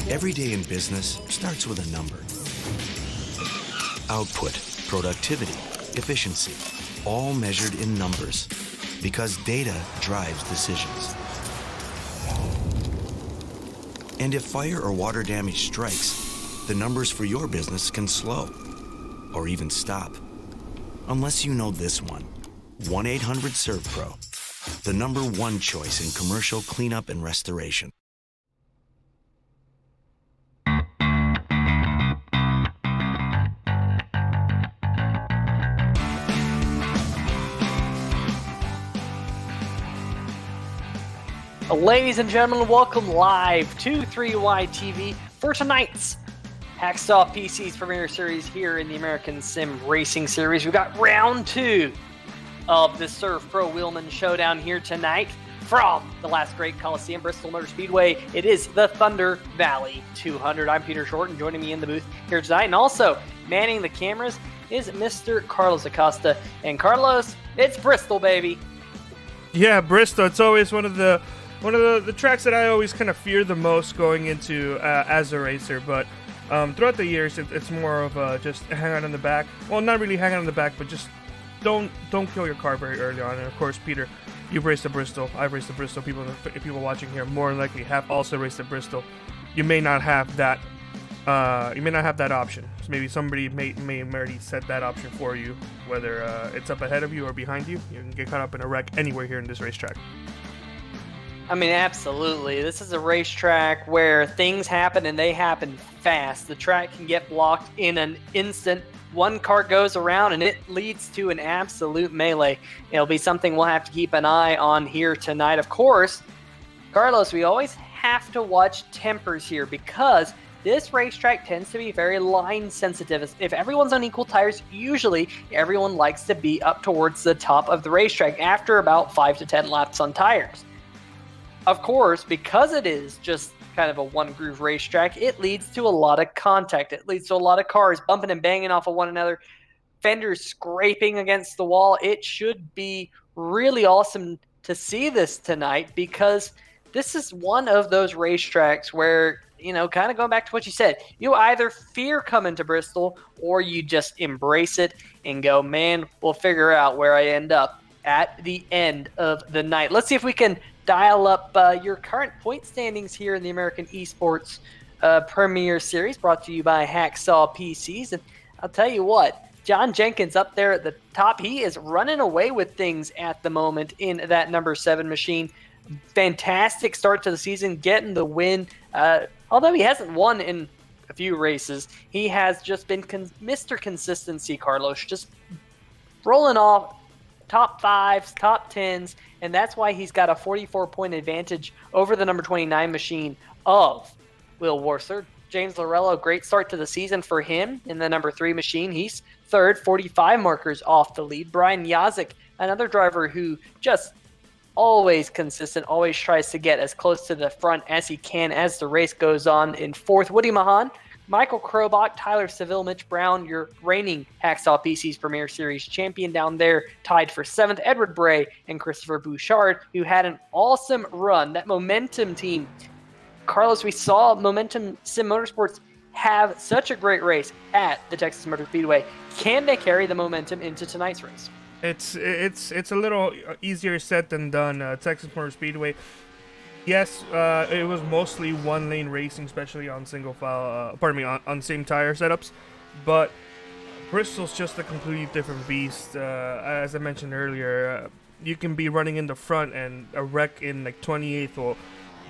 Every day in business starts with a number. Output, productivity, efficiency, all measured in numbers, because data drives decisions. And if fire or water damage strikes, the numbers for your business can slow or even stop. Unless you know this one. 1-800-SERVPRO, the number one choice in commercial cleanup and restoration. Ladies and gentlemen, welcome live to 3Y TV for tonight's Hacksaw PC's premiere series here in the American Sim Racing Series. We've got round 2 of the SERVPRO Wheelman Showdown here tonight from the last great Colosseum, Bristol Motor Speedway. It is the Thunder Valley 200. I'm Peter Short, and joining me in the booth here tonight, and also manning the cameras, is Mr. Carlos Acosta. And Carlos, it's Bristol, baby. Yeah, Bristol. It's always one of the tracks that I always kind of fear the most going into as a racer, but throughout the years, it's more of just hang on in the back. Well, not really hang on in the back, but just don't kill your car very early on. And of course, Peter, you've raced the Bristol. I've raced the Bristol. People watching here more than likely have also raced the Bristol. You may not have that. You may not have that option. So maybe somebody may already set that option for you, whether it's up ahead of you or behind you. You can get caught up in a wreck anywhere here in this racetrack. I mean, absolutely. This is a racetrack where things happen and they happen fast. The track can get blocked in an instant. One car goes around and it leads to an absolute melee. It'll be something we'll have to keep an eye on here tonight. Of course, Carlos, we always have to watch tempers here because this racetrack tends to be very line sensitive. If everyone's on equal tires, usually everyone likes to be up towards the top of the racetrack after about 5 to 10 laps on tires. Of course, because it is just kind of a one-groove racetrack, it leads to a lot of contact. It leads to a lot of cars bumping and banging off of one another, fenders scraping against the wall. It should be really awesome to see this tonight because this is one of those racetracks where, you know, kind of going back to what you said, you either fear coming to Bristol or you just embrace it and go, man, we'll figure out where I end up at the end of the night. Let's see if we can dial up your current point standings here in the American Esports Premier Series, brought to you by Hacksaw PCs. And I'll tell you what, John Jenkins up there at the top, he is running away with things at the moment in that number 7 machine. Fantastic start to the season, getting the win. Although he hasn't won in a few races, he has just been Mr. Consistency, Carlos, just rolling off top 5s, top 10s, and that's why he's got a 44-point advantage over the number 29 machine of Will Worsler. James Lorello, great start to the season for him in the number 3 machine. He's third, 45 markers off the lead. Brian Yazik, another driver who just always consistent, always tries to get as close to the front as he can as the race goes on. In fourth, Woody Mahan, Michael Krobach, Tyler Seville, Mitch Brown, your reigning Hacksaw PC's Premier Series champion down there, tied for 7th. Edward Bray and Christopher Bouchard, who had an awesome run. That Momentum team, Carlos, we saw Momentum Sim Motorsports have such a great race at the Texas Motor Speedway. Can they carry the momentum into tonight's race? It's a little easier said than done. Texas Motor Speedway. Yes, it was mostly one-lane racing, especially on single file. On same tire setups, but Bristol's just a completely different beast. As I mentioned earlier, you can be running in the front, and a wreck in like 28th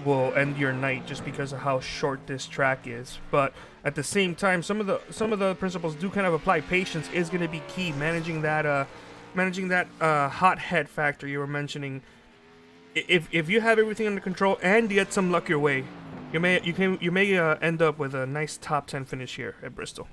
will end your night just because of how short this track is. But at the same time, some of the principles do kind of apply. Patience is going to be key. Managing that hot head factor you were mentioning. If you have everything under control and you get some luck your way, you may end up with a nice top 10 finish here at Bristol.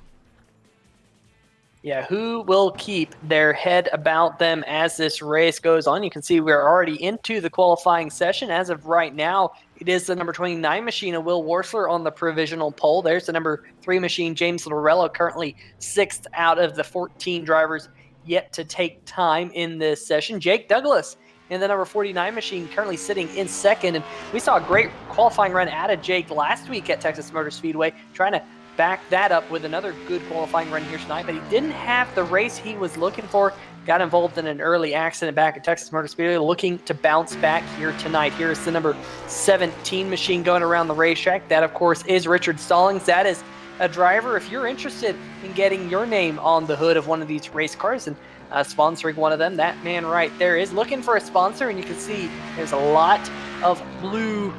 Yeah, who will keep their head about them as this race goes on? You can see we're already into the qualifying session. As of right now, it is the number 29 machine of Will Worsler on the provisional pole. There's the number 3 machine, James Lorello, currently 6th out of the 14 drivers yet to take time in this session. Jake Douglas in the number 49 machine, currently sitting in second. And we saw a great qualifying run out of Jake last week at Texas Motor Speedway, trying to back that up with another good qualifying run here tonight, but he didn't have the race he was looking for. Got involved in an early accident back at Texas Motor Speedway, looking to bounce back here tonight. Here's the number 17 machine going around the racetrack. That, of course, is Richard Stallings. That is a driver, if you're interested in getting your name on the hood of one of these race cars and sponsoring one of them, that man right there is looking for a sponsor, and you can see there's a lot of blue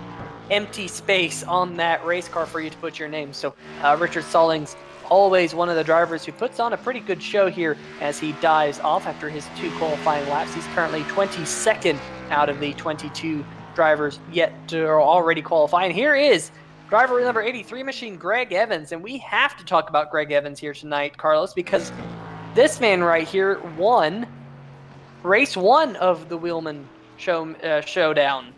empty space on that race car for you to put your name. So Richard Stallings, always one of the drivers who puts on a pretty good show here as he dives off after his 2 qualifying laps. He's currently 22nd out of the 22 drivers yet to already qualify. And here is driver number 83 machine, Greg Evans. And we have to talk about Greg Evans here tonight, Carlos, because this man right here won race 1 of the Wheelman Showdown.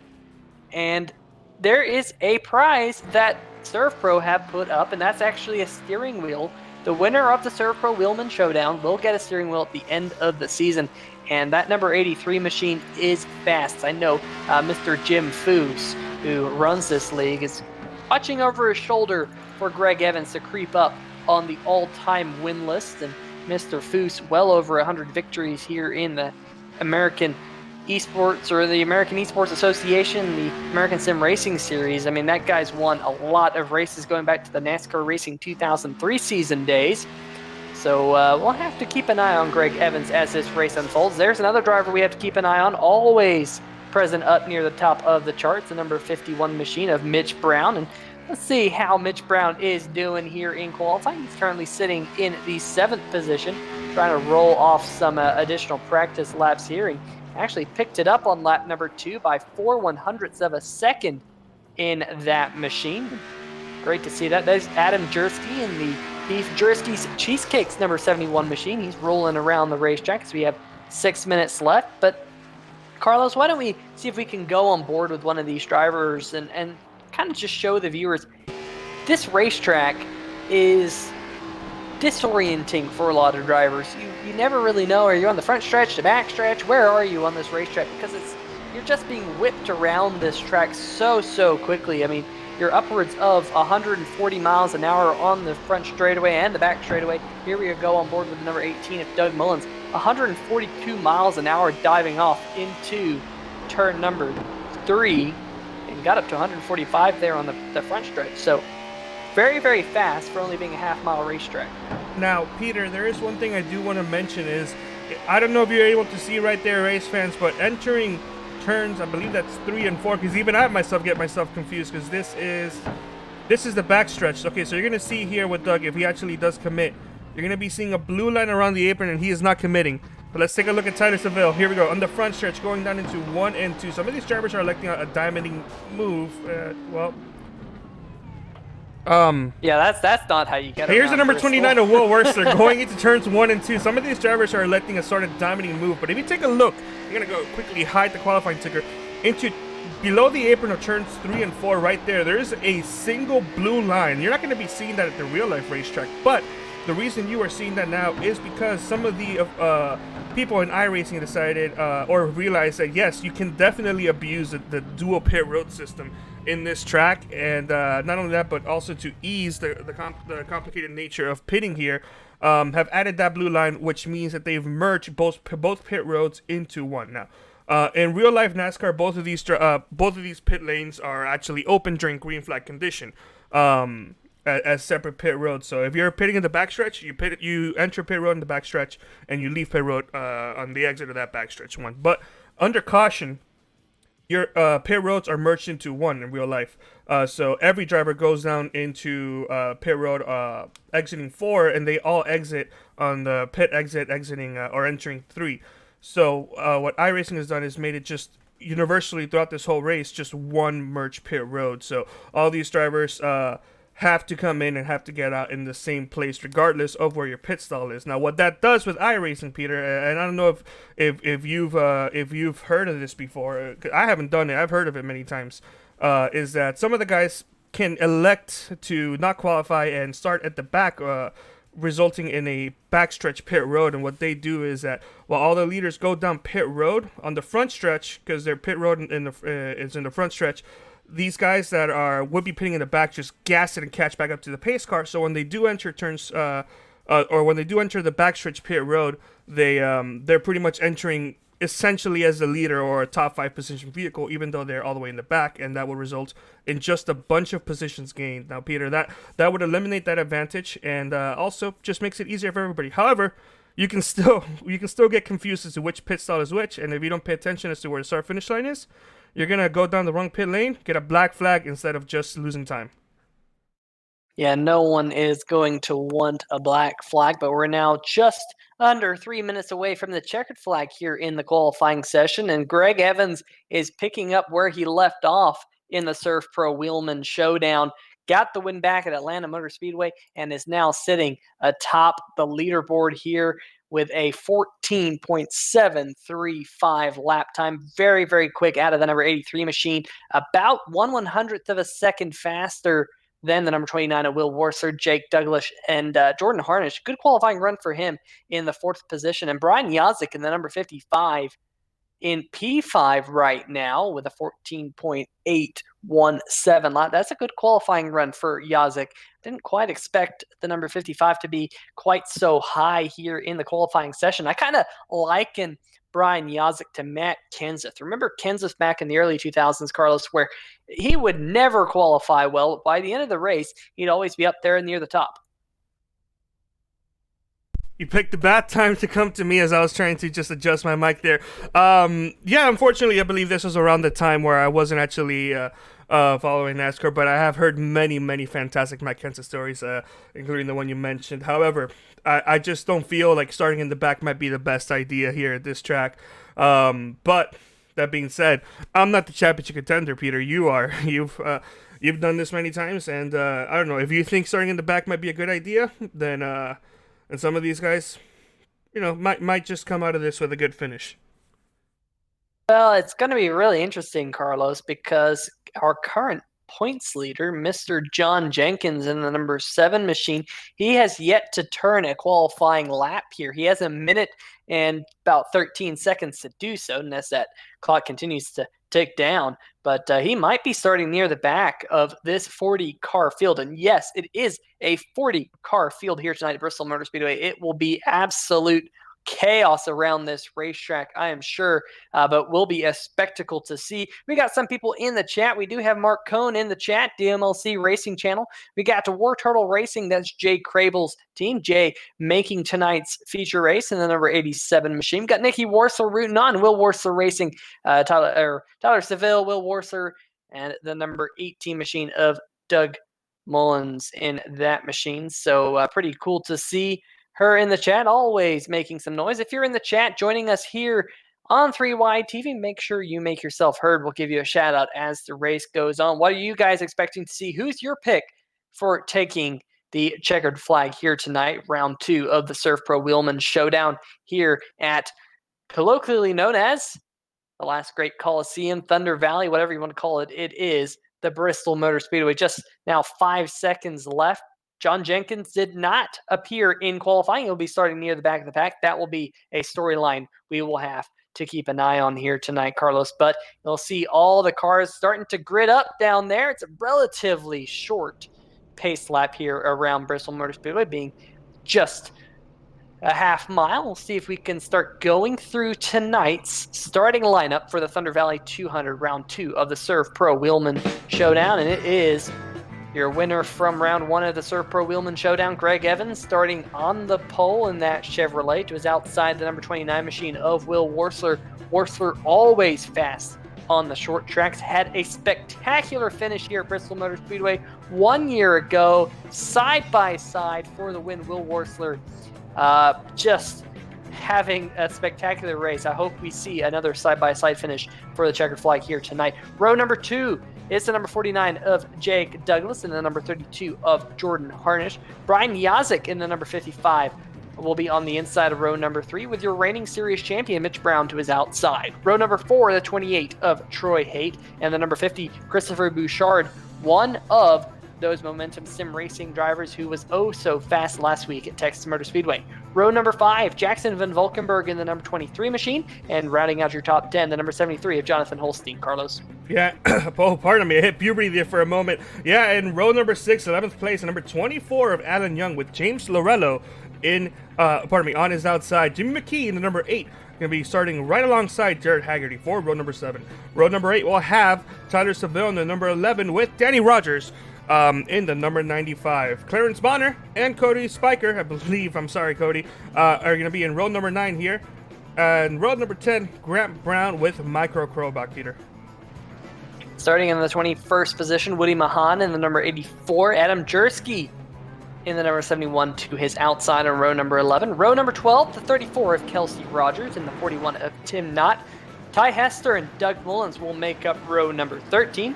And there is a prize that SERVPRO have put up, and that's actually a steering wheel. The winner of the SERVPRO Wheelman Showdown will get a steering wheel at the end of the season, and that number 83 machine is fast. I know Mr. Jim Foos, who runs this league, is watching over his shoulder for Greg Evans to creep up on the all-time win list, and Mr. Foos, well over 100 victories here in the American Esports, or the American Esports Association, the American Sim Racing Series. I mean, that guy's won a lot of races going back to the NASCAR Racing 2003 season days. So we'll have to keep an eye on Greg Evans as this race unfolds. There's another driver we have to keep an eye on, always present up near the top of the charts, the number 51 machine of Mitch Brown. And let's see how Mitch Brown is doing here in qualifying. He's currently sitting in the 7th position, trying to roll off some additional practice laps here. And actually picked it up on lap number 2 by 4/100ths of a second in that machine. Great to see that. There's Adam Jersky in the Beef Jersky's Cheesecakes number 71 machine. He's rolling around the racetrack as we have 6 minutes left. But Carlos, why don't we see if we can go on board with one of these drivers and kind of just show the viewers this racetrack is disorienting for a lot of drivers. You never really know, are you on the front stretch, the back stretch, where are you on this racetrack? Because you're just being whipped around this track so quickly. I mean, you're upwards of 140 miles an hour on the front straightaway and the back straightaway. Here we go on board with the number 18 of Doug Mullins, 142 miles an hour diving off into turn number 3 and got up to 145 there on the front stretch. So very fast for only being a half-mile racetrack. Now, Peter, there is one thing I do want to mention is, I don't know if you're able to see right there, race fans, but entering turns, I believe that's 3 and 4, because even I myself get myself confused, because this is the backstretch. Okay, so you're going to see here with Doug, if he actually does commit, you're going to be seeing a blue line around the apron, and he is not committing. But let's take a look at Tyler Seville. Here we go, on the front stretch, going down into 1 and 2. Some of these drivers are electing a diamonding move. Yeah, that's not how you get it. Here's the number 29 of Will Worcester going into turns 1 and 2. Some of these drivers are electing a sort of diamonding move, but if you take a look, you're gonna go quickly hide the qualifying ticker into below the apron of turns 3 and 4 right there. There is a single blue line. You're not gonna be seeing that at the real life racetrack, but the reason you are seeing that now is because some of the people in iRacing decided or realized that yes, you can definitely abuse the dual pit road system in this track, and not only that, but also to ease the complicated nature of pitting here, have added that blue line, which means that they've merged both pit roads into one. Now, in real life NASCAR, both of these pit lanes are actually open during green flag condition, as separate pit roads. So if you're pitting in the backstretch, you enter pit road in the backstretch, and you leave pit road on the exit of that backstretch one. But under caution, your pit roads are merged into one in real life. So every driver goes down into pit road exiting 4, and they all exit on the pit exit exiting or entering 3. So what iRacing has done is made it just universally throughout this whole race just one merged pit road. So all these drivers have to come in and have to get out in the same place regardless of where your pit stall is. Now, what that does with iRacing, Peter, and I don't know if you've heard of this before, I haven't done it, I've heard of it many times, is that some of the guys can elect to not qualify and start at the back resulting in a backstretch pit road. And what they do is that while all the leaders go down pit road on the front stretch, because their pit road is in the front stretch, these guys that would be pitting in the back just gas it and catch back up to the pace car. So when they do enter turns, or when they do enter the backstretch pit road, they're pretty much entering essentially as the leader or a top 5 position vehicle, even though they're all the way in the back, and that will result in just a bunch of positions gained. Now, Peter, that would eliminate that advantage, and also just makes it easier for everybody. However, you can still get confused as to which pit stall is which, and if you don't pay attention as to where the start finish line is, you're gonna go down the wrong pit lane, get a black flag instead of just losing time. Yeah, no one is going to want a black flag, but we're now just under 3 minutes away from the checkered flag here in the qualifying session, and Greg Evans is picking up where he left off in the SERVPRO Wheelman Showdown. Got the win back at Atlanta Motor Speedway and is now sitting atop the leaderboard here with a 14.735 lap time. Very, very quick out of the number 83 machine. About 1/100th of a second faster than the number 29 of Will Warser, Jake Douglas, and Jordan Harnish. Good qualifying run for him in the 4th position. And Brian Yazik in the number 55 in P5 right now with a 14.817 lap. That's a good qualifying run for Yazik. Didn't quite expect the number 55 to be quite so high here in the qualifying session. I kind of liken Brian Yazik to Matt Kenseth. Remember Kenseth back in the early 2000s, Carlos, where he would never qualify well. By the end of the race, he'd always be up there and near the top. You picked a bad time to come to me as I was trying to just adjust my mic there. Yeah, unfortunately, I believe this was around the time where I wasn't actually following NASCAR, but I have heard many, many fantastic Matt Kenseth stories, including the one you mentioned. However, I just don't feel like starting in the back might be the best idea here at this track. But that being said, I'm not the championship contender, Peter. You are. You've done this many times, and I don't know, if you think starting in the back might be a good idea, then and some of these guys, might just come out of this with a good finish. Well, it's going to be really interesting, Carlos, because our current points leader, Mr. John Jenkins in the number 7 machine, he has yet to turn a qualifying lap here. He has a minute and about 13 seconds to do so, and as that clock continues to tick down. But he might be starting near the back of this 40-car field. And yes, it is a 40-car field here tonight at Bristol Motor Speedway. It will be absolute chaos around this racetrack, I am sure, but will be a spectacle to see. We got some people in the chat. We do have Mark Cohn in the chat, DMLC Racing Channel. We got to War Turtle Racing. That's Jay Crable's team. Jay making tonight's feature race in the number 87 machine. We got Nikki Warser rooting on. Will Warser Racing, Tyler Seville, Will Warser, and the number 18 machine of Doug Mullins in that machine. So pretty cool to see her in the chat, always making some noise. If you're in the chat joining us here on 3Y TV, make sure you make yourself heard. We'll give you a shout out as the race goes on. What are you guys expecting to see? Who's your pick for taking the checkered flag here tonight, round 2 of the SERVPRO Wheelman Showdown here at colloquially known as the last great Colosseum, Thunder Valley, whatever you want to call it. It is the Bristol Motor Speedway. Just now 5 seconds left. John Jenkins did not appear in qualifying. He'll be starting near the back of the pack. That will be a storyline we will have to keep an eye on here tonight, Carlos. But you'll see all the cars starting to grid up down there. It's a relatively short pace lap here around Bristol Motor Speedway, being just a half mile. We'll see if we can start going through tonight's starting lineup for the Thunder Valley 200, round 2 of the SERVPRO Wheelman Showdown. And it is your winner from round 1 of the SERVPRO Wheelman Showdown, Greg Evans, starting on the pole in that Chevrolet. It was outside the number 29 machine of Will Warser. Warser always fast on the short tracks. Had a spectacular finish here at Bristol Motor Speedway 1 year ago. Side by side for the win, Will Warser. Just having a spectacular race. I hope we see another side-by-side finish for the checkered flag here tonight. Row number 2 is the number 49 of Jake Douglas and the number 32 of Jordan Harnish. Brian Yazik in the number 55 will be on the inside of row number 3 with your reigning series champion Mitch Brown to his outside. Row number 4, the 28 of Troy Haight, and the number 50, Christopher Bouchard, one of those Momentum Sim Racing drivers who was oh so fast last week at Texas Motor Speedway. Row number 5, Jackson Van Valkenburg in the number 23 machine, and rounding out your top 10, the number 73 of Jonathan Holstein. Carlos. Yeah, oh, pardon me, I hit puberty there for a moment. Yeah, in row number 6, 11th place, number 24 of Alan Young with James Lorello on his outside. Jimmy McKee in the number 8. Going to be starting right alongside Jared Haggerty for row number 7. Row number 8 will have Tyler Seville in the number 11 with Danny Rogers in the number 95. Clarence Bonner and Cody Spiker, Cody, are going to be in row number 9 here. And row number 10, Grant Brown with Micro Crow back, Peter. Starting in the 21st position, Woody Mahan in the number 84. Adam Jersky in the number 71 to his outside on row number 11. Row number 12, the 34 of Kelsey Rogers and the 41 of Tim Knott. Ty Hester and Doug Mullins will make up row number 13.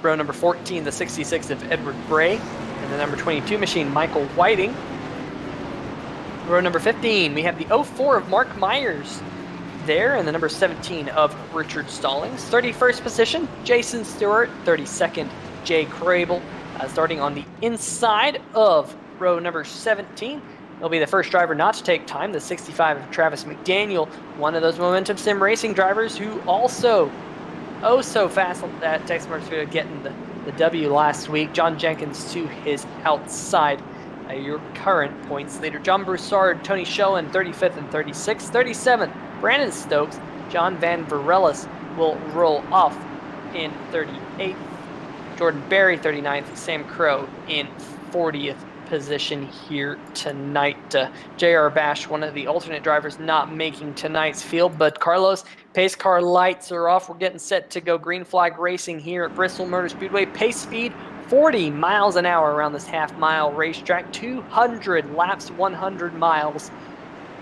Row number 14, the 66 of Edward Bray and the number 22 machine, Michael Whiting. Row number 15, we have the 04 of Mark Myers there, and the number 17 of Richard Stallings. 31st position, Jason Stewart. 32nd, Jay Crable. Starting on the inside of row number 17, he'll be the first driver not to take time, the 65 of Travis McDaniel, one of those Momentum Sim Racing drivers who also, oh so fast at Texas Motor Speedway, getting the W last week. John Jenkins to his outside. Your current points leader, John Broussard, Tony Schoen, 35th and 36th. 37th, Brandon Stokes. John Van Varellis will roll off in 38th. Jordan Berry, 39th. Sam Crow in 40th position here tonight. J.R. Bash, one of the alternate drivers, not making tonight's field. But Carlos, pace car lights are off. We're getting set to go green flag racing here at Bristol Motor Speedway. Pace speed 40 miles an hour around this half-mile racetrack. 200 laps, 100 miles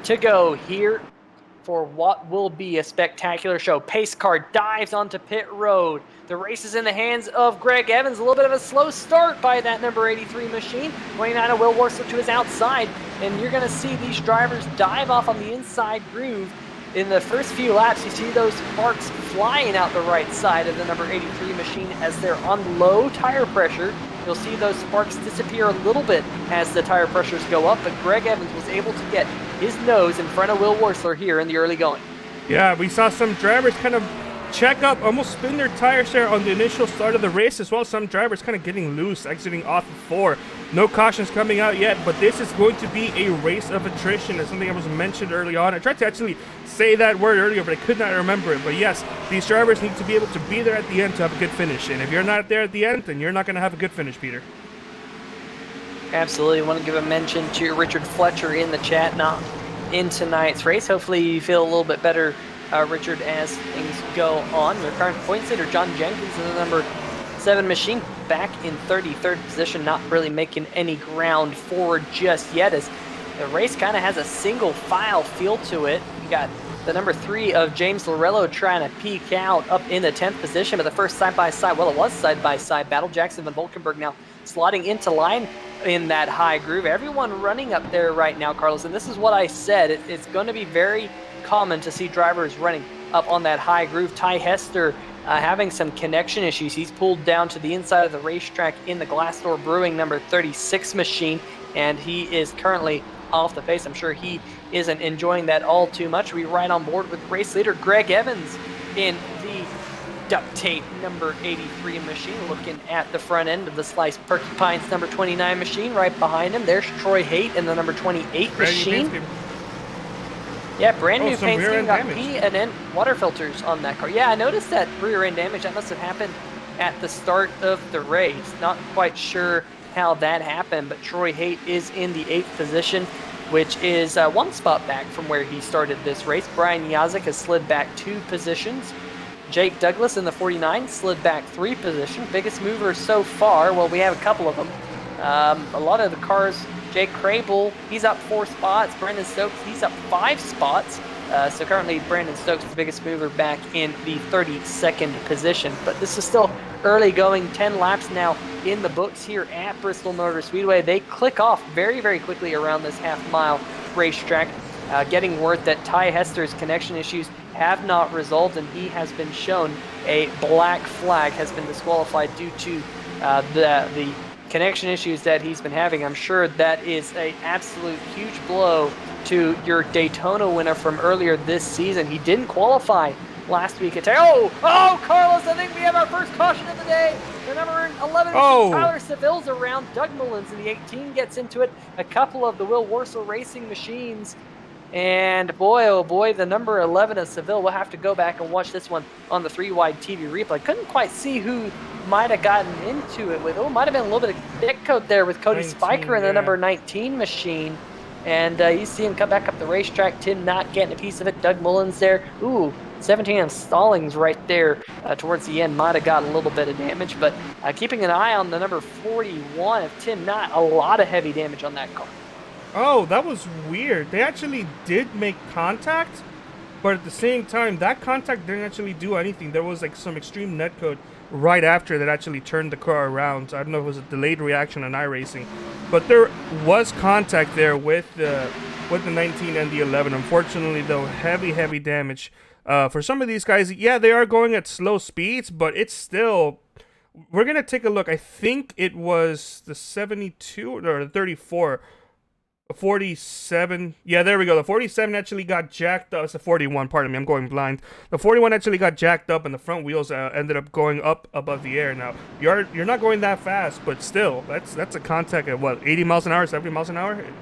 to go here for what will be a spectacular show. Pace car dives onto pit road. The race is in the hands of Greg Evans. A little bit of a slow start by that number 83 machine. 29 of Will Worsler to his outside. And you're going to see these drivers dive off on the inside groove. In the first few laps, you see those sparks flying out the right side of the number 83 machine as they're on low tire pressure. You'll see those sparks disappear a little bit as the tire pressures go up, but Greg Evans was able to get his nose in front of Will Worsler here in the early going. Yeah, we saw some drivers kind of check up, almost spin their tires there on the initial start of the race, as well as some drivers kind of getting loose, exiting off of 4. No cautions coming out yet, but this is going to be a race of attrition. It's something that was mentioned early on. I tried to actually say that word earlier, but I could not remember it. But yes, these drivers need to be able to be there at the end to have a good finish. And if you're not there at the end, then you're not going to have a good finish, Peter. Absolutely. I want to give a mention to Richard Fletcher in the chat, not in tonight's race. Hopefully you feel a little bit better, Richard, as things go on. Your current points leader, John Jenkins, in the number 7 machine, back in 33rd position, not really making any ground forward just yet, as the race kind of has a single file feel to it. You got the number 3 of James Lorello trying to peek out up in the 10th position, but the first side-by-side, well, it was side-by-side battle. Jackson Van Valkenburg now slotting into line in that high groove. Everyone running up there right now, Carlos, and this is what I said. It's going to be very common to see drivers running up on that high groove. Ty Hester having some connection issues. He's pulled down to the inside of the racetrack in the Glassdoor Brewing number 36 machine, and he is currently off the pace. I'm sure he isn't enjoying that all too much. We ride on board with race leader Greg Evans in the duct tape number 83 machine, looking at the front end of the Sliced Porcupines number 29 machine. Right behind him, there's Troy Haight in the number 28 machine. Yeah, brand new paint scheme, got P&N water filters on that car. Yeah, I noticed that rear end damage. That must have happened at the start of the race. Not quite sure how that happened, but Troy Haight is in the 8th position, which is 1 spot back from where he started this race. Brian Yazik has slid back 2 positions. Jake Douglas in the 49 slid back 3 positions. Biggest mover so far, well, we have a couple of them. A lot of the cars, Jake Crable, he's up 4 spots. Brandon Stokes, he's up 5 spots. So currently Brandon Stokes is the biggest mover back in the 32nd position. But this is still early going, 10 laps now in the books here at Bristol Motor Speedway. They click off very, very quickly around this half-mile racetrack. Getting word that Ty Hester's connection issues have not resolved, and he has been shown a black flag, has been disqualified due to the connection issues that he's been having, I'm sure that is a absolute huge blow to your Daytona winner from earlier this season. He didn't qualify last week at Carlos, I think we have our first caution of the day. The number 11, Tyler Seville's around. Doug Mullins in the 18 gets into it. A couple of the Will Warsaw Racing machines. And boy, oh boy, the number 11 of Seville, we'll have to go back and watch this one on the 3-wide TV replay. Couldn't quite see who might have gotten into it with. Might have been a little bit of deck code there with Cody 19, Spiker in the number 19 machine. And you see him come back up the racetrack. Tim not getting a piece of it. Doug Mullins there. 17 of Stallings right there towards the end might have got a little bit of damage, but keeping an eye on the number 41 of Tim Knott, a lot of heavy damage on that car. Oh, that was weird. They actually did make contact, but at the same time, that contact didn't actually do anything. There was like some extreme netcode right after that actually turned the car around. So I don't know if it was a delayed reaction on iRacing, but there was contact there with the 19 and the 11. Unfortunately, though, heavy damage. For some of these guys, yeah, they are going at slow speeds, but it's still... We're going to take a look. I think it was the 72 or the 34. 47. Yeah, there we go. The 47 actually got jacked up. It's the 41, pardon me. I'm going blind. The 41 actually got jacked up, and the front wheels ended up going up above the air. Now, you're not going that fast, but still, that's a contact at, what, 80 miles an hour, 70 miles an hour? It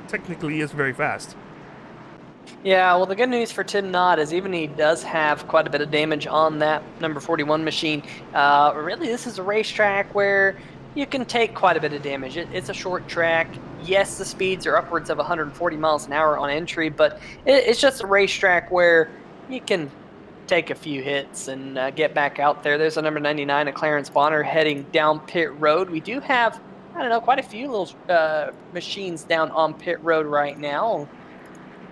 technically is very fast. Yeah, well, the good news for Tim Knott is even he does have quite a bit of damage on that number 41 machine. Really, this is a racetrack where you can take quite a bit of damage. It's a short track. Yes, the speeds are upwards of 140 miles an hour on entry, but it's just a racetrack where you can take a few hits and get back out there. There's a number 99, a Clarence Bonner, heading down pit road. We do have, quite a few little machines down on pit road right now,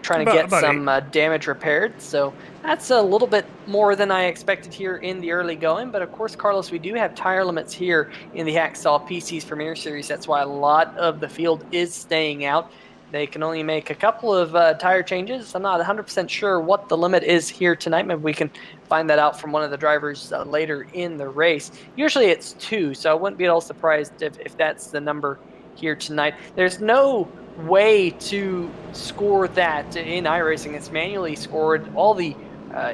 trying to get some damage repaired. So that's a little bit more than I expected here in the early going. But of course, Carlos, we do have tire limits here in the Hacksaw PC's Premier Series. That's why a lot of the field is staying out. They can only make a couple of tire changes. I'm not 100% sure what the limit is here tonight. Maybe we can find that out from one of the drivers later in the race. Usually it's 2, so I wouldn't be at all surprised if that's the number here tonight. There's no way to score that in iRacing. It's manually scored. All the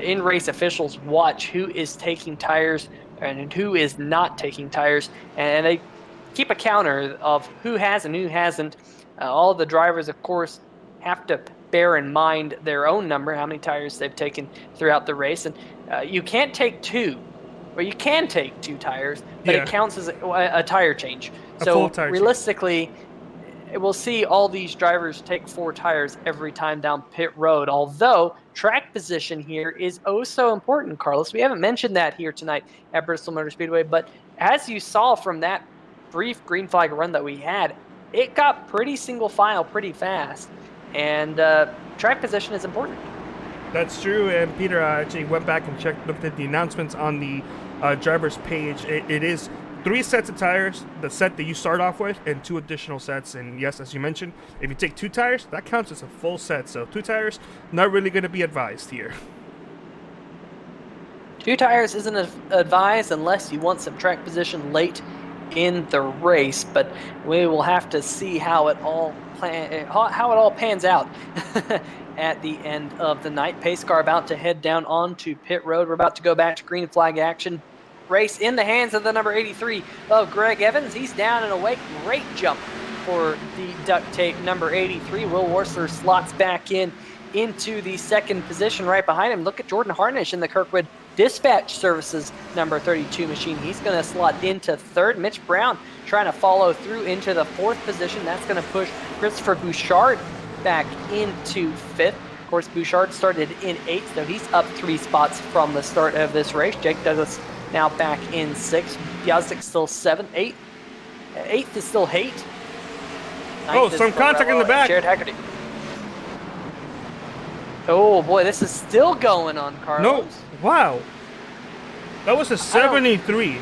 in-race officials watch who is taking tires and who is not taking tires, and they keep a counter of who has and who hasn't. All the drivers, of course, have to bear in mind their own number, how many tires they've taken throughout the race. And you can't take 2, or you can take 2 tires, but it counts as a tire change. So realistically, we'll see all these drivers take 4 tires every time down pit road, although track position here is oh so important, Carlos. We haven't mentioned that here tonight at Bristol Motor Speedway, but as you saw from that brief green flag run that we had, it got pretty single file pretty fast, and track position is important. That's true, and Peter actually went back and looked at the announcements on the driver's page. It is 3 sets of tires, the set that you start off with, and 2 additional sets. And yes, as you mentioned, if you take 2 tires, that counts as a full set. So 2 tires, not really going to be advised here. 2 tires isn't advised unless you want some track position late in the race, but we will have to see how it all pans out at the end of the night. Pace car about to head down onto pit road. We're about to go back to green flag action. Race in the hands of the number 83 of Greg Evans. He's down and away. Great jump for the duct tape number 83. Will Worsler slots back into the second position right behind him. Look at Jordan Harnish in the Kirkwood Dispatch Services number 32 machine. He's going to slot into third. Mitch Brown trying to follow through into the 4th position. That's going to push Christopher Bouchard back into 5th. Of course, Bouchard started in 8th, so he's up 3 spots from the start of this race. Jake Douglas now back in 6th. Yazdik still 7th. 8th is still Haight. Some contact in the back. Jared Haggerty. Oh boy, this is still going on, Carlos. No, wow. That was a 73.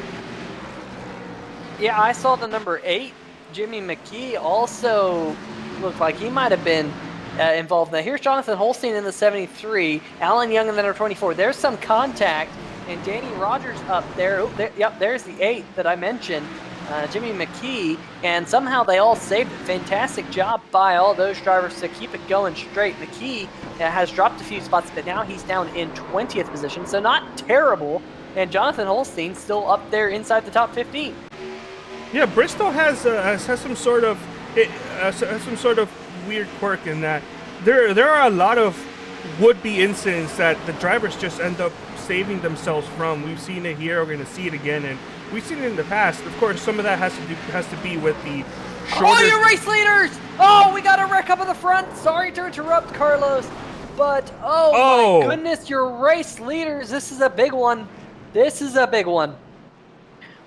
Yeah, I saw the number 8. Jimmy McKee also looked like he might have been involved. Now here's Jonathan Holstein in the 73. Alan Young in the number 24. There's some contact, and Danny Rogers up there. Yep, there's the 8 that I mentioned. Jimmy McKee, and somehow they all saved it. Fantastic job by all those drivers to keep it going straight. McKee has dropped a few spots, but now he's down in 20th position, so not terrible. And Jonathan Holstein still up there inside the top 15. Yeah, Bristol has some sort of weird quirk in that there are a lot of would-be incidents that the drivers just end up saving themselves from. We've seen it here, we're going to see it again, and we've seen it in the past. Of course, some of that has to be with the shorter... Oh, you race leaders! Oh, we got a wreck up in the front. Sorry to interrupt, Carlos, but oh my goodness, your race leaders. This is a big one. This is a big one.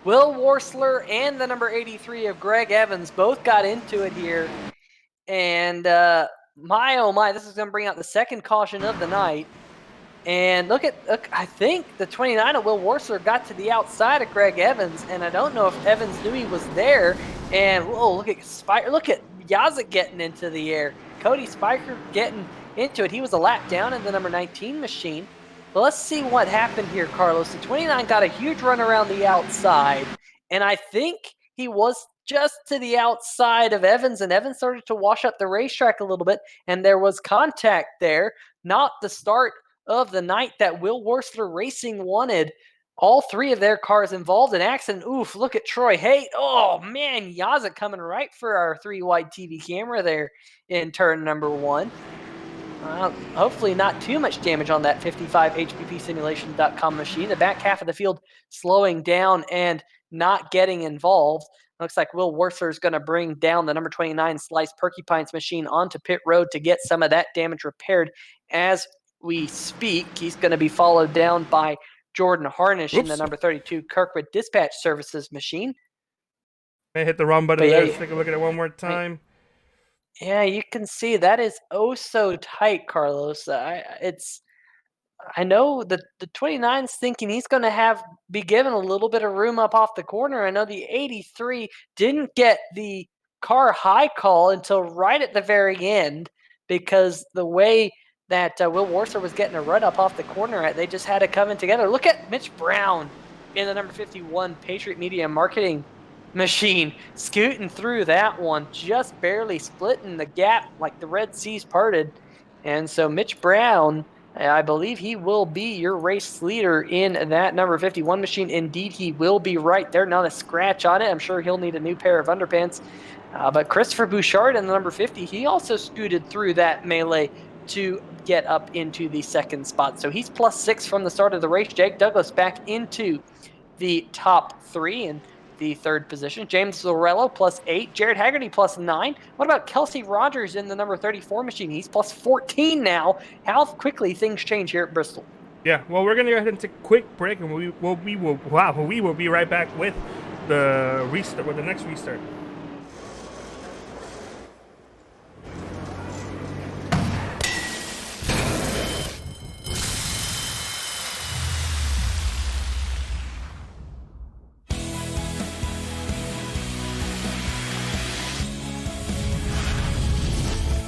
Will Worsler and the number 83 of Greg Evans both got into it here, and my oh my, this is going to bring out the second caution of the night. And look, I think the 29 of Will Worsler got to the outside of Greg Evans, and I don't know if Evans knew he was there. And whoa, look at Spiker, look at Yazek getting into the air. Cody Spiker getting into it. He was a lap down in the number 19 machine. But let's see what happened here, Carlos. The 29 got a huge run around the outside, and I think he was just to the outside of Evans, and Evans started to wash up the racetrack a little bit, and there was contact there. Not the start of the night that Will Worsler Racing wanted. All three of their cars involved in accident. Oof, look at Troy Haight. Oh, man, Yazek coming right for our 3-wide TV camera there in turn number 1. Hopefully not too much damage on that 55HPPsimulation.com machine. The back half of the field slowing down and not getting involved. Looks like Will Worsler is going to bring down the number 29 Slice Porcupines machine onto pit road to get some of that damage repaired as we speak. He's going to be followed down by Jordan Harnish in the number 32 Kirkwood Dispatch Services machine. I hit the wrong button there. Let's take a look at it one more time. Yeah, you can see that is oh so tight, Carlos. I know that the 29's thinking he's going to be given a little bit of room up off the corner. I know the 83 didn't get the car high call until right at the very end, because the way that Will Worsler was getting a run up off the corner, they just had it coming together. Look at Mitch Brown in the number 51 Patriot Media Marketing machine, scooting through that one, just barely splitting the gap like the Red Sea's parted. And so Mitch Brown, I believe he will be your race leader in that number 51 machine. Indeed, he will be right there. Not a scratch on it. I'm sure he'll need a new pair of underpants. But Christopher Bouchard in the number 50, he also scooted through that melee to get up into the second spot. So he's +6 from the start of the race. Jake Douglas back into the top 3 in the third position. James Zorello +8. Jared Haggerty +9. What about Kelsey Rogers in the number 34 machine? He's +14 now. How quickly things change here at Bristol. Yeah, well, we're going to go ahead and take a quick break, and we will be right back with the restart, with the next restart.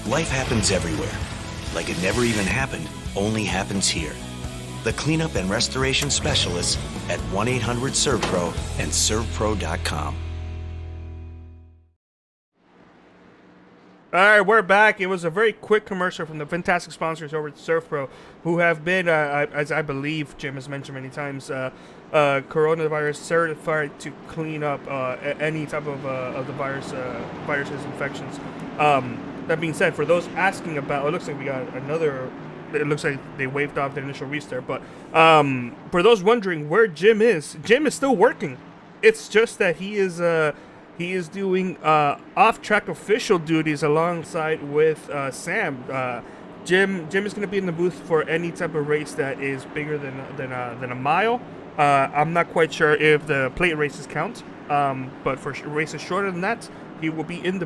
Life happens everywhere. Like it never even happened, only happens here. The cleanup and restoration specialists at 1-800-SERVPRO and SERVPRO.com. All right, we're back. It was a very quick commercial from the fantastic sponsors over at SERVPRO, who have been, as I believe Jim has mentioned many times, coronavirus certified to clean up any type of the viruses, infections. That being said, for those asking about, it looks like we got another. It looks like they waved off the initial restart. But for those wondering where Jim is still working. It's just that he is doing off-track official duties alongside with Sam. Jim is going to be in the booth for any type of race that is bigger than a mile. I'm not quite sure if the plate races count, but for races shorter than that, he will be in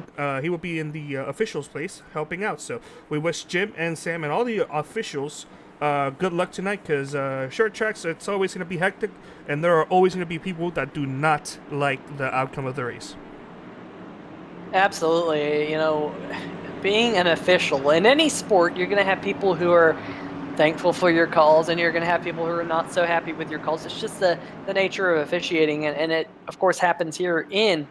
the officials' place helping out. So we wish Jim and Sam and all the officials good luck tonight, because short tracks, it's always going to be hectic, and there are always going to be people that do not like the outcome of the race. Absolutely. You know, being an official in any sport, you're going to have people who are thankful for your calls, and you're going to have people who are not so happy with your calls. It's just the nature of officiating, and it, of course, happens here in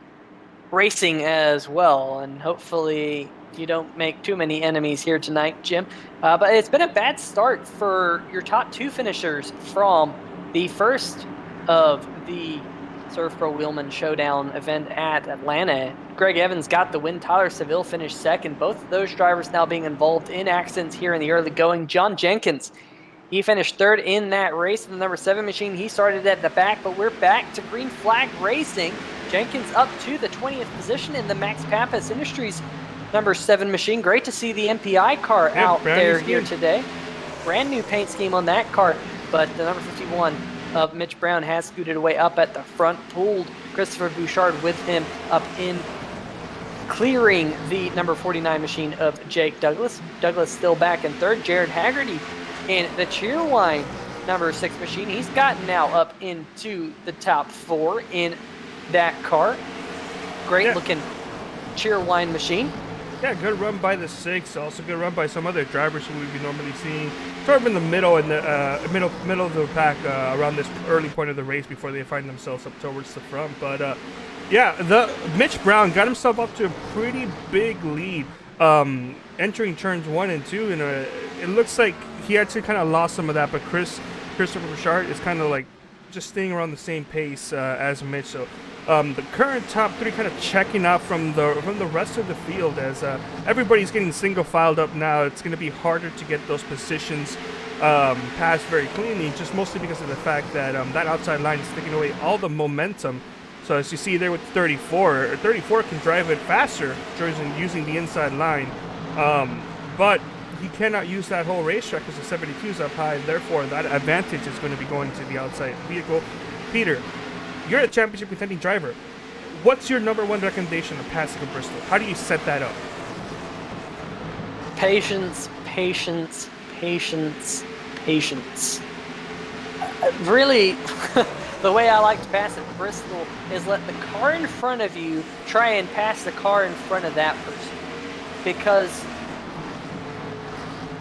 racing as well. And hopefully you don't make too many enemies here tonight, Jim. But it's been a bad start for your top two finishers from the first of the SERVPRO Wheelman Showdown event at Atlanta. Greg Evans got the win. Tyler Seville finished second. Both of those drivers now being involved in accidents here in the early going. John Jenkins, he finished third in that race in the number 7 machine. He started at the back, but we're back to green flag racing. Jenkins up to the 20th position in the Max Pappas Industries number 7 machine. Great to see the MPI car out there here today. Brand new paint scheme on that car, but the number 51 of Mitch Brown has scooted away up at the front, pulled Christopher Bouchard with him up in, clearing the number 49 machine of Jake Douglas. Douglas still back in third. Jared Haggerty in the Cheerwine number 6 machine. He's gotten now up into the top 4 in that car. Great looking Cheerwine machine. Yeah, good run by the 6. Also good run by some other drivers who we've been normally seeing sort of in the middle and the middle of the pack around this early point of the race before they find themselves up towards the front. But yeah, the Mitch Brown got himself up to a pretty big lead entering turns 1 and 2, and it looks like he actually kind of lost some of that. But Christopher Bouchard is kind of like just staying around the same pace as Mitch. So the current top 3 kind of checking out from the rest of the field as everybody's getting single filed up now. It's going to be harder to get those positions passed very cleanly, just mostly because of the fact that that outside line is taking away all the momentum. So as you see there with 34 can drive it faster using the inside line, but he cannot use that whole racetrack because the 72 is up high, and therefore that advantage is going to be going to the outside vehicle. Peter, you're a championship contending driver. What's your number 1 recommendation of passing of Bristol? How do you set that up? Patience, patience, patience, patience. Really, the way I like to pass at Bristol is let the car in front of you try and pass the car in front of that person, because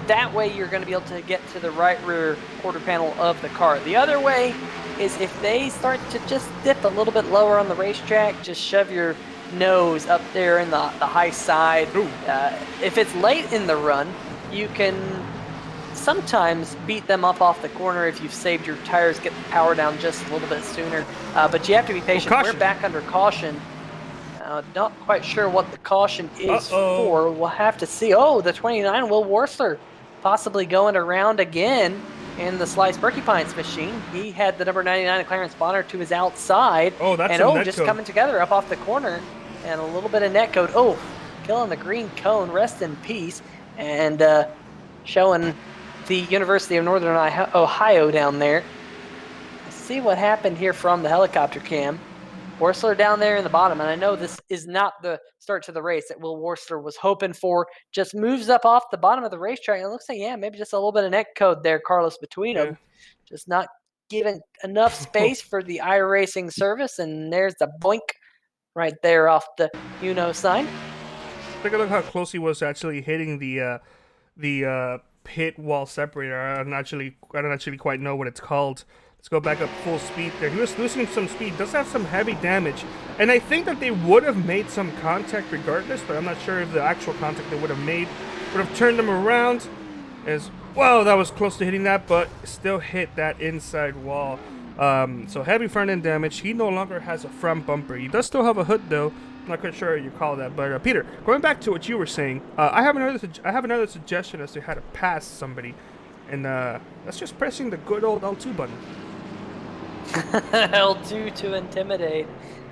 that way you're going to be able to get to the right rear quarter panel of the car. The other way is if they start to just dip a little bit lower on the racetrack, just shove your nose up there in the high side. If it's late in the run, you can sometimes beat them up off the corner if you've saved your tires, get the power down just a little bit sooner. But you have to be patient. We're back under caution. Not quite sure what the caution is for. We'll have to see. Oh, the 29, Will Worthler, possibly going around again in the Slice Berkey Pints machine. He had the number 99 Clarence Bonner to his outside. Oh, that's and just coming together up off the corner, and a little bit of net code. Oh, killing the green cone. Rest in peace. And showing the University of Northern Ohio down there. Let's see what happened here from the helicopter cam. Worstler down there in the bottom, and I know this is not the start to the race that Will Worstler was hoping for. Just moves up off the bottom of the racetrack, and it looks like, maybe just a little bit of net code there, Carlos, between them. Just not giving enough space for the iRacing service, and there's the boink right there off the sign. Take a look how close he was actually hitting the pit wall separator. I don't actually quite know what it's called. Let's go back up full speed there. He was losing some speed. Does have some heavy damage. And I think that they would have made some contact regardless, but I'm not sure if the actual contact they would have made would have turned them around. Well, that was close to hitting that, but still hit that inside wall. So heavy front end damage. He no longer has a front bumper. He does still have a hood though. I'm not quite sure what you call that. But Peter, going back to what you were saying, I have another suggestion as to how to pass somebody. And that's just pressing the good old L2 button. L2 to intimidate.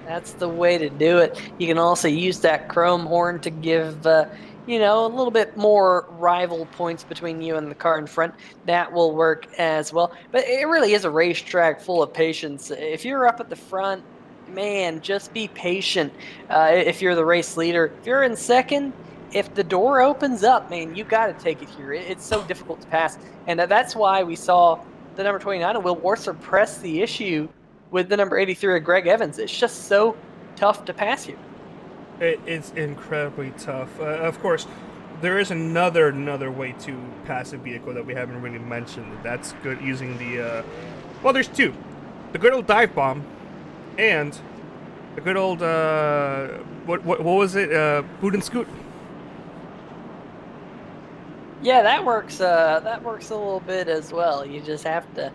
That's the way to do it. You can also use that chrome horn to give, a little bit more rival points between you and the car in front. That will work as well. But it really is a racetrack full of patience. If you're up at the front, man, just be patient. If you're the race leader, if you're in second, if the door opens up, man, you got to take it here. It's so difficult to pass. And that's why we saw the number 29 Will Worcester press the issue with the number 83 of Greg Evans. It's just so tough to pass you. It's incredibly tough. Of course, there is another way to pass a vehicle that we haven't really mentioned. That's good using the well, there's two. The good old dive bomb and the good old what was it? Boot and scoot. Yeah, that works a little bit as well. You just have to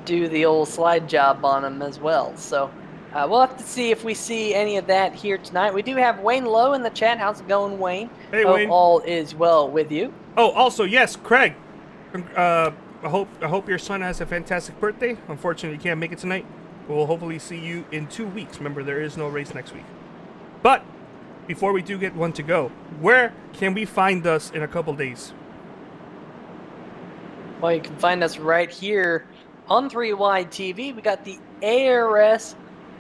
do the old slide job on them as well. So we'll have to see if we see any of that here tonight. We do have Wayne Lowe in the chat. How's it going, Wayne? Hey, Hope Wayne. all is well with you. Oh, also, yes, Craig. I hope your son has a fantastic birthday. Unfortunately, you can't make it tonight. We'll hopefully see you in 2 weeks. Remember, there is no race next week. But before we do get one to go, where can we find us in a couple days? Well, you can find us right here on 3Y TV. We got the ASRS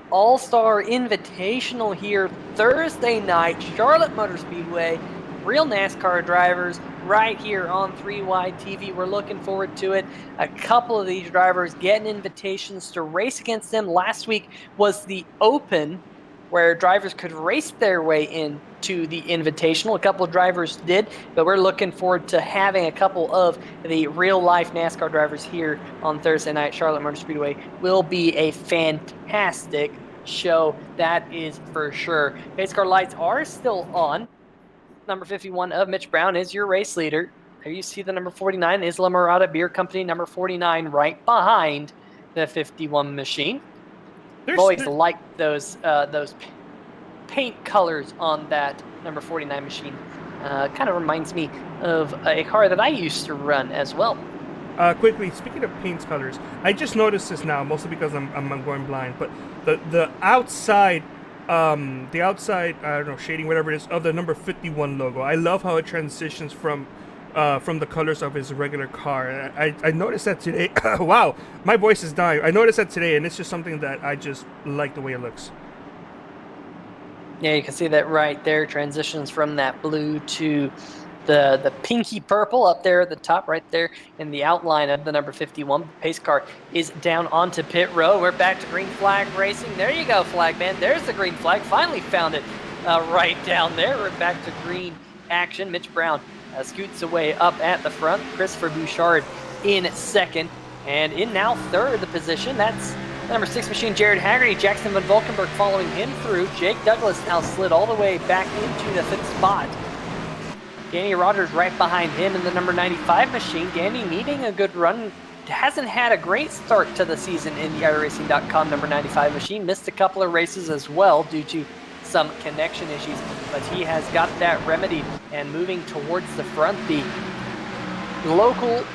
All-Star Invitational here Thursday night, Charlotte Motor Speedway. Real NASCAR drivers right here on 3Y TV. We're looking forward to it. A couple of these drivers getting invitations to race against them. Last week was the Open, where drivers could race their way into the Invitational. A couple of drivers did, but we're looking forward to having a couple of the real-life NASCAR drivers here on Thursday night. Charlotte Motor Speedway will be a fantastic show, that is for sure. Pace car lights are still on. Number 51 of Mitch Brown is your race leader. There you see the number 49 is La Mirada Beer Company, number 49 right behind the 51 machine. Always like those paint colors on that number 49 machine. Kind of reminds me of a car that I used to run as well. Quickly, speaking of paint colors, I just noticed this now, mostly because I'm going blind. But the outside, I don't know, shading, whatever it is, of the number 51 logo. I love how it transitions from the colors of his regular car. I noticed that today. Wow, my voice is dying. I noticed that today, and it's just something that I just like the way it looks. Yeah, you can see that right there. Transitions from that blue to the pinky purple up there at the top, right there in the outline of the number 51. Pace car is down onto pit row. We're back to green flag racing. There you go, flag man. There's the green flag. Finally found it right down there. We're back to green action. Mitch Brown scoots away up at the front. Christopher Bouchard in second. And in now third the position, that's number 6 machine Jared Haggerty. Jackson Van Valkenburg following him through. Jake Douglas now slid all the way back into the 5th spot. Danny Rogers right behind him in the number 95 machine. Danny needing a good run. Hasn't had a great start to the season in the iRacing.com number 95 machine. Missed a couple of races as well due to some connection issues, but he has got that remedied and moving towards the front. The local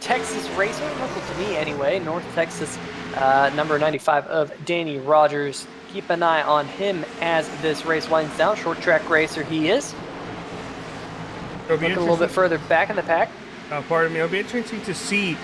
Texas racer, local to me anyway, North Texas, number 95 of Danny Rogers. Keep an eye on him as this race winds down. Short track racer he is. Looking a little bit further back in the pack. Pardon me. It'll be interesting to see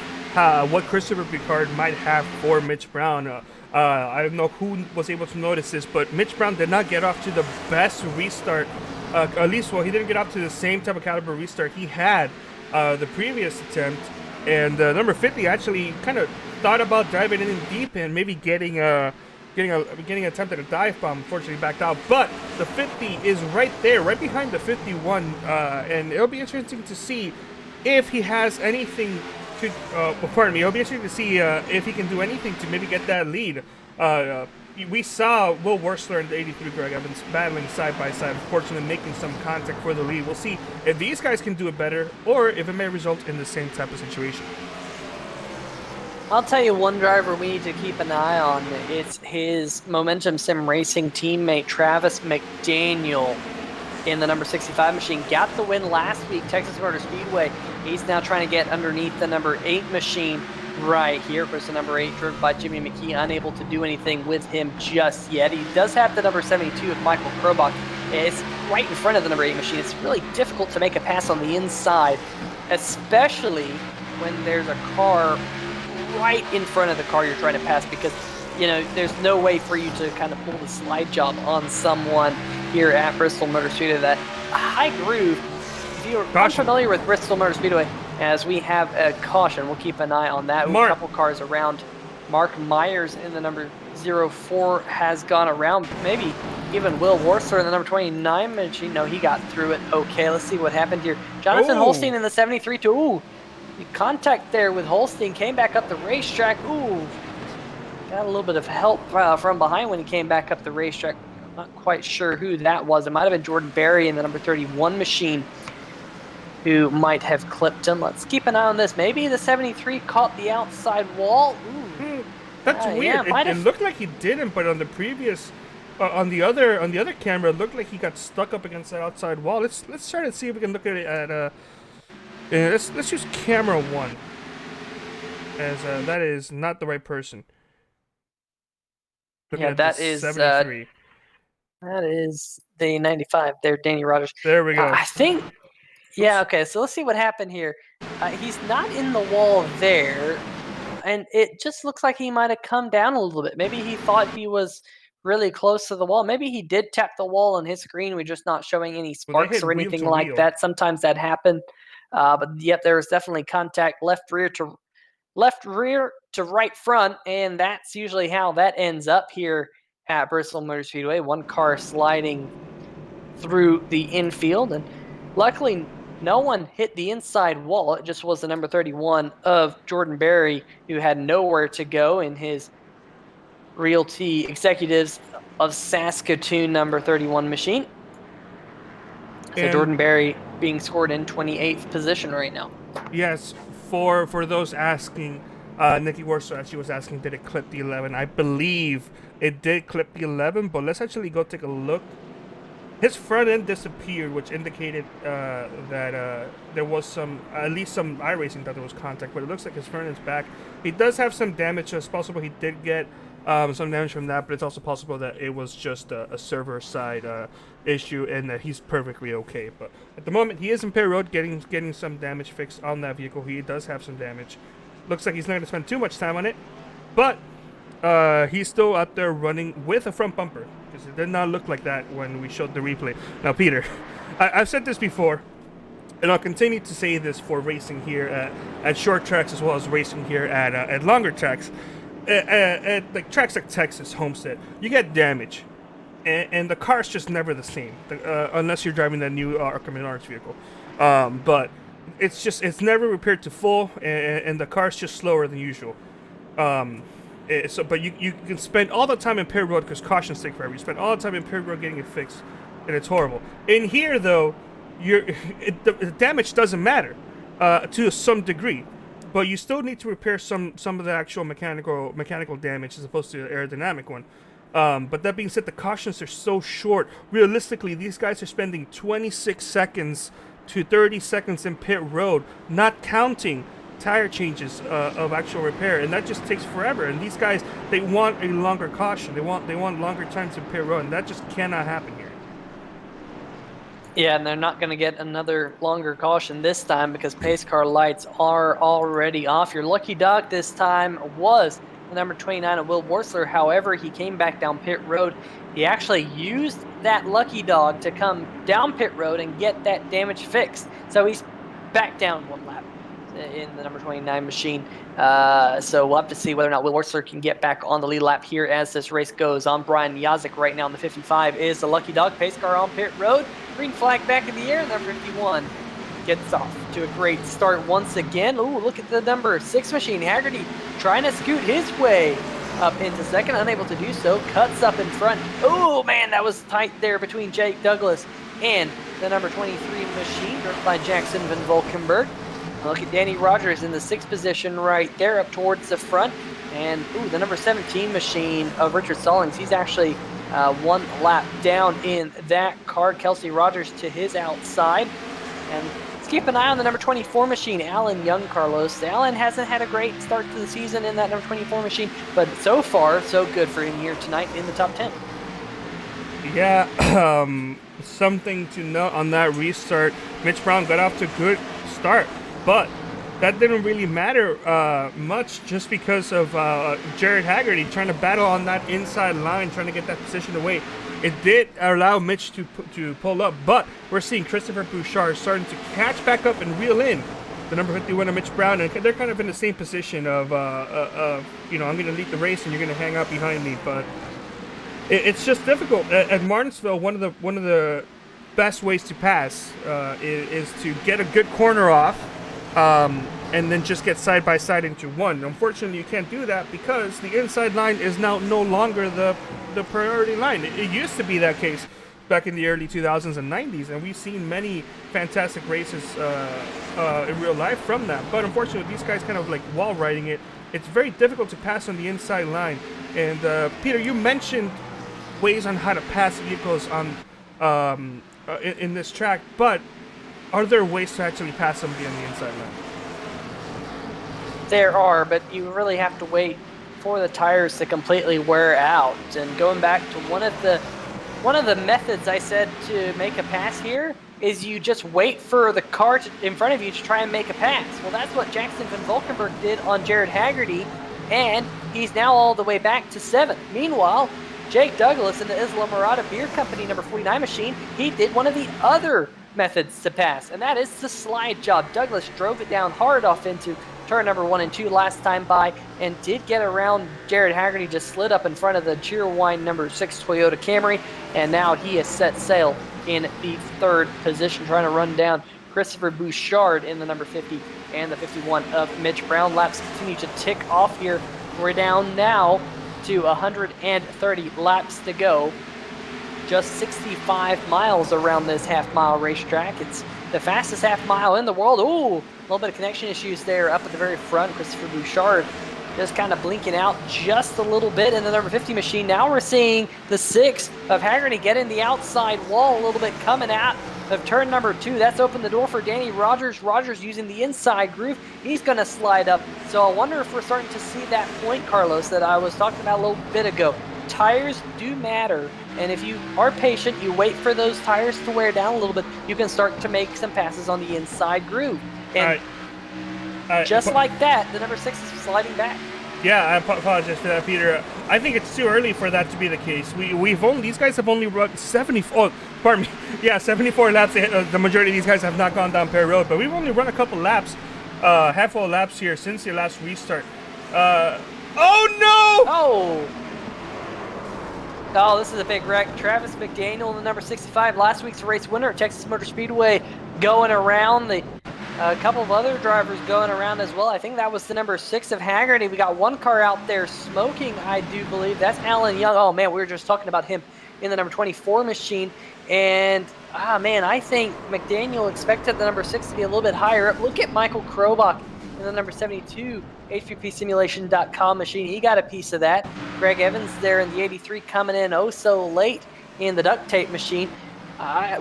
what Christopher Picard might have for Mitch Brown. I don't know who was able to notice this, but Mitch Brown did not get off to the best restart. At least, well, he didn't get off to the same type of caliber restart he had the previous attempt. And number 50 actually kind of thought about driving in deep and maybe getting an attempt at a dive bomb. Unfortunately, backed out. But the 50 is right there, right behind the 51, and it'll be interesting to see if he has anything to. It'll be interesting to see if he can do anything to maybe get that lead. We saw Will Wursler and the 83 Greg Evans battling side by side, unfortunately making some contact for the lead. We'll see if these guys can do it better or if it may result in the same type of situation. I'll tell you one driver we need to keep an eye on. It's his Momentum Sim Racing teammate, Travis McDaniel, in the number 65 machine. Got the win last week, Texas Motor Speedway. He's now trying to get underneath the number 8 machine right here. Of course, the number 8 driven by Jimmy McKee, unable to do anything with him just yet. He does have the number 72 of Michael Krobach. It's right in front of the number 8 machine. It's really difficult to make a pass on the inside, especially when there's a car right in front of the car you're trying to pass, because there's no way for you to kind of pull the slide job on someone here at Bristol Motor Speedway. That high groove, if you're unfamiliar with Bristol Motor Speedway, as we have a caution, we'll keep an eye on that. A couple cars around. Mark Myers in the number 04 has gone around, maybe Even Will Warster in the number 29 machine, no, he got through it okay. Let's see what happened here. Jonathan Holstein in the 73 to, ooh, contact there with Holstein, came back up the racetrack. Ooh, got a little bit of help from behind when he came back up the racetrack. Not quite sure who that was. It might have been Jordan Berry in the number 31 machine who might have clipped him. Let's keep an eye on this. Maybe the 73 caught the outside wall. Ooh. That's weird. Yeah, it looked like he didn't, but on the previous, on the other camera, it looked like he got stuck up against that outside wall. Let's try to see if we can look at it at let's use camera 1, as that is not the right person. Looking at that the is 73. that is the 95 there, Danny Rogers. There we go. I think, yeah, okay, so let's see what happened here. He's not in the wall there, and it just looks like he might have come down a little bit. Maybe he thought he was really close to the wall. Maybe he did tap the wall on his screen. We're just not showing any sparks or anything like that. Sometimes that happened. But yet there was definitely contact left rear to right front, and that's usually how that ends up here at Bristol Motor Speedway. One car sliding through the infield, and luckily no one hit the inside wall. It just was the number 31 of Jordan Berry, who had nowhere to go in his Realty Executives of Saskatoon number 31 machine. So Jordan Berry being scored in 28th position right now. Yes, for those asking, Nikki Warsaw actually was asking, did it clip the 11? I believe it did clip the 11, but let's actually go take a look. His front end disappeared, which indicated that there was at least some iRacing thought there was contact, but it looks like his front end's back. He does have some damage, so it's possible he did get some damage from that, but it's also possible that it was just a server side issue and that he's perfectly okay. But at the moment, he is in pit road getting some damage fixed on that vehicle. He does have some damage. Looks like he's not going to spend too much time on it, but he's still out there running with a front bumper, because it did not look like that when we showed the replay. Now, Peter, I've said this before, and I'll continue to say this for racing here at short tracks as well as racing here at longer tracks. At like tracks like Texas, Homestead, you get damage, and the car's just never the same, unless you're driving that new Arkham Menards vehicle. But it's never repaired to full, and the car's just slower than usual. But you can spend all the time in pit road because cautions take forever. You spend all the time in pit road getting it fixed, and it's horrible. In here, though, the damage doesn't matter to some degree. But you still need to repair some of the actual mechanical damage as opposed to the aerodynamic one. But that being said, the cautions are so short. Realistically, these guys are spending 26 seconds to 30 seconds in pit road, not counting tire changes of actual repair, and that just takes forever. And these guys, they want a longer caution. They want longer times in pit road, and that just cannot happen here. Yeah, and they're not going to get another longer caution this time because pace car lights are already off. Your lucky dog this time was the number 29 of Will Worsler. However, he came back down pit road. He actually used that lucky dog to come down pit road and get that damage fixed. So he's back down one lap in the number 29 machine. So we'll have to see whether or not Will Worsler can get back on the lead lap here as this race goes on. Brian Yazik right now in the 55 is the lucky dog. Pace car on pit road. Green flag back in the air. Number 51 gets off to a great start once again. Ooh, look at the number 6 machine. Haggerty trying to scoot his way up into second. Unable to do so. Cuts up in front. Oh, man, that was tight there between Jake Douglas and the number 23 machine, driven by Jackson Van Volkenberg. Look at Danny Rogers in the 6th position right there up towards the front. And, ooh, the number 17 machine of Richard Stallings, he's actually one lap down in that car. Kelsey Rogers to his outside. And let's keep an eye on the number 24 machine, Alan Young Carlos. Alan hasn't had a great start to the season in that number 24 machine, but so far, so good for him here tonight in the top 10. Yeah, something to note on that restart. Mitch Brown got off to a good start, but that didn't really matter much just because of Jared Haggerty trying to battle on that inside line, trying to get that position away. It did allow Mitch to pull up, but we're seeing Christopher Bouchard starting to catch back up and reel in the number 51 of Mitch Brown, and they're kind of in the same position of I'm going to lead the race and you're going to hang out behind me. But It's just difficult at Martinsville. One of the best ways to pass is to get a good corner off, and then just get side by side into one. Unfortunately, you can't do that because the inside line is now no longer the priority line. It used to be that case back in the early 2000s and 90s, and we've seen many fantastic races in real life from that. But unfortunately, these guys kind of like wall riding it. It's very difficult to pass on the inside line. And Peter, you mentioned ways on how to pass vehicles on in this track, but are there ways to actually pass somebody on the inside line? There are, but you really have to wait for the tires to completely wear out. And going back to one of the methods I said to make a pass here is you just wait for the car in front of you to try and make a pass. Well, that's what Jackson Van Valkenburg did on Jared Haggerty, and he's now all the way back to 7th. Meanwhile, Jake Douglas in the Isla Morada Beer Company number 49 machine, he did one of the other methods to pass, and that is the slide job. Douglas drove it down hard off into turn number 1 and 2 last time by, and did get around Jared Haggerty, just slid up in front of the Cheerwine number 6 Toyota Camry, and now he has set sail in the 3rd position, trying to run down Christopher Bouchard in the number 50 and the 51 of Mitch Brown. Laps continue to tick off here. We're down now to 130 laps to go. Just 65 miles around this half-mile racetrack. It's the fastest half-mile in the world. Ooh, a little bit of connection issues there up at the very front. Christopher Bouchard just kind of blinking out just a little bit in the number 50 machine. Now we're seeing the 6 of Haggerty getting the outside wall a little bit coming out of turn number 2. That's opened the door for Danny Rogers. Rogers using the inside groove. He's going to slide up. So I wonder if we're starting to see that point, Carlos, that I was talking about a little bit ago. Tires do matter, and if you are patient, you wait for those tires to wear down a little bit, you can start to make some passes on the inside groove. And just like that, the number 6 is sliding back. Yeah, I apologize for that, Peter. I think it's too early for that to be the case. These guys have only run 74 laps. The majority of these guys have not gone down Perry Road, but we've only run a couple laps, handful of laps here since your last restart. Oh, this is a big wreck. Travis McDaniel, the number 65, last week's race winner at Texas Motor Speedway, going around. A couple of other drivers going around as well. I think that was the number 6 of Haggerty. We got one car out there smoking, I do believe. That's Alan Young. Oh, man, we were just talking about him in the number 24 machine. And, I think McDaniel expected the number 6 to be a little bit higher up. Look at Michael Krobach in the number 72 HPCPCS.com machine. He got a piece of that. Greg Evans there in the 83 coming in oh so late in the duct tape machine.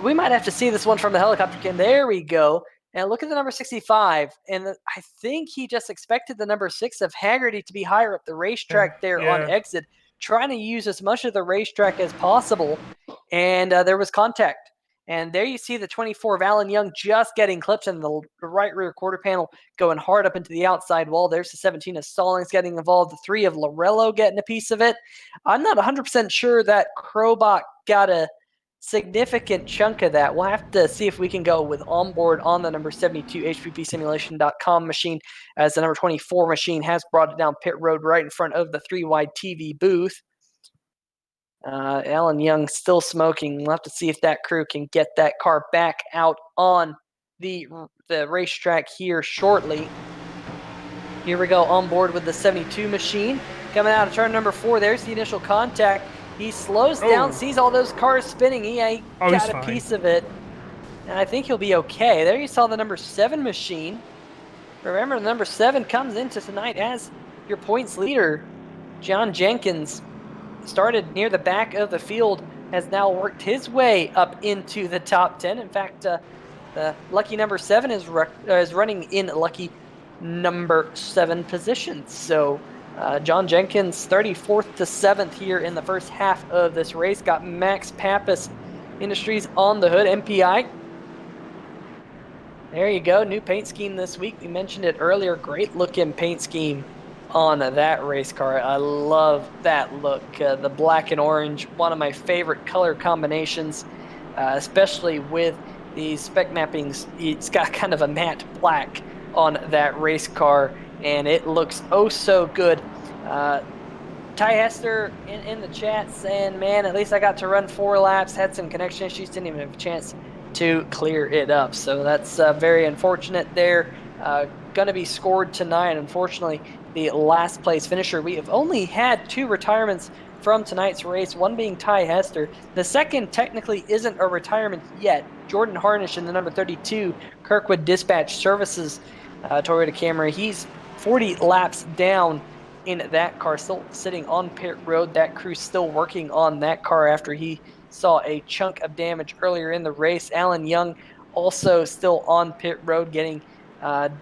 We might have to see this one from the helicopter cam. There we go. And look at the number 65. And I think he just expected the number 6 of Haggerty to be higher up the racetrack there on exit, trying to use as much of the racetrack as possible. And there was contact. And there you see the 24 of Alan Young just getting clipped in the right rear quarter panel, going hard up into the outside wall. There's the 17 of Stallings getting involved. The 3 of Lorello getting a piece of it. I'm not 100% sure that Krobach got a significant chunk of that. We'll have to see if we can go with onboard on the number 72 HPPsimulation.com machine, as the number 24 machine has brought it down pit road right in front of the 3-wide TV booth. Alan Young still smoking. We'll have to see if that crew can get that car back out on the racetrack here shortly. Here we go on board with the 72 machine. Coming out of turn number 4, there's the initial contact. He slows down, sees all those cars spinning. He got a piece of it. And I think he'll be okay. There you saw the number 7 machine. Remember, the number 7 comes into tonight as your points leader. John Jenkins started near the back of the field, has now worked his way up into the top 10. In fact, the lucky number 7 is running in lucky number 7 positions. So John Jenkins, 34th to 7th here in the first half of this race. Got Max Pappas Industries on the hood, MPI. There you go, new paint scheme this week. We mentioned it earlier. Great looking paint scheme on that race car. I love that look. The black and orange, one of my favorite color combinations, especially with the spec mappings. It's got kind of a matte black on that race car, and it looks oh so good. Ty Hester in the chat saying, man, at least I got to run 4 laps, had some connection issues, didn't even have a chance to clear it up. So that's very unfortunate there. Going to be scored tonight. Unfortunately, the last place finisher. We have only had 2 retirements from tonight's race, one being Ty Hester. The second technically isn't a retirement yet. Jordan Harnish in the number 32 Kirkwood Dispatch Services Toyota Camry. He's 40 laps down in that car, still sitting on pit road. That crew's still working on that car after he saw a chunk of damage earlier in the race. Alan Young also still on pit road getting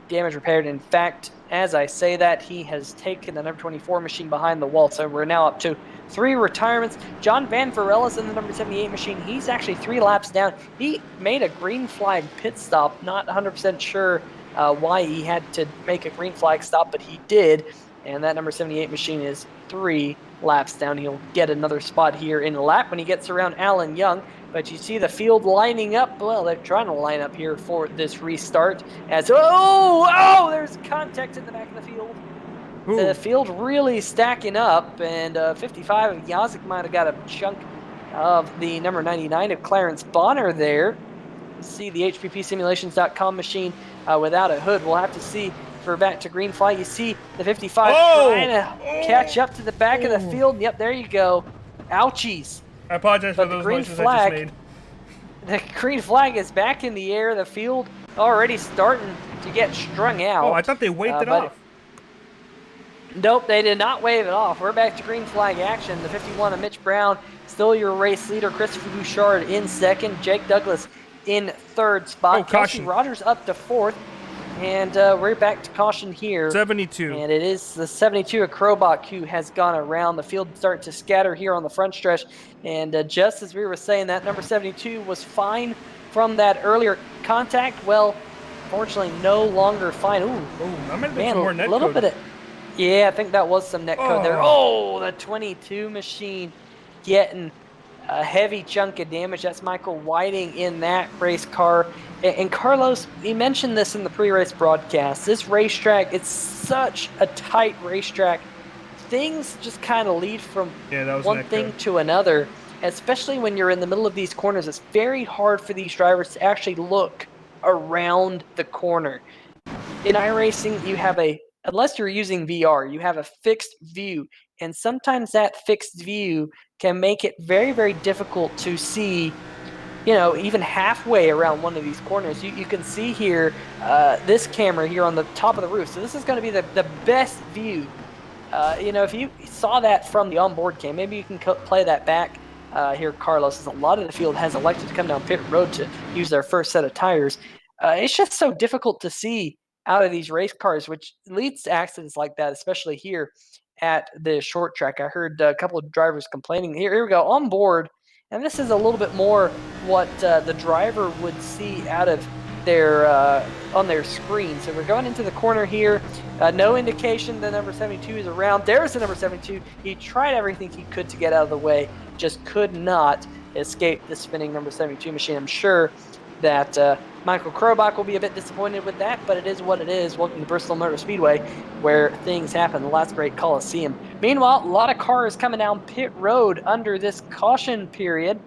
damage repaired. In fact, as I say that, he has taken the number 24 machine behind the wall. So we're now up to 3 retirements. John Van Varela's in the number 78 machine. He's actually 3 laps down. He made a green flag pit stop. Not 100% sure why he had to make a green flag stop, but he did. And that number 78 machine is 3 laps down. He'll get another spot here in the lap when he gets around Alan Young. But you see the field lining up. Well, they're trying to line up here for this restart. As there's contact in the back of the field. Ooh. The field really stacking up. And 55 of Yazik might have got a chunk of the number 99 of Clarence Bonner there. You see the HPPSimulations.com machine without a hood. We'll have to see. For back to green flag, you see the 55 trying to catch up to the back of the field. Yep, there you go. Ouchies. I apologize for those noises I just made. The green flag is back in the air. The field already starting to get strung out. Oh, I thought they waved it off. Nope, they did not wave it off. We're back to green flag action. The 51 of Mitch Brown, still your race leader. Christopher Bouchard in second. Jake Douglas in third spot. Oh, caution. Kelsey Rogers up to fourth. And we're back to caution here. 72. And it is the 72 of Krobach who has gone around. The field starting to scatter here on the front stretch. And just as we were saying, that number 72 was fine from that earlier contact. Well, fortunately, no longer fine. Ooh, that might have been some more net code. Bit of, yeah, I think that was some net code there. Oh, the 22 machine getting a heavy chunk of damage. That's Michael Whiting in that race car. And Carlos, he mentioned this in the pre-race broadcast. This racetrack, it's such a tight racetrack. Things just kind of lead from one thing to another, especially when you're in the middle of these corners. It's very hard for these drivers to actually look around the corner. In iRacing, you have unless you're using VR, you have a fixed view. And sometimes that fixed view can make it very, very difficult to see, even halfway around one of these corners. You can see here, this camera here on the top of the roof. So this is going to be the best view. If you saw that from the onboard cam, maybe you can play that back here, Carlos, as a lot of the field has elected to come down pit road to use their first set of tires. It's just so difficult to see out of these race cars, which leads to accidents like that, especially here at the short track. I heard a couple of drivers complaining. Here we go, on board. And this is a little bit more what the driver would see out of their on their screen. So we're going into the corner here. No indication the number 72 is around. There's the number 72. He tried everything he could to get out of the way, just could not escape the spinning number 72 machine. I'm sure that Michael Krobach will be a bit disappointed with that, but it is what it is. Welcome to Bristol Motor Speedway, where things happen, the last great Coliseum. Meanwhile, a lot of cars coming down pit road under this caution period.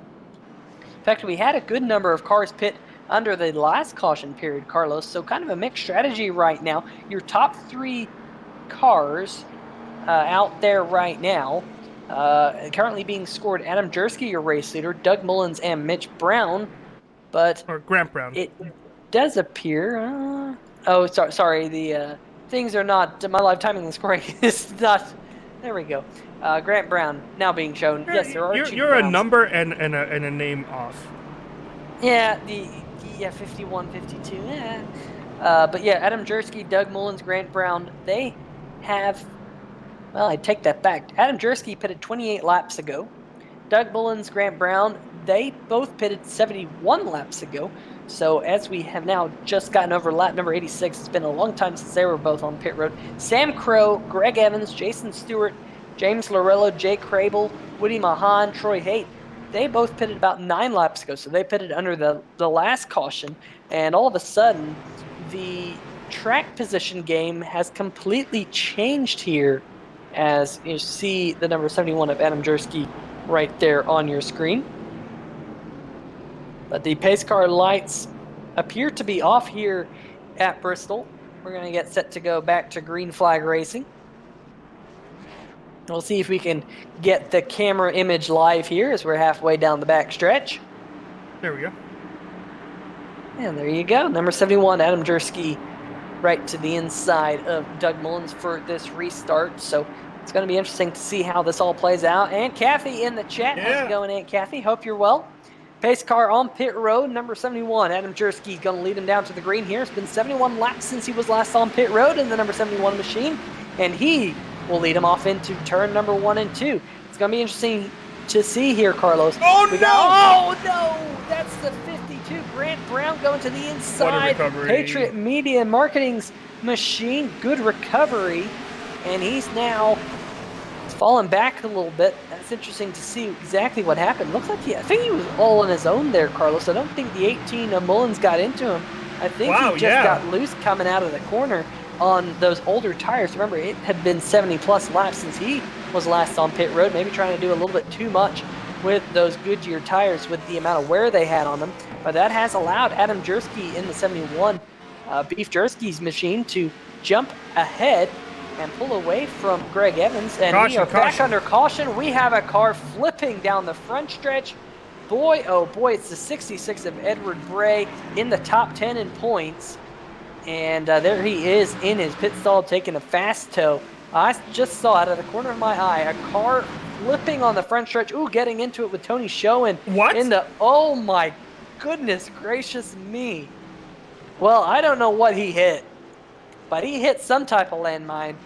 In fact, we had a good number of cars pit under the last caution period, Carlos, so kind of a mixed strategy right now. Your top 3 cars out there right now, currently being scored: Adam Jersky, your race leader, Doug Mullins, and Mitch Brown. Or Grant Brown. It does appear. Sorry. The things are not. My live timing and scoring is not. There we go. Grant Brown now being shown. Yes, there are. You're a number and a name off. Yeah, 51, 52. Yeah. But yeah, Adam Jersky, Doug Mullins, Grant Brown. They have. Well, I take that back. Adam Jersky pitted 28 laps ago. Doug Mullins, Grant Brown, they both pitted 71 laps ago. So as we have now just gotten over lap number 86, it's been a long time since they were both on pit road. Sam Crow, Greg Evans, Jason Stewart, James Lorello, Jake Crable, Woody Mahan, Troy Haight, they both pitted about 9 laps ago. So they pitted under the last caution. And all of a sudden, the track position game has completely changed here as you see the number 71 of Adam Jersky right there on your screen. But the pace car lights appear to be off here at Bristol. We're going to get set to go back to green flag racing. We'll see if we can get the camera image live here as we're halfway down the back stretch. There we go. And there you go. Number 71, Adam Jersky, right to the inside of Doug Mullins for this restart. So it's going to be interesting to see how this all plays out. Aunt Kathy in the chat. How's it going, Aunt Kathy? Hope you're well. Pace car on pit road, number 71. Adam Jersky is going to lead him down to the green here. It's been 71 laps since he was last on pit road in the number 71 machine. And he will lead him off into turn number 1 and 2. It's going to be interesting to see here, Carlos. Oh, oh, no! That's the 52. Grant Brown going to the inside. Patriot Media and Marketing's machine. Good recovery. And he's now fallen back a little bit. That's interesting to see exactly what happened. Looks like I think he was all on his own there, Carlos. I don't think the 18 of Mullins got into him. I think he just got loose coming out of the corner on those older tires. Remember, it had been 70-plus laps since he was last on pit road. Maybe trying to do a little bit too much with those Goodyear tires with the amount of wear they had on them. But that has allowed Adam Jersky in the 71 Beef Jersky's machine to jump ahead and pull away from Greg Evans. And we are back under caution. We have a car flipping down the front stretch. Boy, oh boy, it's the 66 of Edward Bray in the top 10 in points. And there he is in his pit stall taking a fast tow. I just saw out of the corner of my eye a car flipping on the front stretch. Ooh, getting into it with Tony Schoen. What? Oh my goodness gracious me. Well, I don't know what he hit, but he hit some type of landmine.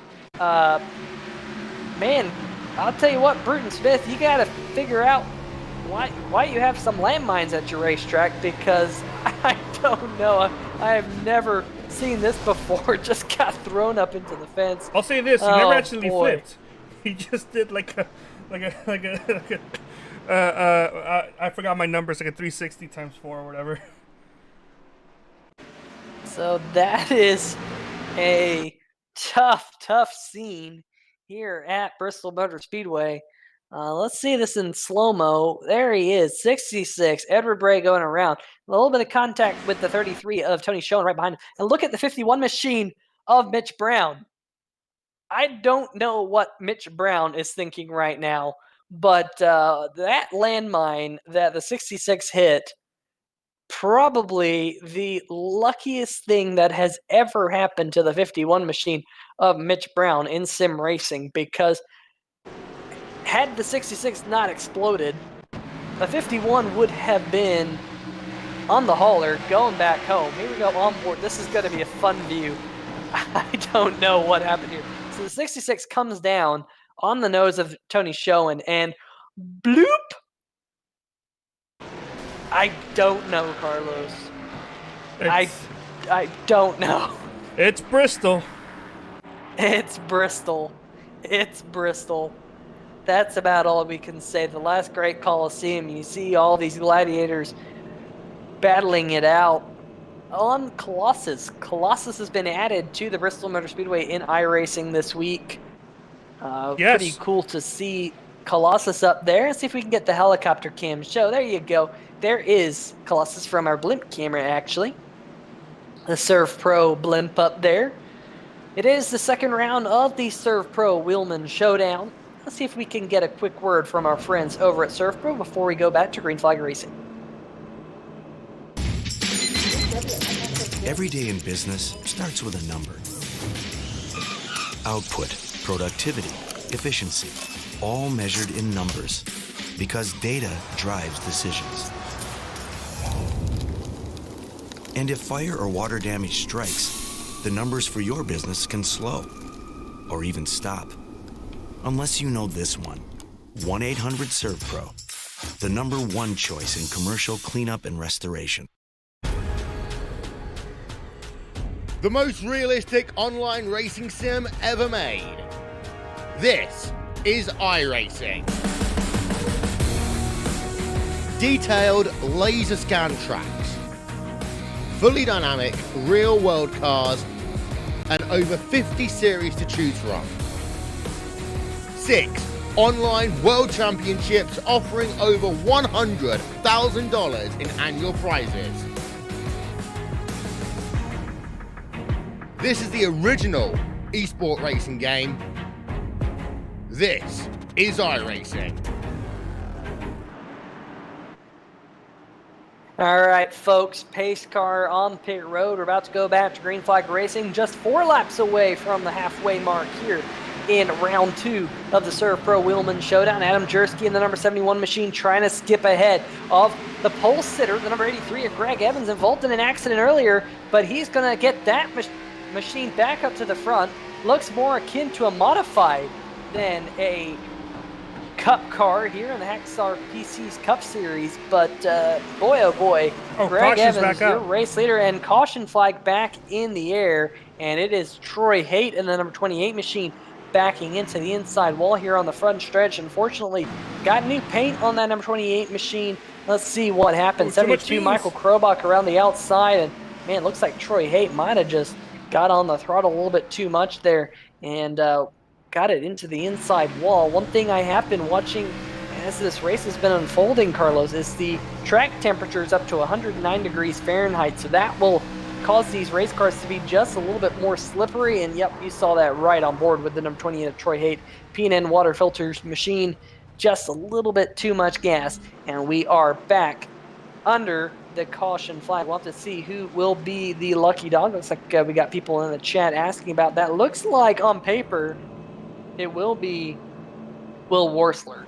Man, I'll tell you what, Bruton Smith, you got to figure out why you have some landmines at your racetrack, because I don't know. I have never seen this before. Just got thrown up into the fence. I'll say this: he never actually flipped. He just did I forgot my numbers, like a 360 times 4 or whatever. So that is a tough scene here at Bristol Motor Speedway. Let's see this in slow-mo. There he is, 66. Edward Bray going around. A little bit of contact with the 33 of Tony Schoen right behind him. And look at the 51 machine of Mitch Brown. I don't know what Mitch Brown is thinking right now, but that landmine that the 66 hit, probably the luckiest thing that has ever happened to the 51 machine of Mitch Brown in sim racing, because had the 66 not exploded, the 51 would have been on the hauler going back home. Here we go on board. This is going to be a fun view. I don't know what happened here. So the 66 comes down on the nose of Tony Schoen and bloop. I don't know, Carlos. I don't know. It's Bristol. It's Bristol. It's Bristol. That's about all we can say. The last great Colosseum, you see all these gladiators battling it out on Colossus. Colossus has been added to the Bristol Motor Speedway in iRacing this week. Yes. Pretty cool to see Colossus up there. Let's see if we can get the helicopter cam show. There you go. There is Colossus from our blimp camera, actually. The SERVPRO blimp up there. It is the second round of the SERVPRO Wheelman Showdown. Let's see if we can get a quick word from our friends over at SERVPRO before we go back to Green Flag Racing. Every day in business starts with a number. Output, productivity, efficiency, all measured in numbers, because data drives decisions. And if fire or water damage strikes, the numbers for your business can slow or even stop. Unless you know this one. 1-800-SERVPRO, the number one choice in commercial cleanup and restoration. The most realistic online racing sim ever made. This is iRacing. Detailed laser scan tracks, fully dynamic real world cars, and over 50 series to choose from. 6 online world championships offering over $100,000 in annual prizes. This is the original esport racing game. This is iRacing. All right, folks, pace car on pit road. We're about to go back to green flag racing, just 4 laps away from the halfway mark here in round 2 of the SERVPRO Wheelman Showdown. Adam Jersky in the number 71 machine trying to skip ahead of the pole sitter, the number 83 of Greg Evans, involved in an accident earlier, but he's going to get that machine back up to the front. Looks more akin to a modified than a Cup car here in the Hacksaw PC's Cup Series, but boy, oh boy, Greg Evans, your race leader, and caution flag back in the air, and it is Troy Haight in the number 28 machine backing into the inside wall here on the front stretch. Unfortunately, got new paint on that number 28 machine. Let's see what happens. 72 Michael Krobach around the outside, and man, looks like Troy Haight might have just got on the throttle a little bit too much there, and got it into the inside wall. One thing I have been watching as this race has been unfolding, Carlos, is the track temperatures up to 109 degrees Fahrenheit, so that will cause these race cars to be just a little bit more slippery, and yep, you saw that right on board with the number 28 of Troy Haight. P&N water filters machine, just a little bit too much gas, and we are back under the caution flag. We'll have to see who will be the lucky dog. Looks like we got people in the chat asking about that. Looks like on paper it will be Will Worsler,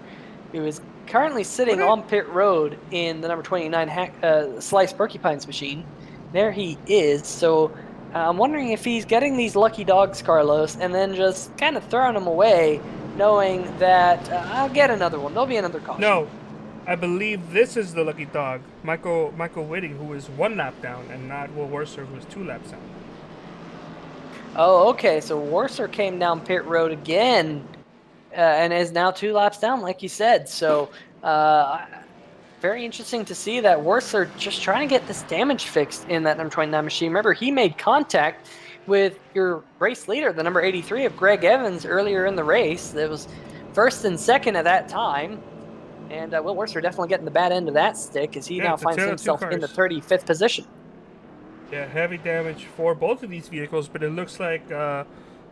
who is currently sitting on pit road in the number 29 Slice Porcupines machine. There he is. So I'm wondering if he's getting these lucky dogs, Carlos, and then just kind of throwing them away, knowing that I'll get another one. There'll be another caution. No, I believe this is the lucky dog, Michael Whitting, who is 1 lap down, and not Will Worsler, who is 2 laps down. Oh, okay. So Worsler came down pit road again and is now 2 laps down, like you said. So very interesting to see that Worsler just trying to get this damage fixed in that number 29 machine. Remember, he made contact with your race leader, the number 83 of Greg Evans, earlier in the race. It was first and second at that time. And Will Worsler definitely getting the bad end of that stick as he now finds himself in the 35th position. Yeah, heavy damage for both of these vehicles, but it looks like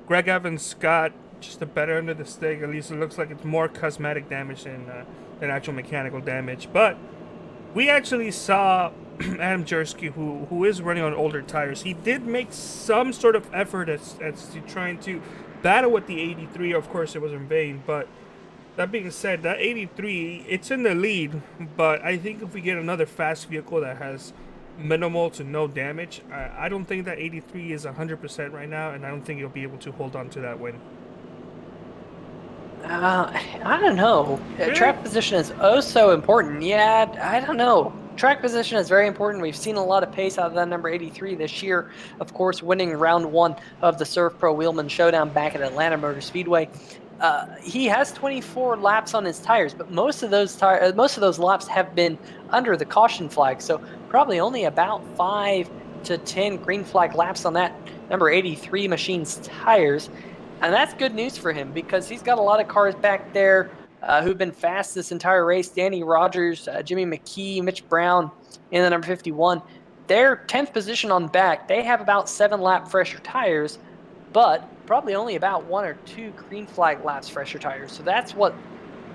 Greg Evans got just a better end of the stick. At least it looks like it's more cosmetic damage than actual mechanical damage. But we actually saw Adam Jersky, who is running on older tires. He did make some sort of effort as to trying to battle with the 83. Of course, it was in vain. But that being said, that 83, it's in the lead. But I think if we get another fast vehicle that has minimal to no damage, I don't think that 83 is 100% right now, and I don't think you'll be able to hold on to that win. I don't know. Really? Track position is oh so important. Yeah, I don't know. Track position is very important. We've seen a lot of pace out of that number 83 this year. Of course, winning round 1 of the SERVPRO Wheelman Showdown back at Atlanta Motor Speedway. He has 24 laps on his tires, but most of those laps have been under the caution flag. So probably only about 5 to 10 green flag laps on that number 83 machine's tires. And that's good news for him because he's got a lot of cars back there who've been fast this entire race. Danny Rogers, Jimmy McKee, Mitch Brown in the number 51. They're 10th position on back. They have about 7 lap fresher tires, but probably only about 1 or 2 green flag laps fresher tires. So that's what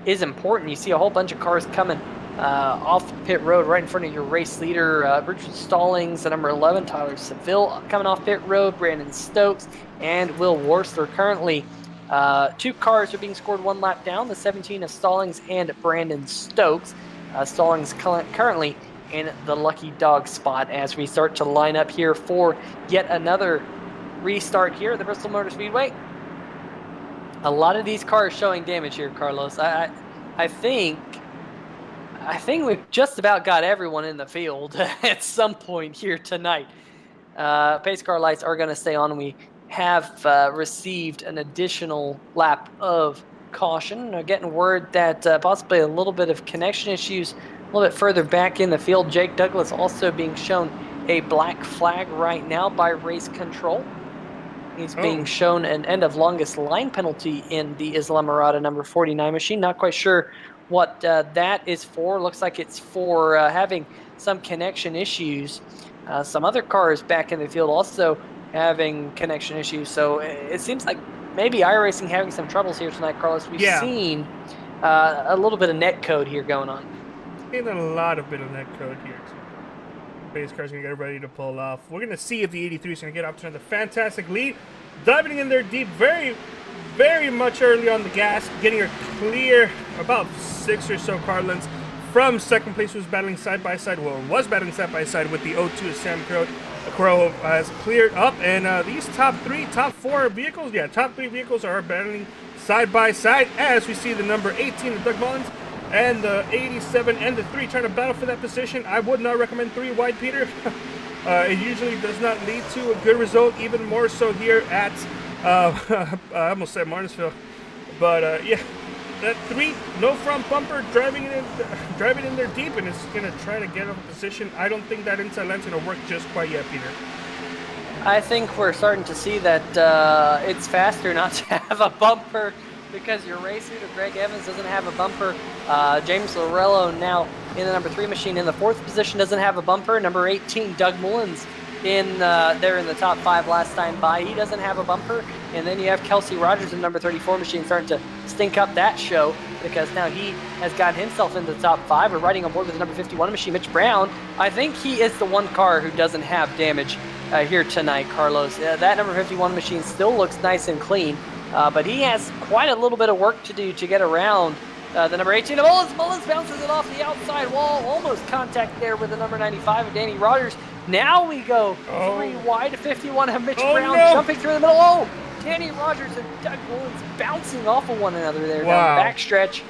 is important. You see a whole bunch of cars coming off the pit road right in front of your race leader, Richard Stallings, the number 11, Tyler Seville coming off pit road, Brandon Stokes, and Will Worsler. Currently, 2 cars are being scored 1 lap down, the 17 of Stallings and Brandon Stokes. Stallings currently in the lucky dog spot as we start to line up here for yet another restart here at the Bristol Motor Speedway. A lot of these cars showing damage here, Carlos. I think we've just about got everyone in the field at some point here tonight. Pace car lights are going to stay on. We have received an additional lap of caution. Getting word that possibly a little bit of connection issues a little bit further back in the field. Jake Douglas also being shown a black flag right now by race control. He's being shown an end of longest line penalty in the Islamorada number 49 machine. Not quite sure what that is for. Looks like it's for having some connection issues. Some other cars back in the field also having connection issues. So it seems like maybe iRacing having some troubles here tonight, Carlos. We've seen a little bit of net code here going on. Seen a lot of bit of net code here. Base car's gonna get ready to pull off. We're gonna see if the 83 is gonna get up to another fantastic lead. Diving in there deep, very, very much early on the gas, getting her clear about 6 or so car lengths from second place, was battling side by side. Well, was battling side by side with the 02 Sam Crow has cleared up, and these top 4 vehicles, top 3 vehicles are battling side by side as we see the number 18 of Doug Mullins and the 87 and the 3 trying to battle for that position. I would not recommend 3 wide, Peter. It usually does not lead to a good result, even more so here at, I almost said Martinsville. But yeah, that 3, no front bumper, driving in there deep, and it's going to try to get up a position. I don't think that inside line's going to work just quite yet, Peter. I think we're starting to see that it's faster not to have a bumper, because your race leader, Greg Evans, doesn't have a bumper. James Lorello now in the number 3 machine in the 4th position doesn't have a bumper. Number 18, Doug Mullins, there in the top 5 last time by. He doesn't have a bumper. And then you have Kelsey Rogers in number 34 machine starting to stink up that show, because now he has gotten himself into the top 5. We're riding on board with the number 51 machine, Mitch Brown. I think he is the one car who doesn't have damage here tonight, Carlos. That number 51 machine still looks nice and clean. But he has quite a little bit of work to do to get around the number 18 of Mullins. Mullins bounces it off the outside wall. Almost contact there with the number 95 of Danny Rogers. Now we go 3 wide to 51 of Mitch Brown jumping through the middle. Danny Rogers and Doug Mullins bouncing off of one another there down the backstretch.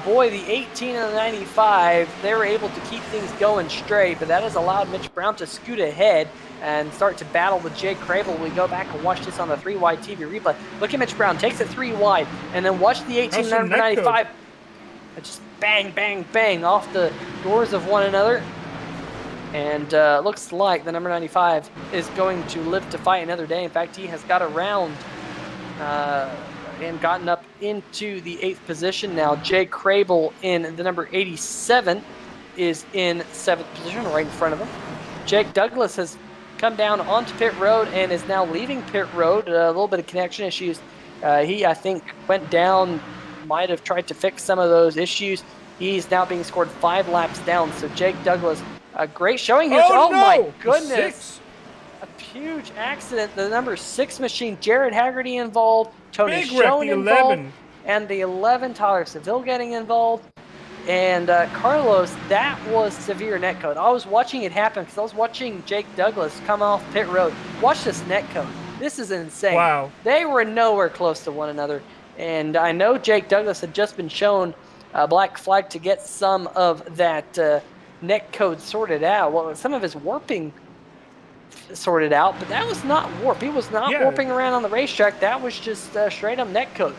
Boy, the 18 and the 95, they were able to keep things going straight, but that has allowed Mitch Brown to scoot ahead and start to battle with Jake Crable. We go back and watch this on the 3 wide TV replay. Look at Mitch Brown, takes it 3 wide, and then watch the 18 and 95. Just bang, bang, bang off the doors of one another. And looks like the number 95 is going to live to fight another day. In fact, he has got around and gotten up into the 8th position now. Jake Crable in the number 87 is in 7th position, right in front of him. Jake Douglas has come down onto pit road and is now leaving pit road. A little bit of connection issues. He, I think, went down, might have tried to fix some of those issues. He's now being scored 5 laps down. So Jake Douglas, a great showing here. Oh my goodness. A huge accident. The number 6 machine, Jared Haggerty involved. Tony Schoen involved. And the 11, Tyler Seville getting involved. And Carlos, that was severe netcode. I was watching it happen because I was watching Jake Douglas come off pit road. Watch this netcode. This is insane. Wow. They were nowhere close to one another. And I know Jake Douglas had just been shown a black flag to get some of that netcode sorted out. Well, some of his warping sorted out, but that was not warp. He was not warping around on the racetrack. That was just straight up netcode.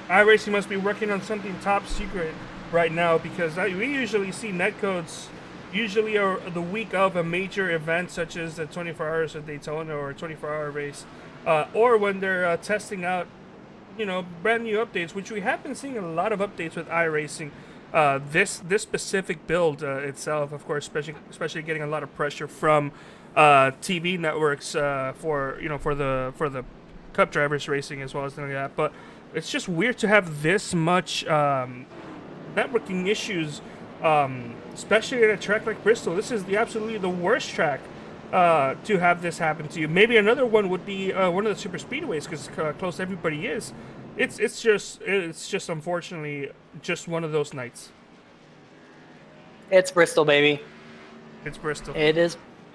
iRacing must be working on something top secret right now, because we usually see netcodes usually the week of a major event such as the 24 Hours of Daytona or a 24-hour race, or when they're testing out, brand new updates, which we have been seeing a lot of updates with iRacing. This specific build itself, of course, especially getting a lot of pressure from TV networks for the Cup drivers racing as well as things like that. But it's just weird to have this much networking issues, especially at a track like Bristol. This is absolutely the worst track to have this happen to you. Maybe another one would be one of the super speedways, because close everybody is. It's just unfortunately just one of those nights. It's Bristol, baby. It's Bristol.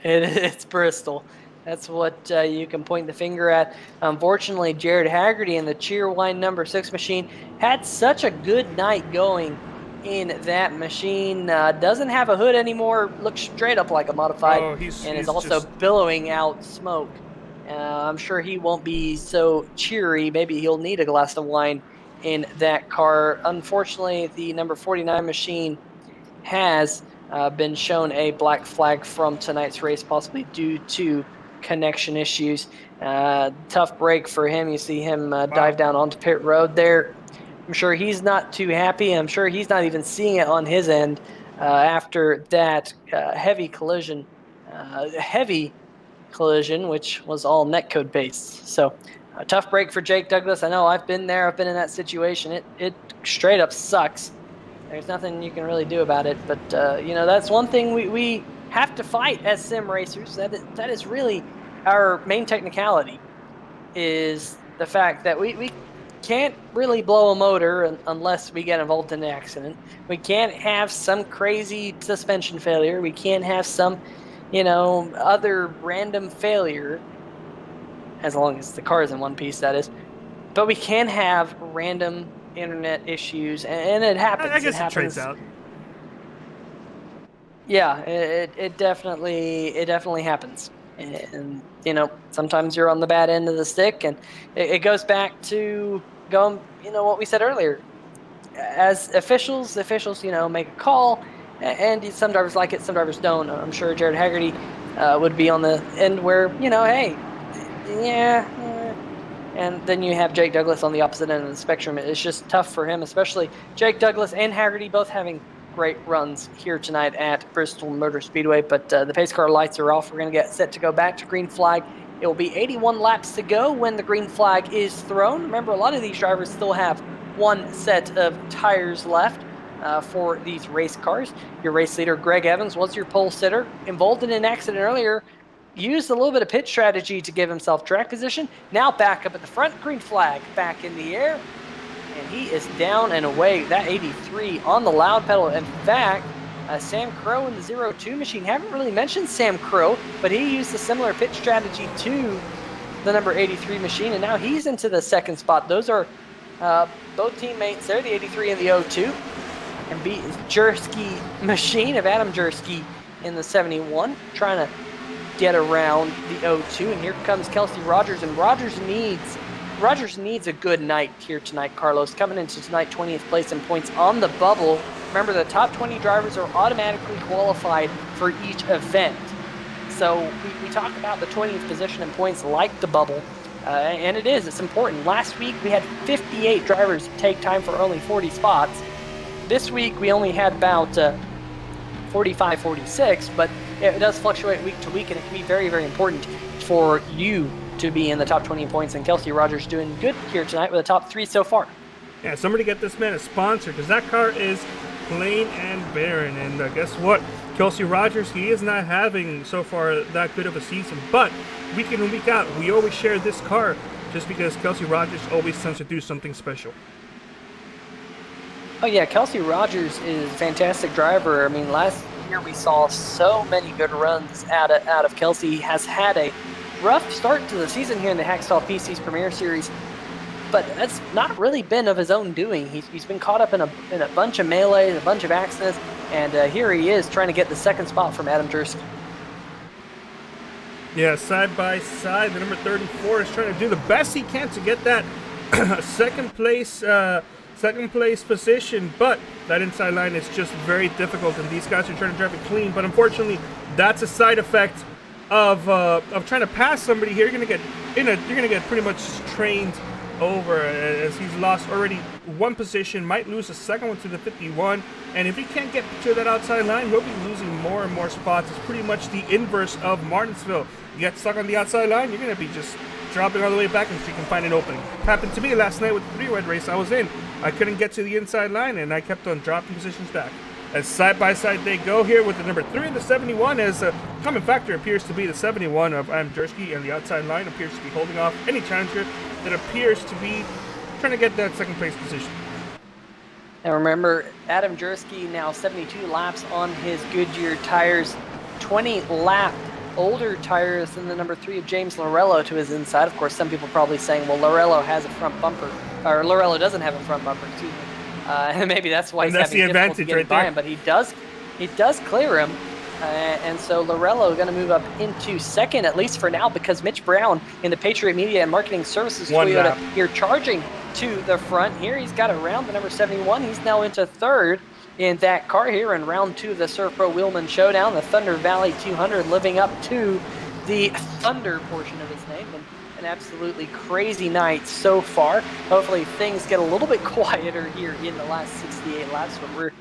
It's Bristol. That's what you can point the finger at. Unfortunately, Jared Haggerty in the Cheerwine number 6 machine had such a good night going in that machine. Doesn't have a hood anymore. Looks straight up like a modified, he's is also billowing out smoke. I'm sure he won't be so cheery. Maybe he'll need a glass of wine in that car. Unfortunately, the number 49 machine has been shown a black flag from tonight's race, possibly due to connection issues. Tough break for him. You see him dive down onto pit road there. I'm sure he's not too happy. I'm sure he's not even seeing it on his end after that heavy collision, which was all netcode based. So a tough break for Jake Douglas. I know I've been there. I've been in that situation. It straight up sucks. There's nothing you can really do about it. But, that's one thing we have to fight as sim racers. That is really our main technicality, is the fact that we can't really blow a motor unless we get involved in an accident. We can't have some crazy suspension failure. We can't have some, other random failure, as long as the car is in one piece, that is. But we can have random internet issues, and it happens. I guess it trades out. Yeah, it definitely happens. And sometimes you're on the bad end of the stick, and it goes back to what we said earlier. As officials, make a call, and some drivers like it, some drivers don't. I'm sure Jared Haggerty would be on the end where, hey, yeah. And then you have Jake Douglas on the opposite end of the spectrum. It's just tough for him, especially Jake Douglas and Haggerty both having great runs here tonight at Bristol Motor Speedway. But the pace car lights are off. We're going to get set to go back to green flag. It will be 81 laps to go when the green flag is thrown. Remember, a lot of these drivers still have one set of tires left for these race cars. Your race leader, Greg Evans, was your pole sitter. Involved in an accident earlier. Used a little bit of pit strategy to give himself track position. Now back up at the front, green flag back in the air. And he is down and away. That 83 on the loud pedal. In fact, Sam Crow in the 02 machine. Haven't really mentioned Sam Crow, but he used a similar pit strategy to the number 83 machine, and now he's into the second spot. Those are both teammates there, the 83 and the 02. And beat Jersky machine of Adam Jersky in the 71, trying to get around the 02, and here comes Kelsey Rogers, and Rogers needs a good night here tonight, Carlos, coming into tonight 20th place in points on the bubble. Remember, the top 20 drivers are automatically qualified for each event. So we talk about the 20th position in points like the bubble, and it's important. Last week we had 58 drivers take time for only 40 spots. This week we only had about 45, 46, but it does fluctuate week to week, and it can be very, very important for you to be in the top 20 points. And Kelsey Rogers doing good here tonight with a top 3 so far. Yeah, somebody get this man a sponsor, because that car is plain and barren. And guess what? Kelsey Rogers, he is not having so far that good of a season. But week in and week out, we always share this car just because Kelsey Rogers always tends to do something special. Oh yeah, Kelsey Rogers is a fantastic driver. I mean, last year we saw so many good runs out of Kelsey. He has had a rough start to the season here in the Hacksaw PC's Premier Series, but that's not really been of his own doing. He's been caught up in a bunch of melees, a bunch of accidents, and here he is trying to get the second spot from Adam Jersky. Yeah, side by side, the number 34 is trying to do the best he can to get that second place position, but that inside line is just very difficult, and these guys are trying to drive it clean. But unfortunately, that's a side effect of trying to pass somebody here. You're gonna get pretty much trained over, as he's lost already one position, might lose a second one to the 51, and if he can't get to that outside line, he'll be losing more and more spots. It's pretty much the inverse of Martinsville. You get stuck on the outside line, you're gonna be just dropping all the way back until you can find an opening. Happened to me last night with the 3-wide race I was in. I couldn't get to the inside line, and I kept on dropping positions back. As side by side they go here with the number 3 and the 71, as a common factor appears to be the 71 of Adam Jersky, and the outside line appears to be holding off any challenger that appears to be trying to get that second place position. And remember, Adam Jersky now 72 laps on his Goodyear tires, 20 lap older tires than the number 3 of James Lorello to his inside. Of course, some people probably saying, well, Lorello has a front bumper, or Lorello doesn't have a front bumper, excuse me. And maybe that's why he's having difficulty getting by him, but he does clear him. And so Lorello going to move up into second, at least for now, because Mitch Brown in the Patriot Media and Marketing Services Toyota here charging to the front. Here he's got around the number 71. He's now into third in that car here in round 2 of the SERVPRO Wheelman Showdown, the Thunder Valley 200, living up to the Thunder portion of his name, and an absolutely crazy night so far. Hopefully things get a little bit quieter here in the last 68 laps, but we're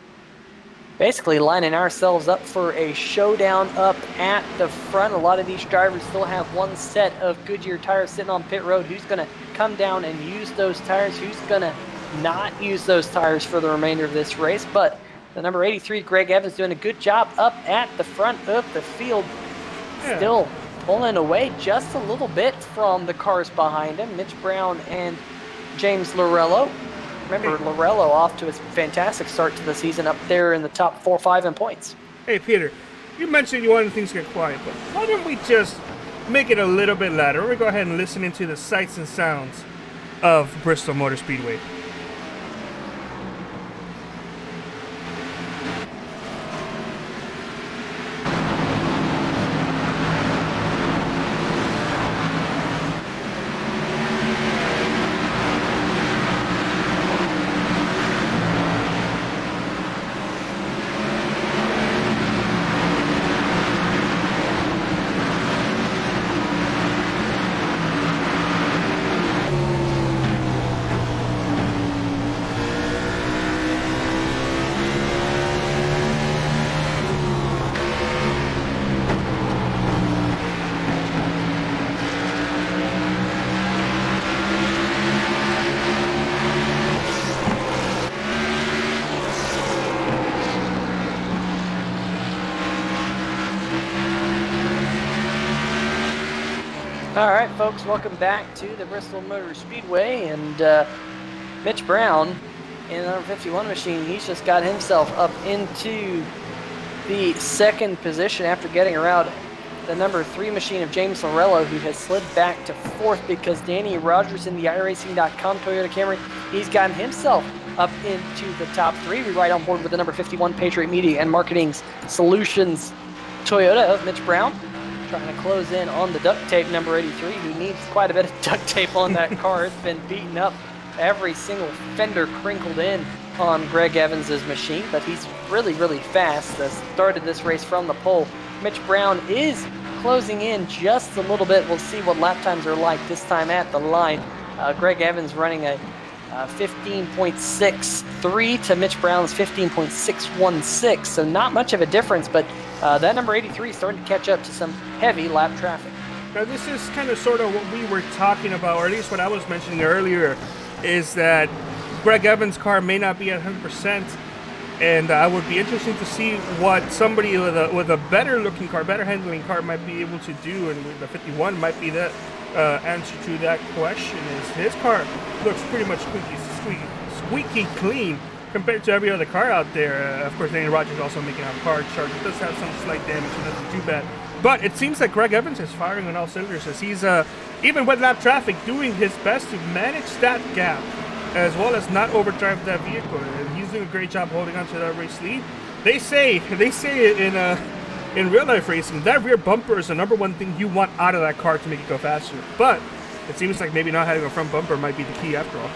basically lining ourselves up for a showdown up at the front. A lot of these drivers still have one set of Goodyear tires sitting on pit road. Who's going to come down and use those tires? Who's going to not use those tires for the remainder of this race? But the number 83, Greg Evans, doing a good job up at the front of the field. Still pulling away just a little bit from the cars behind him. Mitch Brown and James Lorello. Remember, Lorello off to a fantastic start to the season, up there in the top 4 or 5 in points. Hey, Peter, you mentioned you wanted things to get quiet, but why don't we just make it a little bit louder? We're going to go ahead and listen into the sights and sounds of Bristol Motor Speedway. All right, folks, welcome back to the Bristol Motor Speedway, and Mitch Brown in the number 51 machine, he's just got himself up into the second position after getting around the number 3 machine of James Lorello, who has slid back to 4th because Danny Rogers in the iRacing.com Toyota Camry, he's gotten himself up into the top 3. We're right on board with the number 51 Patriot Media and Marketing Solutions Toyota of Mitch Brown. Trying to close in on the duct tape, number 83, who needs quite a bit of duct tape on that car. It's been beaten up, every single fender crinkled in on Greg Evans's machine, but he's really, really fast. Started this race from the pole. Mitch Brown is closing in just a little bit. We'll see what lap times are like this time at the line. Greg Evans running a 15.63 to Mitch Brown's 15.616, so not much of a difference, but that number 83 is starting to catch up to some heavy lap traffic. Now, this is kind of sort of what we were talking about, or at least what I was mentioning earlier, is that Greg Evans' car may not be at 100%, and I would be interested to see what somebody with a better looking car, better handling car might be able to do, and the 51 might be the answer to that question. Is his car looks pretty much squeaky clean compared to every other car out there. Of course, Danny Rogers also making out hard charge. It does have some slight damage, so nothing too bad. But it seems like Greg Evans is firing on all cylinders, as he's, even with lap traffic, doing his best to manage that gap, as well as not overdrive that vehicle. And he's doing a great job holding on to that race lead. They say in real life racing, that rear bumper is the number one thing you want out of that car to make it go faster. But it seems like maybe not having a front bumper might be the key after all.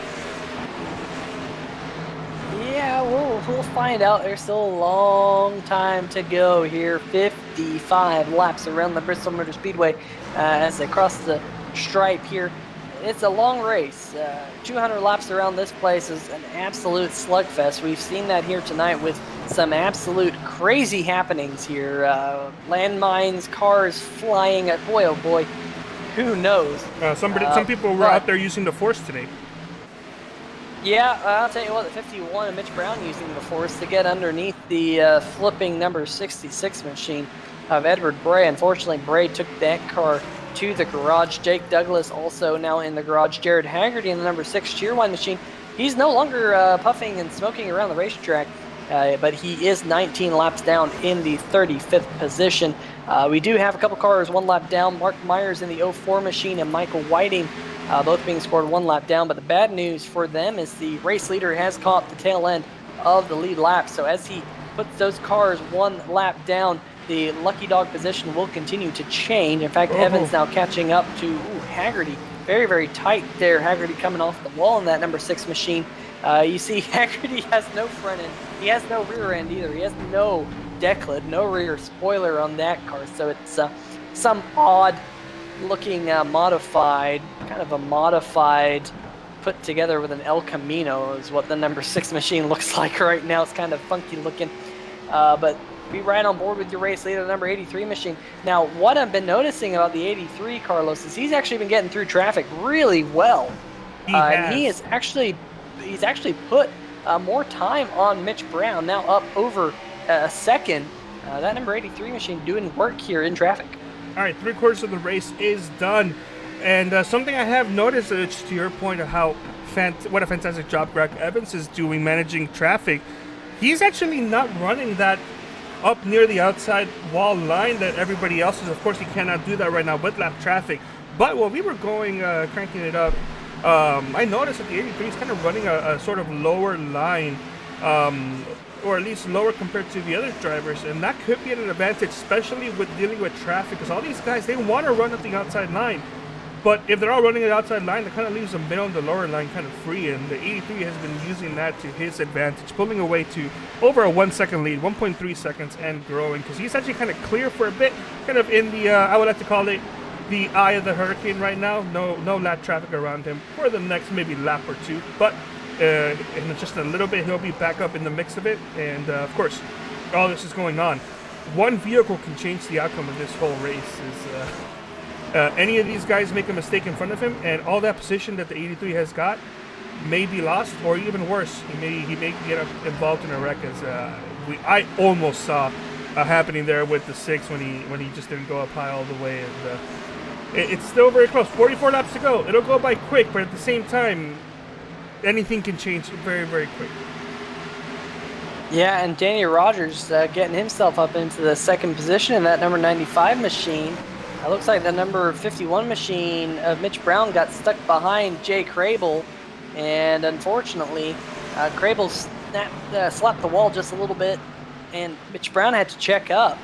Yeah, we'll find out. There's still a long time to go here. 55 laps around the Bristol Motor Speedway as they cross the stripe here. It's a long race. 200 laps around this place is an absolute slugfest. We've seen that here tonight with some absolute crazy happenings here. Landmines, cars flying. Boy, oh boy, who knows? Some people were out there using the force today. Yeah, I'll tell you what, the 51 and Mitch Brown using the force to get underneath the flipping number 66 machine of Edward Bray. Unfortunately, Bray took that car to the garage. Jake Douglas also now in the garage. Jared Haggerty in the number 6 Cheerwine machine. He's no longer puffing and smoking around the racetrack, but he is 19 laps down in the 35th position. We do have a couple cars 1 lap down. Mark Myers in the 04 machine and Michael Whiting both being scored 1 lap down. But the bad news for them is the race leader has caught the tail end of the lead lap. So as he puts those cars 1 lap down, the lucky dog position will continue to change. In fact, Evans now catching up to Haggerty. Very, very tight there. Haggerty coming off the wall in that number 6 machine. You see Haggerty has no front end. He has no rear end either. He has no deck lid, no rear spoiler on that car. So it's some odd looking modified, kind of a modified put together with an El Camino is what the number 6 machine looks like right now. It's kind of funky looking, but be right on board with your race leader, the number 83 machine. Now, what I've been noticing about the 83, Carlos, is he's actually been getting through traffic really well. And he's actually put more time on Mitch Brown, now up over a second. That number 83 machine doing work here in traffic. All right, 3/4 of the race is done. And something I have noticed, to your point of how what a fantastic job Greg Evans is doing managing traffic, he's actually not running that up near the outside wall line that everybody else is. Of course, he cannot do that right now with lap traffic. But while we were going, cranking it up, I noticed that the 83 is kind of running a sort of lower line, or at least lower compared to the other drivers, and that could be an advantage, especially with dealing with traffic, because all these guys, they want to run at the outside line. But if they're all running the outside line, that kind of leaves the middle and the lower line kind of free, and the 83 has been using that to his advantage, pulling away to over a 1 second lead, 1.3 seconds, and growing, because he's actually kind of clear for a bit, kind of in the, I would like to call it, the eye of the hurricane right now. No lap traffic around him for the next maybe lap or two, but in just a little bit, he'll be back up in the mix of it, and of course, all this is going on. One vehicle can change the outcome of this whole race. Any of these guys make a mistake in front of him, and all that position that the 83 has got may be lost, or even worse, he may get involved in a wreck, as I almost saw happening there with the 6 when he just didn't go up high all the way. And it's still very close. 44 laps to go. It'll go by quick, but at the same time, anything can change very, very quick. Yeah, and Danny Rogers getting himself up into the second position in that number 95 machine. It looks like the number 51 machine of Mitch Brown got stuck behind Jay Crable, and unfortunately, Crable slapped the wall just a little bit, and Mitch Brown had to check up.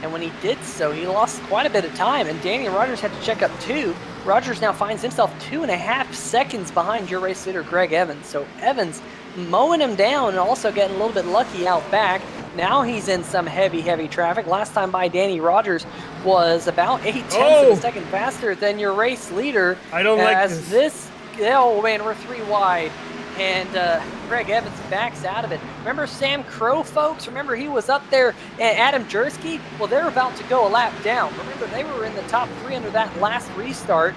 And when he did so, he lost quite a bit of time, and Danny Rogers had to check up too. Rogers now finds himself 2.5 seconds behind your race leader, Greg Evans. So Evans mowing him down and also getting a little bit lucky out back. Now he's in some heavy traffic. Last time by Danny Rogers was about 0.8 of a second faster than your race leader. I don't like this. Oh man, we're 3 wide. And Greg Evans backs out of it. Remember Sam Crow, folks? Remember he was up there, and Adam Jersky? Well, they're about to go a lap down. Remember, they were in the top 3 under that last restart.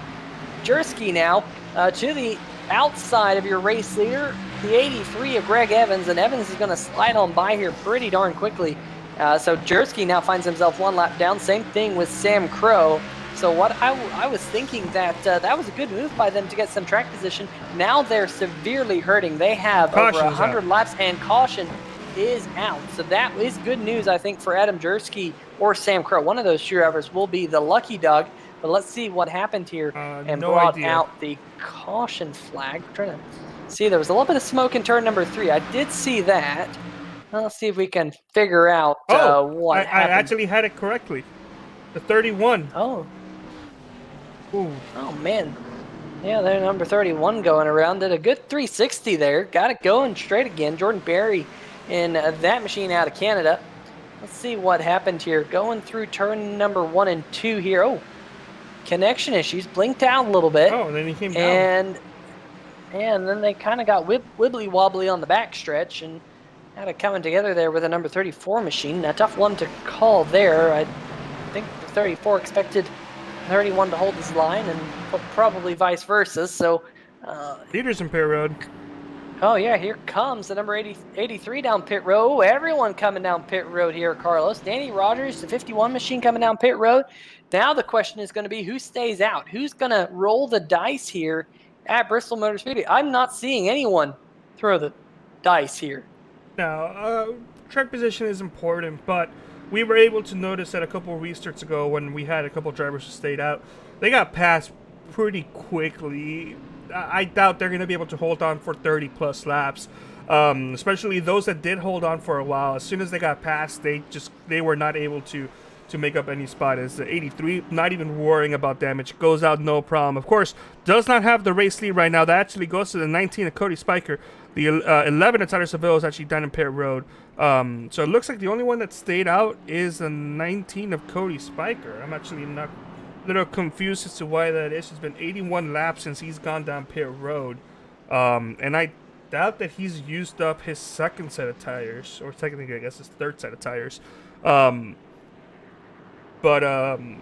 Jersky now to the outside of your race leader, the 83 of Greg Evans, and Evans is going to slide on by here pretty darn quickly. So Jersky now finds himself 1 lap down. Same thing with Sam Crow. So what I was thinking that that was a good move by them to get some track position. Now they're severely hurting. They have over 100 laps, and caution is out. So that is good news, I think, for Adam Jersky or Sam Crow. One of those drivers will be the lucky dog. But let's see what happened here and brought out the caution flag. I'm trying to see, there was a little bit of smoke in turn number 3. I did see that. Let's see if we can figure out what happened. I actually had it correctly. The 31. Oh. Ooh. Oh, man. Yeah, they're number 31 going around. Did a good 360 there. Got it going straight again. Jordan Berry in that machine out of Canada. Let's see what happened here. Going through turn number 1 and 2 here. Oh, connection issues. Blinked out a little bit. Oh, and then he came down. And then they kind of got wibbly wobbly on the back stretch and had it coming together there with a number 34 machine. A tough one to call there. I think the 34 expected 31 to hold his line, and probably vice versa. So leaders in pit road. Oh yeah, here comes the number 83 down pit road. Everyone coming down pit road here, Carlos. Danny Rogers, the 51 machine coming down pit road. Now the question is going to be who stays out? Who's going to roll the dice here at Bristol Motor Speedway? I'm not seeing anyone throw the dice here. Now, track position is important, but we were able to notice that a couple of restarts ago when we had a couple of drivers who stayed out, they got passed pretty quickly. I doubt they're going to be able to hold on for 30-plus laps, especially those that did hold on for a while. As soon as they got passed, they were not able to to make up any spot. Is the 83, not even worrying about damage, goes out no problem. Of course, does not have the race lead right now. That actually goes to the 19 of Cody Spiker. The 11 of Tyler Seville is actually down in pit road. So it looks like the only one that stayed out is the 19 of Cody Spiker. I'm actually not a little confused as to why that is. It's been 81 laps since he's gone down pit road. And I doubt that he's used up his second set of tires, or technically I guess his third set of tires. But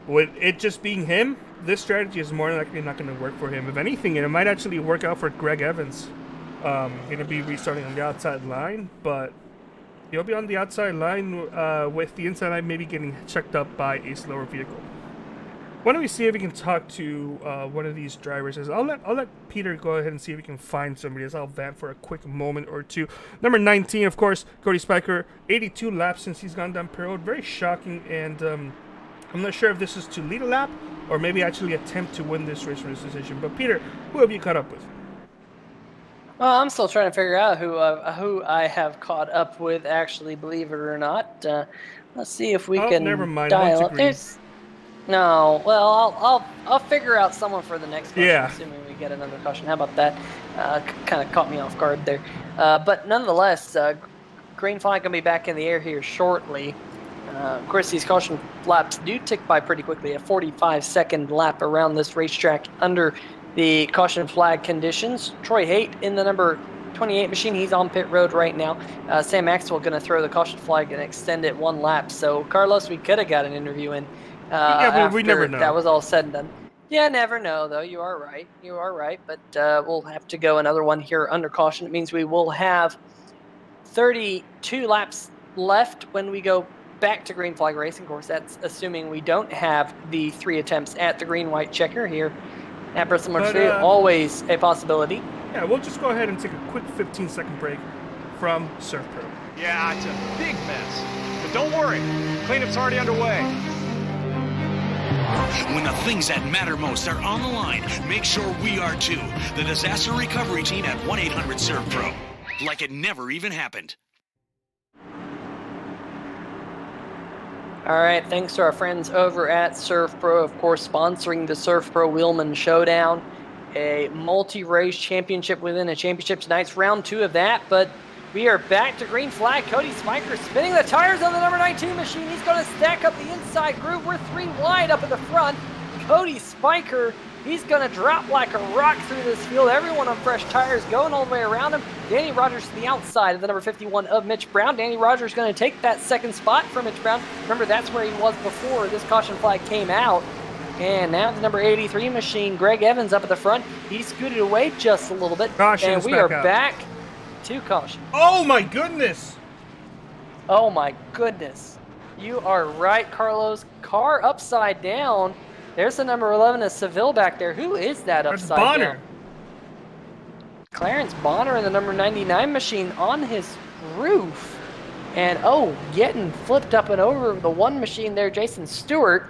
with it just being him, this strategy is more likely not going to work for him. If anything, it might actually work out for Greg Evans. Going to be restarting on the outside line, but he'll be on the outside line with the inside line maybe getting checked up by a slower vehicle. Why don't we see if we can talk to one of these drivers? I'll let Peter go ahead and see if we can find somebody. I'll vamp for a quick moment or two. Number 19, of course, Cody Spiker. 82 laps since he's gone down pit road. Very shocking, and I'm not sure if this is to lead a lap or maybe actually attempt to win this race from this decision. But Peter, who have you caught up with? Well, I'm still trying to figure out who I have caught up with, actually, believe it or not. Let's see if we can never mind. dial up. No, well, I'll figure out someone for the next question, assuming we get another question. How about that? Kind of caught me off guard there. But nonetheless, green flag going to be back in the air here shortly. Of course, these caution laps do tick by pretty quickly. A 45-second lap around this racetrack under the caution flag conditions. Troy Haight in the number 28 machine. He's on pit road right now. Sam Maxwell going to throw the caution flag and extend it one lap. So, Carlos, we could have got an interview in after we never know. that was all said and done. Yeah, never know, though. You are right. You are right. But we'll have to go another one here under caution. It means we will have 32 laps left when we go back to green flag racing. Of course, that's assuming we don't have the 3 attempts at the green-white checker here at Bristol Motor Speedway. Always a possibility. Yeah, we'll just go ahead and take a quick 15-second break from SERVPRO. Yeah, it's a big mess. But don't worry, cleanup's already underway. When the things that matter most are on the line, make sure we are too. The disaster recovery team at 1-800-SERVPRO. Like it never even happened. All right, thanks to our friends over at SERVPRO, of course, sponsoring the SERVPRO Wheelman Showdown, a multi-race championship within a championship. Tonight's round 2 of that, but we are back to green flag. Cody Spiker spinning the tires on the number 19 machine. He's going to stack up the inside groove. We're 3 wide up at the front. Cody Spiker, he's going to drop like a rock through this field. Everyone on fresh tires going all the way around him. Danny Rogers to the outside of the number 51 of Mitch Brown. Danny Rogers going to take that second spot from Mitch Brown. Remember, that's where he was before this caution flag came out. And now the number 83 machine, Greg Evans, up at the front. He scooted away just a little bit. And we are back to caution. Oh, my goodness. Oh, my goodness. You are right, Carlos. Car upside down. There's the number 11 of Seville back there. Who is that upside down? Clarence Bonner in the number 99 machine on his roof. And, getting flipped up and over the one machine there, Jason Stewart,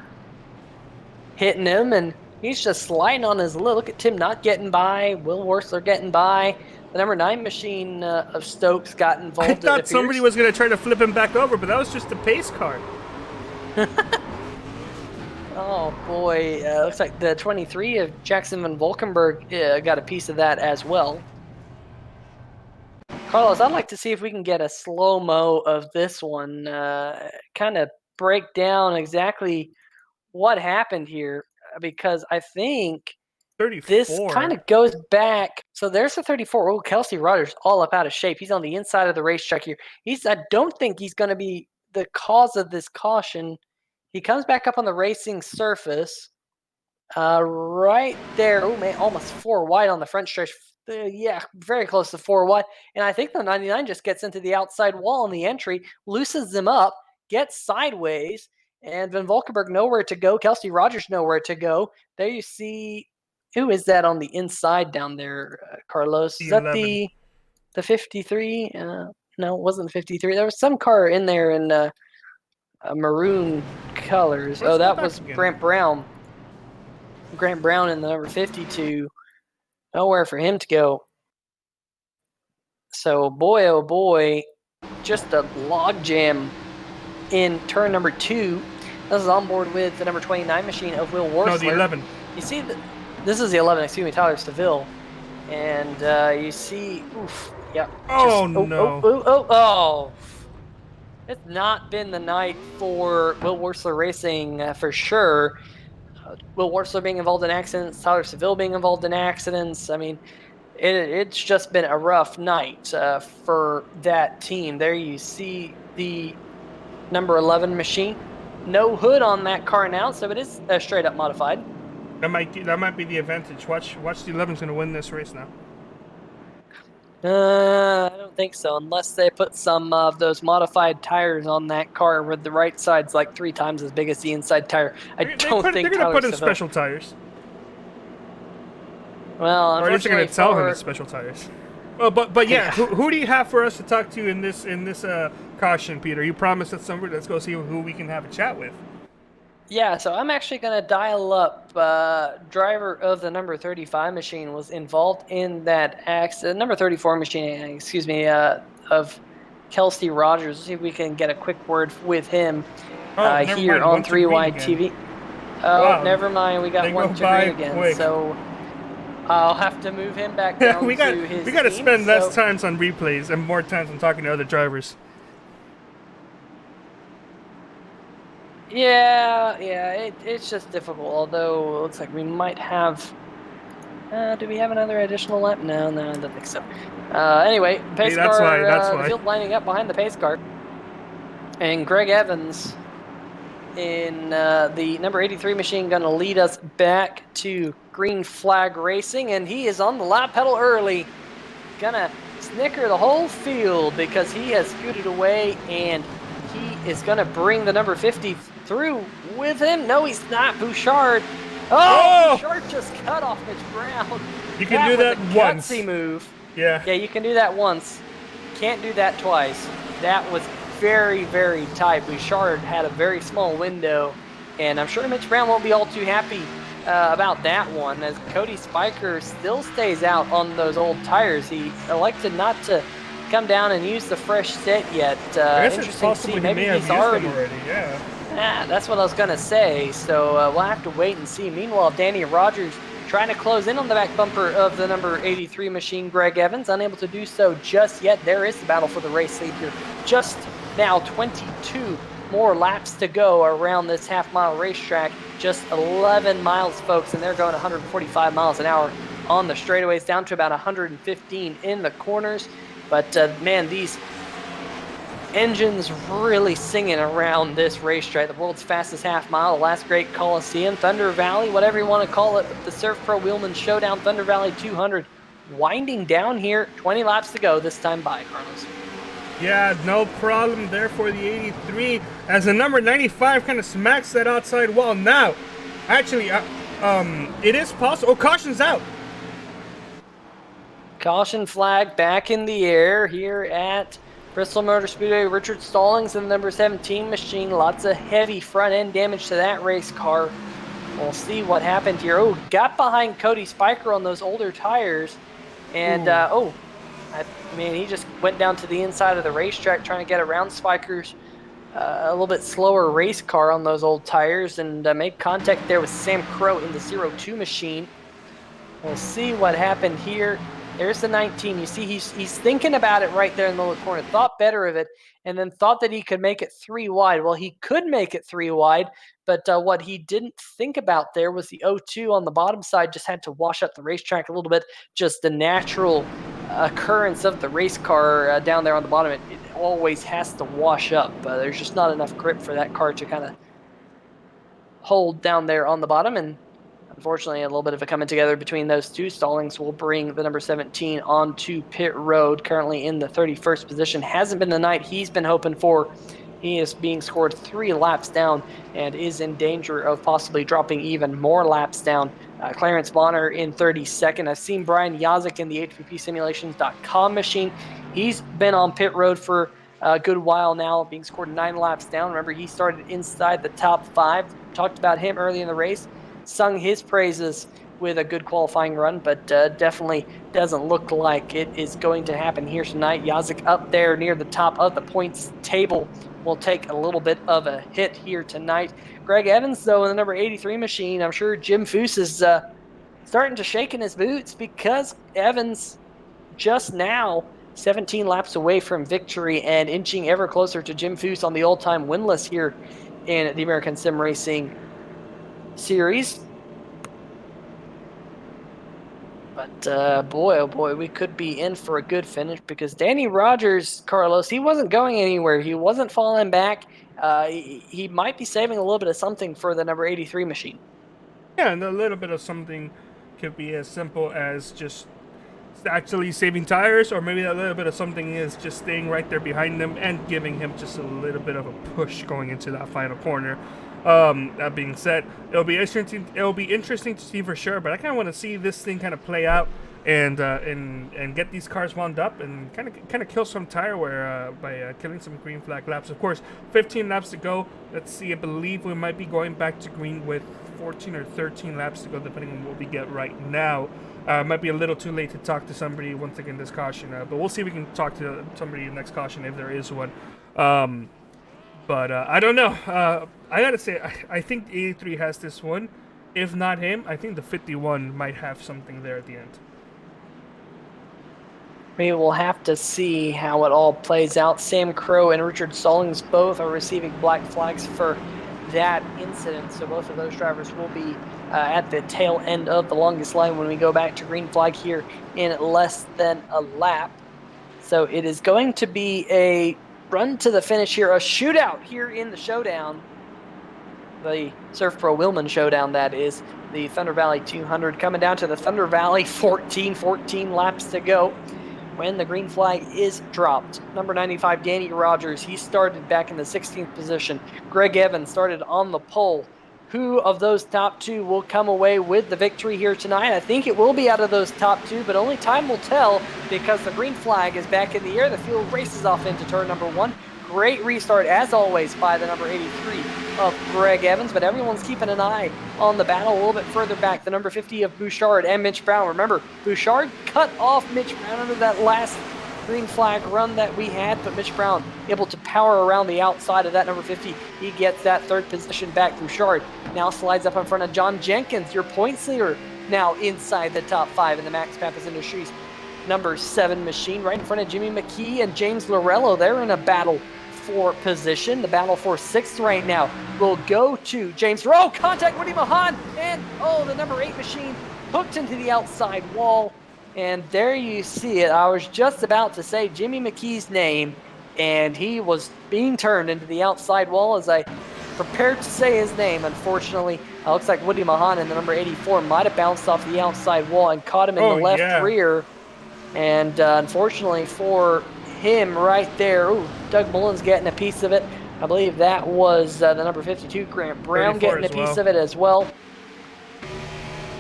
hitting him, and he's just sliding on his lid. Look at Tim Knott getting by, Will Worsler getting by. The number 9 machine of Stokes got involved. I thought somebody was going to try to flip him back over, but that was just a pace car. Oh, boy. Looks like the 23 of Jackson Van Valkenburg got a piece of that as well. Carlos, I'd like to see if we can get a slow-mo of this one. Kind of break down exactly what happened here, because I think 34. This kind of goes back. So there's the 34. Oh, Kelsey Rogers all up out of shape. He's on the inside of the racetrack here. I don't think he's going to be the cause of this caution. He comes back up on the racing surface right there. Oh, man, almost 4 wide on the front stretch. Yeah, very close to 4 wide. And I think the 99 just gets into the outside wall on the entry, loosens them up, gets sideways, and Van Valkenburg nowhere to go. Kelsey Rogers nowhere to go. There you see, who is that on the inside down there, Carlos? Is that the 53? No, it wasn't the 53. There was some car in there in maroon colors. Where's that was again? Grant Brown. Grant Brown in the number 52. Nowhere for him to go. So, boy, oh boy, just a log jam in turn number 2. This is on board with the number 29 machine of Will Worsler. No, the 11. You see, this is the 11, excuse me, Tyler Staville. And you see, oof, yeah. Oh, no. Oh. It's not been the night for Will Worsler Racing for sure. Will Worsler being involved in accidents, Tyler Staville being involved in accidents. I mean, it's just been a rough night for that team. There you see the number 11 machine. No hood on that car now, so it is straight up modified. That might be the advantage. Watch the 11's going to win this race now. I don't think so, unless they put some of those modified tires on that car where the right side's like 3 times as big as the inside tire. I don't think they're going to put in special tires. Well, or at least they're going to tell him it's special tires. Well, but yeah, who do you have for us to talk to in this caution, Peter? You promised us somebody. Let's go see who we can have a chat with. Yeah, so I'm actually going to dial up driver of the number 35 machine was involved in that accident. Number 34 machine, excuse me, of Kelsey Rogers. Let's see if we can get a quick word with him here on 3Y TV. Oh, wow. Never mind. We got 1 to green again. Quick. So I'll have to move him back down we got to spend less times on replays and more times on talking to other drivers. Yeah, it's just difficult. Although it looks like we might have. Do we have another additional lap? No, I don't think so. Anyway, pace car. That's why. The field lining up behind the pace car, and Greg Evans in the number 83 machine going to lead us back to green flag racing, and he is on the lap pedal early. Gonna snicker the whole field because he has scooted away, and he is going to bring the number 50 through with him. No, he's not. Bouchard. Oh! Bouchard just cut off Mitch Brown. You can do that once. Gutsy move. Yeah. Yeah, you can do that once. Can't do that twice. That was very, very tight. Bouchard had a very small window, and I'm sure Mitch Brown won't be all too happy about that one, as Cody Spiker still stays out on those old tires. He elected not to come down and use the fresh set yet. Interesting to see. Maybe he's already. Yeah, that's what I was gonna say. So we'll have to wait and see. Meanwhile, Danny Rogers trying to close in on the back bumper of the number 83 machine, Greg Evans, unable to do so just yet. There is the battle for the race lead here. Just now, 22 more laps to go around this half-mile racetrack. Just 11 miles, folks, and they're going 145 miles an hour on the straightaways, down to about 115 in the corners. But, man, these engines really singing around this racetrack. The world's fastest half mile, the last great Colosseum, Thunder Valley, whatever you want to call it, the SERVPRO Wheelman Showdown, Thunder Valley 200, winding down here. 20 laps to go this time by, Carlos. Yeah, no problem there for the 83, as the number 95 kind of smacks that outside wall. Now, actually, it is possible. Oh, caution's out. Caution flag back in the air here at Bristol Motor Speedway. Richard Stallings in the number 17 machine. Lots of heavy front end damage to that race car. We'll see what happened here. Oh, got behind Cody Spiker on those older tires. And, he just went down to the inside of the racetrack trying to get around Spiker's a little bit slower race car on those old tires, and made contact there with Sam Crow in the 02 machine. We'll see what happened here. There's the 19. You see, he's thinking about it right there in the middle corner. Thought better of it, and then thought that he could make it 3 wide. Well, he could make it 3 wide, but what he didn't think about there was the 02 on the bottom side just had to wash up the racetrack a little bit. Just the natural occurrence of the race car down there on the bottom. It always has to wash up. There's just not enough grip for that car to kind of hold down there on the bottom, and unfortunately, a little bit of a coming together between those two. Stallings will bring the number 17 onto pit road, currently in the 31st position. Hasn't been the night he's been hoping for. He is being scored 3 laps down and is in danger of possibly dropping even more laps down. Clarence Bonner in 32nd. I've seen Brian Yazik in the HPPSimulations.com machine. He's been on pit road for a good while now, being scored 9 laps down. Remember, he started inside the top 5. Talked about him early in the race. Sung his praises with a good qualifying run, but definitely doesn't look like it is going to happen here tonight. Yazik up there near the top of the points table will take a little bit of a hit here tonight. Greg Evans, though, in the number 83 machine, I'm sure Jim Foose is starting to shake in his boots, because Evans just now 17 laps away from victory and inching ever closer to Jim Foose on the all-time win list here in the American Sim Racing Series. But boy, oh boy, we could be in for a good finish, because Danny Rogers, Carlos, he wasn't going anywhere. He wasn't falling back. He might be saving a little bit of something for the number 83 machine. Yeah, and a little bit of something could be as simple as just actually saving tires, or maybe a little bit of something is just staying right there behind him and giving him just a little bit of a push going into that final corner. That being said, it'll be interesting to see for sure, but I kind of want to see this thing kind of play out and get these cars wound up and kind of kill some tire wear by killing some green flag laps. Of course, 15 laps to go. Let's see. I believe we might be going back to green with 14 or 13 laps to go, depending on what we get right now. Might be a little too late to talk to somebody once again this caution, but we'll see if we can talk to somebody next caution if there is one. But I don't know. I gotta say, I think the 83 has this one. If not him, I think the 51 might have something there at the end. We will have to see how it all plays out. Sam Crow and Richard Stallings both are receiving black flags for that incident, so both of those drivers will be at the tail end of the longest line when we go back to green flag here in less than a lap. So it is going to be a run to the finish here, a shootout here in the showdown. The SERVPRO Wheelman Showdown, that is. The Thunder Valley 200 coming down to the Thunder Valley 14 laps to go when the green flag is dropped. Number 95, Danny Rogers, he started back in the 16th position. Greg Evans started on the pole. Who of those top two will come away with the victory here tonight? I think it will be out of those top two, but only time will tell, because the green flag is back in the air. The field races off into turn number 1. Great restart, as always, by the number 83 of Greg Evans, but everyone's keeping an eye on the battle a little bit further back. The number 50 of Bouchard and Mitch Brown. Remember, Bouchard cut off Mitch Brown under that last green flag run that we had, but Mitch Brown able to power around the outside of that number 50. He gets that third position back. Bouchard now slides up in front of John Jenkins, your points leader, now inside the top 5 in the Max Pappas Industries number 7 machine, right in front of Jimmy McKee and James Lorello. They're in a battle for position. The battle for 6th right now will go to James. Oh, contact Woody Mahan, and the number 8 machine hooked into the outside wall. And there you see it. I was just about to say Jimmy McKee's name, and he was being turned into the outside wall as I prepared to say his name. Unfortunately, it looks like Woody Mahan in the number 84 might have bounced off the outside wall and caught him in the left rear. And unfortunately for him right there, Doug Mullins getting a piece of it. I believe that was the number 52, Grant Brown, getting a piece of it as well.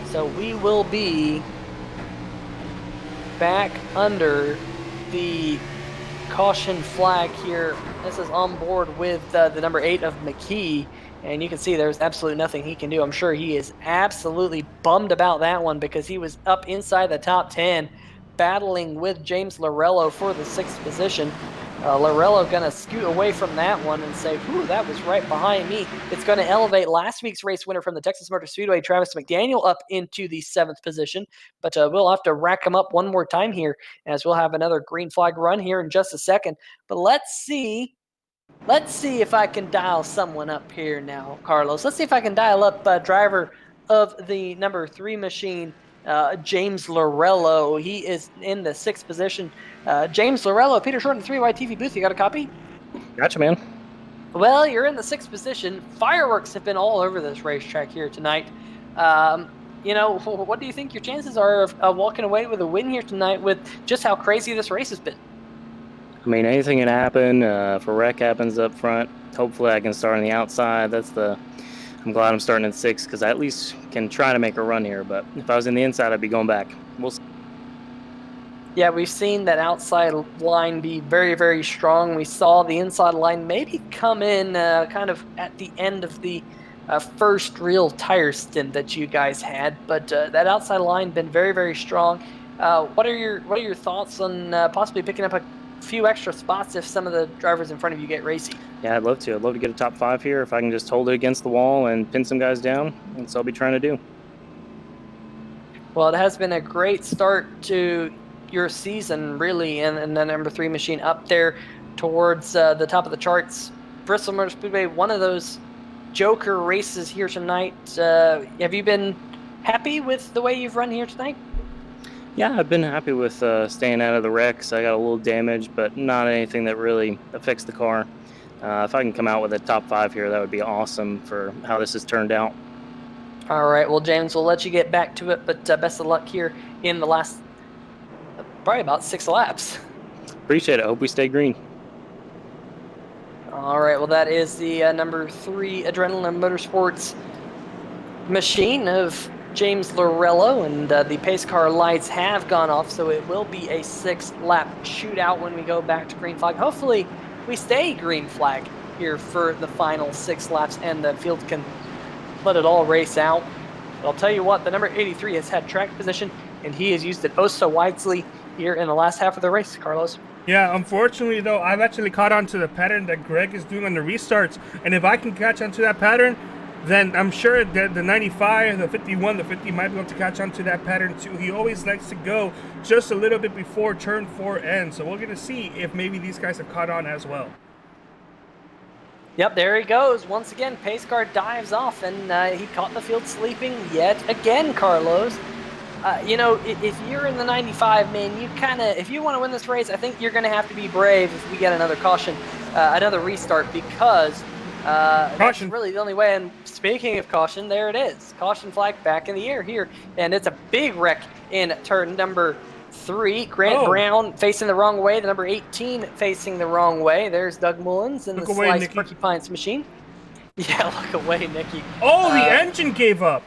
So we will be back under the caution flag here. This is on board with the number 8 of McKee, and you can see there's absolutely nothing he can do. I'm sure he is absolutely bummed about that one, because he was up inside the top 10 battling with James Lorello for the 6th position. Lorello going to scoot away from that one and say, whew, that was right behind me. It's going to elevate last week's race winner from the Texas Motor Speedway, Travis McDaniel, up into the 7th position. But we'll have to rack him up one more time here, as we'll have another green flag run here in just a second. But let's see if I can dial someone up here now, Carlos. Let's see if I can dial up driver of the number 3 machine, James Lorello. He is in the 6th position. James Lorello, Peter Shorten, 3Y TV booth. You got a copy? Gotcha, man. Well, you're in the 6th position. Fireworks have been all over this racetrack here tonight. What do you think your chances are of walking away with a win here tonight, with just how crazy this race has been? I mean, anything can happen. If a wreck happens up front, hopefully I can start on the outside. I'm glad I'm starting in 6th, because I at least can try to make a run here. But if I was in the inside, I'd be going back. We'll see. Yeah, we've seen that outside line be very, very strong. We saw the inside line maybe come in kind of at the end of the first real tire stint that you guys had, but that outside line been very, very strong. What are your thoughts on possibly picking up a few extra spots if some of the drivers in front of you get racy? Yeah, I'd love to. I'd love to get a top 5 here if I can just hold it against the wall and pin some guys down. That's what I'll be trying to do. Well, it has been a great start to your season, really, and the number 3 machine up there towards the top of the charts. Bristol Motor Speedway, one of those joker races here tonight. Have you been happy with the way you've run here tonight? Yeah, I've been happy with staying out of the wrecks. I got a little damage, but not anything that really affects the car. If I can come out with a top 5 here, that would be awesome for how this has turned out. All right, well, James, we'll let you get back to it, but best of luck here in the last probably about 6 laps. Appreciate it. Hope we stay green. All right, well, that is the number 3 Adrenaline Motorsports machine of James Lorello, and the pace car lights have gone off, so it will be a 6-lap shootout when we go back to green flag. Hopefully, we stay green flag here for the final 6 laps, and the field can let it all race out. But I'll tell you what, the number 83 has had track position, and he has used it oh so wisely here in the last half of the race, Carlos. Yeah, unfortunately, though, I've actually caught on to the pattern that Greg is doing on the restarts. And if I can catch on to that pattern, then I'm sure that the 95, the 51, the 50 might be able to catch on to that pattern too. He always likes to go just a little bit before turn 4 ends. So we're going to see if maybe these guys have caught on as well. Yep, there he goes. Once again, pace car dives off, and he caught the field sleeping yet again, Carlos. You know, if you're in the 95, man, you if you want to win this race, I think you're going to have to be brave if we get another caution, another restart, because that's really the only way. And speaking of caution, there it is. Caution flag back in the air here, and it's a big wreck in turn number 3. Grant Brown facing the wrong way, the number 18 facing the wrong way. There's Doug Mullins in the Slice Porcupines machine. Yeah, look away, Nicky. Oh, the engine gave up.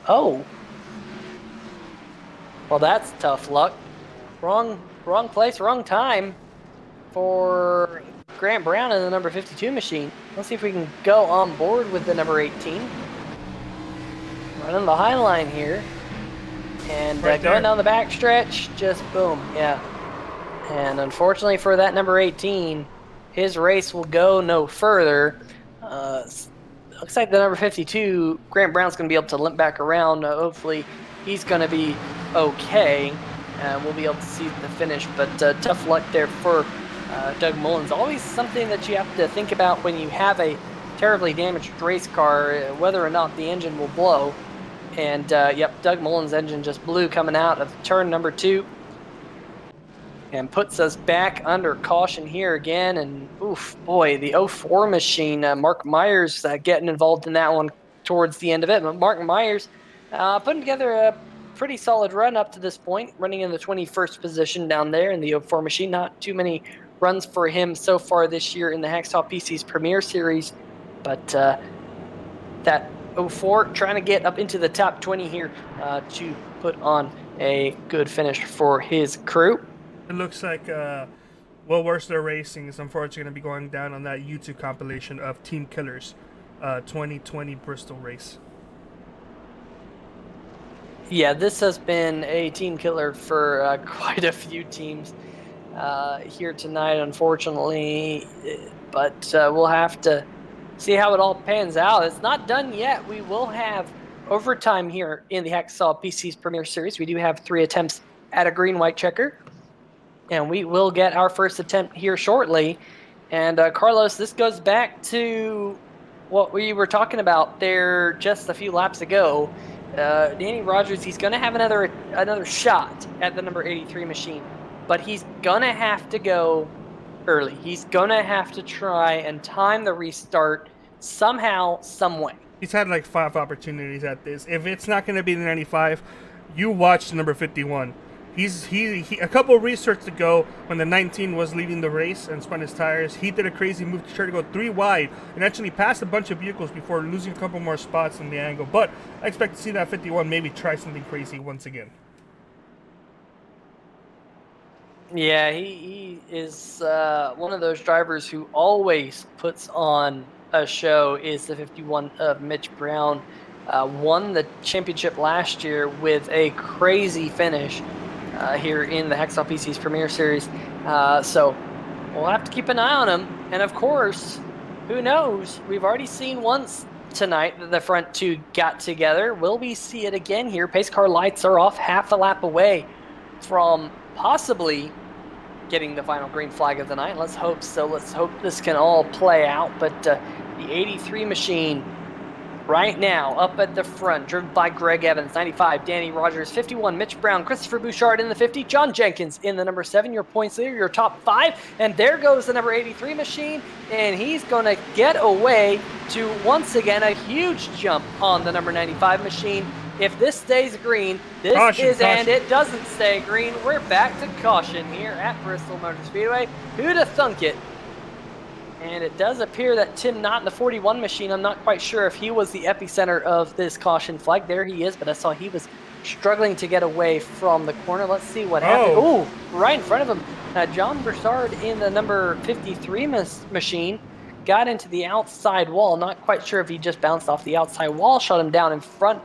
Oh. Well, that's tough luck. Wrong place, wrong time for Grant Brown in the number 52 machine. Let's see if we can go on board with the number 18. Running the high line here. And going down the back stretch, just boom, yeah. And unfortunately for that number 18, his race will go no further. Looks like the number 52, Grant Brown's going to be able to limp back around. Hopefully he's going to be okay. We'll be able to see the finish, but tough luck there for Doug Mullins. Always something that you have to think about when you have a terribly damaged race car, whether or not the engine will blow. And yep, Doug Mullins' engine just blew coming out of turn number 2 and puts us back under caution here again. And oof, boy, the 04 machine, Mark Myers getting involved in that one towards the end of it. But Mark Myers putting together a pretty solid run up to this point, running in the 21st position down there in the 04 machine. Not too many runs for him so far this year in the Hacksaw PC's Premier Series, but that 04 trying to get up into the top 20 here to put on a good finish for his crew. It looks like Well Worse Their Racing is unfortunately going to be going down on that YouTube compilation of Team Killers 2020 Bristol race. Yeah, this has been a team killer for quite a few teams here tonight, unfortunately. But we'll have to see how it all pans out. It's not done yet. We will have overtime here in the Hacksaw PC's Premier Series. We do have 3 attempts at a green-white checker. And we will get our first attempt here shortly. And Carlos, this goes back to what we were talking about there just a few laps ago. Danny Rogers, he's going to have another shot at the number 83 machine, but he's going to have to go early. He's going to have to try and time the restart somehow, some way. He's had like 5 opportunities at this. If it's not going to be the 95, you watch number 51. He a couple of restarts ago when the 19 was leading the race and spun his tires, he did a crazy move to try to go 3 wide and actually passed a bunch of vehicles before losing a couple more spots in the angle. But I expect to see that 51 maybe try something crazy once again. Yeah, he is one of those drivers who always puts on a show is the 51 of Mitch Brown. Won the championship last year with a crazy finish here in the Hacksaw PC's Premier Series. So we'll have to keep an eye on him. And of course, who knows? We've already seen once tonight that the front two got together. Will we see it again here? Pace car lights are off, half a lap away from possibly getting the final green flag of the night. Let's hope so. Let's hope this can all play out. But the 83 machine right now up at the front, driven by Greg Evans, 95, Danny Rogers, 51, Mitch Brown, Christopher Bouchard in the 50, John Jenkins in the number 7, your points leader, your top 5, and there goes the number 83 machine, and he's going to get away to, once again, a huge jump on the number 95 machine. If this stays green, this caution. And it doesn't stay green, we're back to caution here at Bristol Motor Speedway. Who'd have thunk it? And it does appear that Tim Knott in the 41 machine, I'm not quite sure if he was the epicenter of this caution flag. There he is, but I saw he was struggling to get away from the corner. Let's see what happened. Oh, right in front of him. John Broussard in the number 53 machine got into the outside wall. Not quite sure if he just bounced off the outside wall, shot him down in front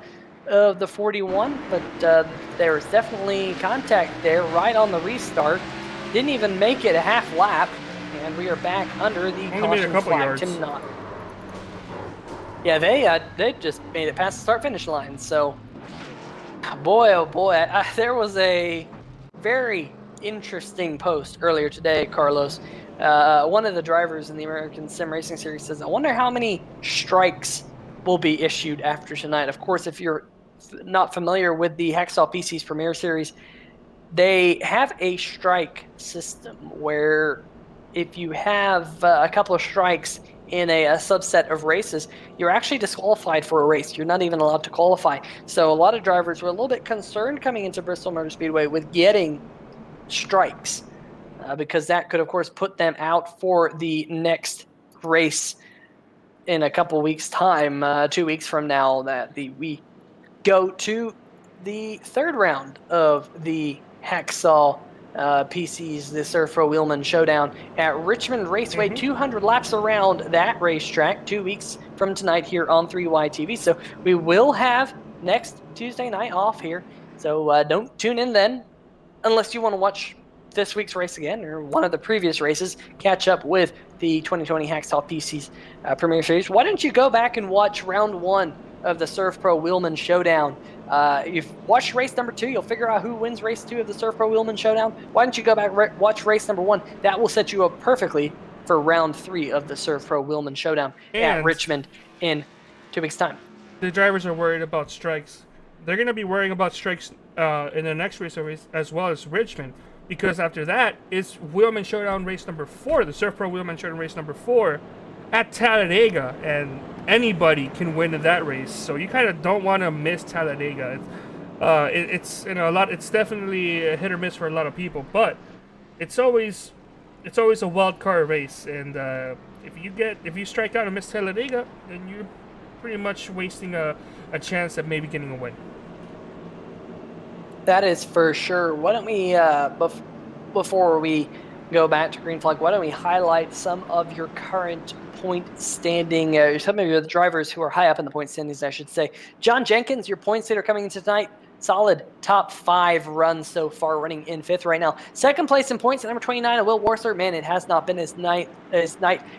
of the 41, but there was definitely contact there right on the restart. Didn't even make it a half lap. And we are back under the caution flag. Tim Knott. Yeah, they just made it past the start-finish line. So, boy, oh boy, there was a very interesting post earlier today, Carlos. One of the drivers in the American Sim Racing Series says, I wonder how many strikes will be issued after tonight. Of course, if you're not familiar with the Hacksaw PC's Premier Series, they have a strike system where if you have a couple of strikes in a subset of races, you're actually disqualified for a race. You're not even allowed to qualify. So a lot of drivers were a little bit concerned coming into Bristol Motor Speedway with getting strikes because that could, of course, put them out for the next race in a couple weeks' time, 2 weeks from now, that we go to the third round of the Hacksaw PC's, the SERVPRO Wheelman Showdown at Richmond Raceway, 200 laps around that racetrack, 2 weeks from tonight here on 3Y TV. So we will have next Tuesday night off here. So don't tune in then unless you want to watch this week's race again or one of the previous races, catch up with the 2020 Hacksaw PC's Premier Series. Why don't you go back and watch round 1 of the SERVPRO Wheelman Showdown? You've watched race number 2, you'll figure out who wins race 2 of the SERVPRO Wheelman Showdown. Why don't you go back watch race number 1? That will set you up perfectly for round 3 of the SERVPRO Wheelman Showdown at Richmond in 2 weeks' time. The drivers are worried about strikes. They're going to be worrying about strikes in the next race as well as Richmond, because after that it's Wheelman Showdown race number 4, the SERVPRO Wheelman Showdown race number 4 at Talladega, and anybody can win in that race. So you kind of don't want to miss Talladega. It's it's definitely a hit or miss for a lot of people, but it's always a wild card race. And if you strike out and miss Talladega, then you're pretty much wasting a chance at maybe getting a win. That is for sure. Why don't we before we go back to green flag, why don't we highlight some of your current point standing, some of your drivers who are high up in the point standings, I should say. John Jenkins, your points leader coming into tonight, solid top 5 runs so far, running in 5th right now. Second place in points at number 29, Will Warsler. Man, it has not been his night,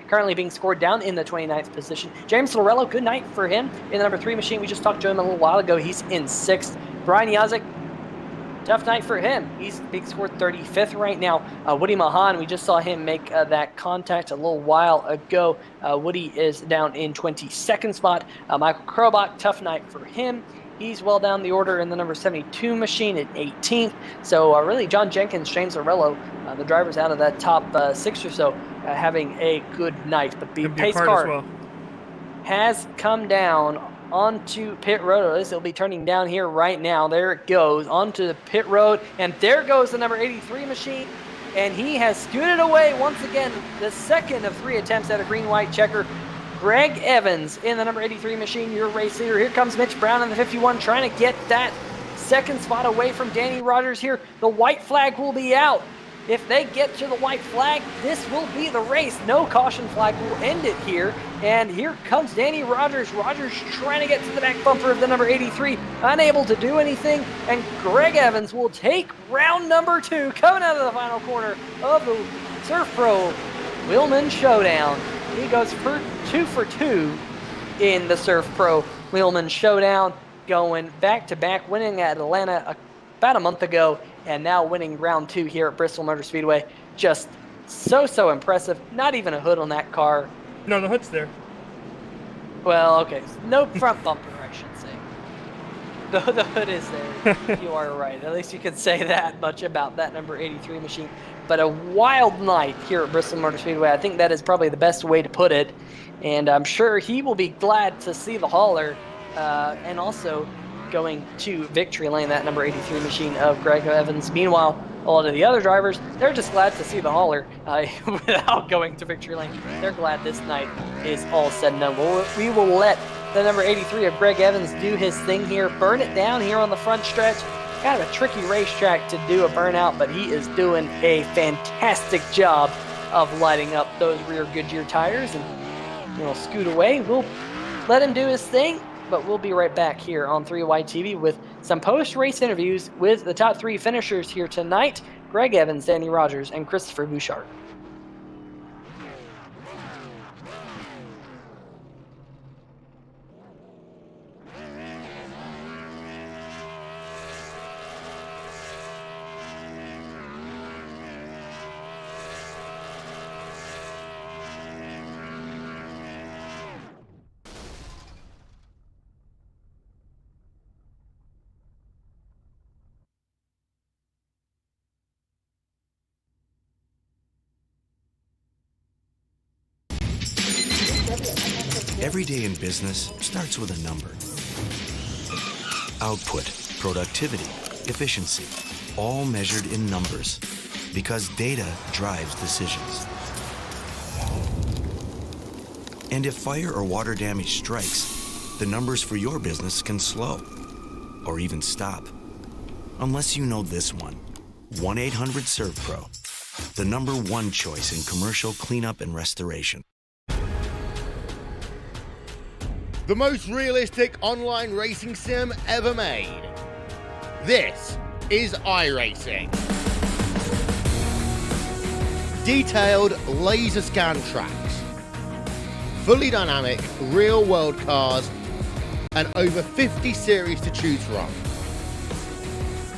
currently being scored down in the 29th position. James Lorello, good night for him in the number 3 machine. We just talked to him a little while ago. He's in 6th. Brian Yazik, tough night for him. He's being scored 35th right now. Woody Mahan, we just saw him make that contact a little while ago. Woody is down in 22nd spot. Michael Krobach, tough night for him. He's well down the order in the number 72 machine at 18th. So really, John Jenkins, James Lorello, the drivers out of that top 6 or so, having a good night. But the pace car has come down onto pit road. It'll be turning down here right now. There it goes onto the pit road, and there goes the number 83 machine, and he has scooted away once again, the second of 3 attempts at a green-white checker. Greg Evans in the number 83 machine, your race leader. Here comes Mitch Brown in the 51, trying to get that second spot away from Danny Rogers here. The white flag will be out If they get to the white flag, this will be the race. No caution flag will end it here. And here comes Danny Rogers. Rogers trying to get to the back bumper of the number 83, unable to do anything. And Greg Evans will take round number 2, coming out of the final corner of the SERVPRO Wheelman Showdown. He goes for 2 for 2 in the SERVPRO Wheelman Showdown, going back-to-back, winning at Atlanta about a month ago, and now winning round 2 here at Bristol Motor Speedway. Just so impressive. Not even a hood on that car. No, the hood's there. Well, okay, no front bumper, I should say. The hood is there. You are right. At least you can say that much about that number 83 machine. But a wild night here at Bristol Motor Speedway. I think that is probably the best way to put it. And I'm sure he will be glad to see the hauler, and also going to victory lane, that number 83 machine of Greg Evans. Meanwhile, a lot of the other drivers, they're just glad to see the hauler without going to victory lane. They're glad this night is all said and done. We will let the number 83 of Greg Evans do his thing here, burn it down here on the front stretch. Kind of a tricky racetrack to do a burnout, but he is doing a fantastic job of lighting up those rear Goodyear tires, and we'll scoot away. We'll let him do his thing, but we'll be right back here on 3Y TV with some post-race interviews with the top 3 finishers here tonight: Greg Evans, Danny Rogers, and Christopher Bouchard. Every day in business starts with a number. Output, productivity, efficiency, all measured in numbers, because data drives decisions. And if fire or water damage strikes, the numbers for your business can slow or even stop. Unless you know this one: 1-800-SERVPRO, the number 1 choice in commercial cleanup and restoration. The most realistic online racing sim ever made. This is iRacing. Detailed laser scan tracks, fully dynamic real world cars, and over 50 series to choose from.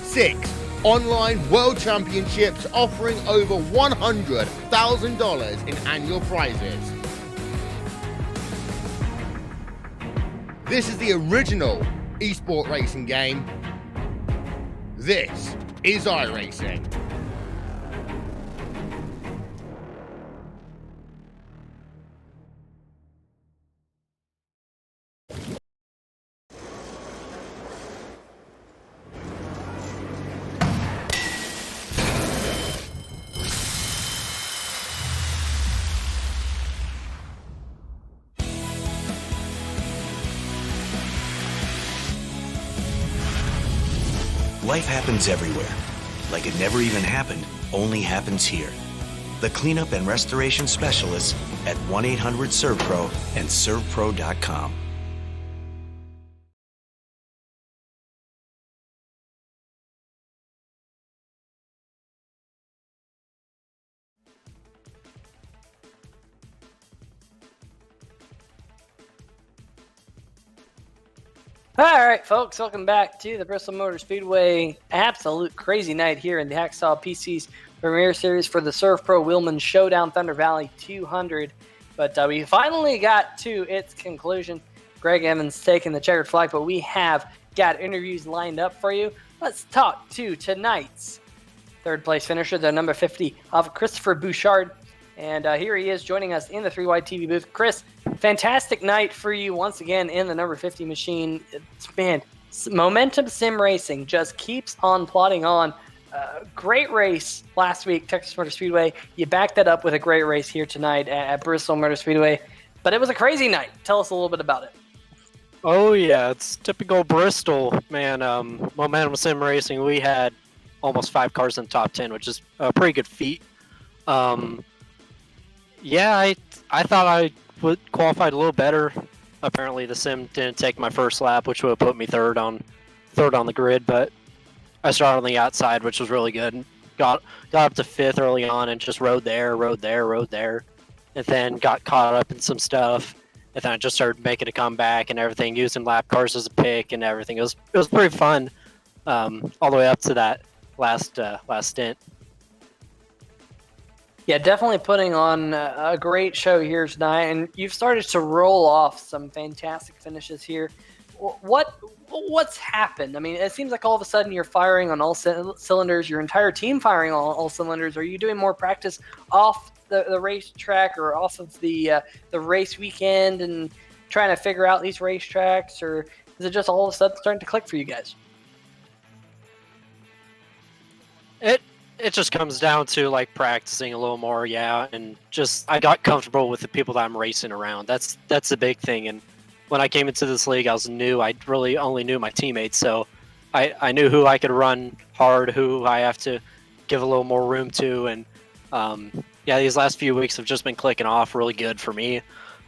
6 online world championships offering over $100,000 in annual prizes. This is the original esport racing game. This is iRacing. Life happens everywhere. Like it never even happened, only happens here. The cleanup and restoration specialists at 1-800-SERVPRO and SERVPRO.com. All right, folks, welcome back to the Bristol Motor Speedway. Absolute crazy night here in the Hacksaw PC's Premier Series for the SERVPRO Wheelman Showdown Thunder Valley 200. But we finally got to its conclusion. Greg Evans taking the checkered flag, but we have got interviews lined up for you. Let's talk to tonight's third place finisher, the number 50 of Christopher Bouchard. And here he is joining us in the 3Y TV booth. Chris, fantastic night for you once again in the number 50 machine. Man, Momentum Sim Racing just keeps on plodding on. Great race last week, Texas Motor Speedway. You backed that up with a great race here tonight at Bristol Motor Speedway. But it was a crazy night. Tell us a little bit about it. Oh, yeah. It's typical Bristol, man. Momentum Sim Racing. We had almost 5 cars in the top 10, which is a pretty good feat. Yeah, I thought I would qualified a little better. Apparently, the sim didn't take my first lap, which would have put me third on the grid. But I started on the outside, which was really good. Got up to 5th early on and just rode there, and then got caught up in some stuff. And then I just started making a comeback and everything, using lap cars as a pick and everything. It was pretty fun, all the way up to that last stint. Yeah, definitely putting on a great show here tonight, and you've started to roll off some fantastic finishes here. What's happened? I mean, it seems like all of a sudden you're firing on all cylinders. Your entire team firing on all cylinders. Are you doing more practice off the racetrack or off of the race weekend and trying to figure out these racetracks, or is it just all of a sudden starting to click for you guys? It just comes down to like practicing a little more, yeah, and just I got comfortable with the people that I'm racing around. That's the big thing. And when I came into this league, I was new. I really only knew my teammates, so I knew who I could run hard, who I have to give a little more room to, and yeah, these last few weeks have just been clicking off really good for me.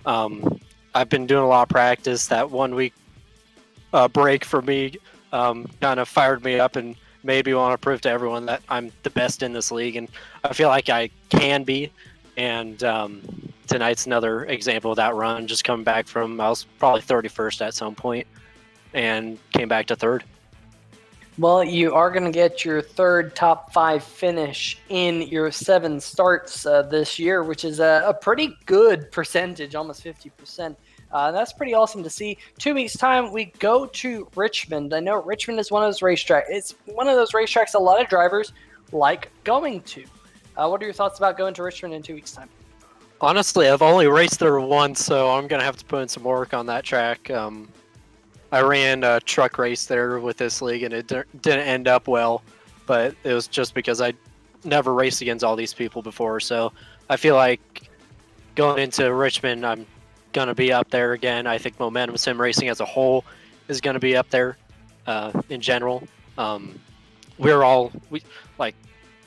I've been doing a lot of practice. That 1 week break for me kind of fired me up and made me want to prove to everyone that I'm the best in this league, and I feel like I can be. And tonight's another example of that run. Just coming back from, I was probably 31st at some point, and came back to 3rd. Well, you are going to get your 3rd top 5 finish in your 7 starts this year, which is a pretty good percentage, almost 50%. That's pretty awesome to see. 2 weeks' time, we go to Richmond. I know Richmond is one of those racetracks. It's one of those racetracks a lot of drivers like going to. What are your thoughts about going to Richmond in 2 weeks' time? Honestly, I've only raced there once, so I'm going to have to put in some work on that track. I ran a truck race there with this league, and it didn't end up well, but it was just because I never raced against all these people before. So I feel like going into Richmond, I'm going to be up there again. I think Momentum Sim Racing as a whole is going to be up there in general. We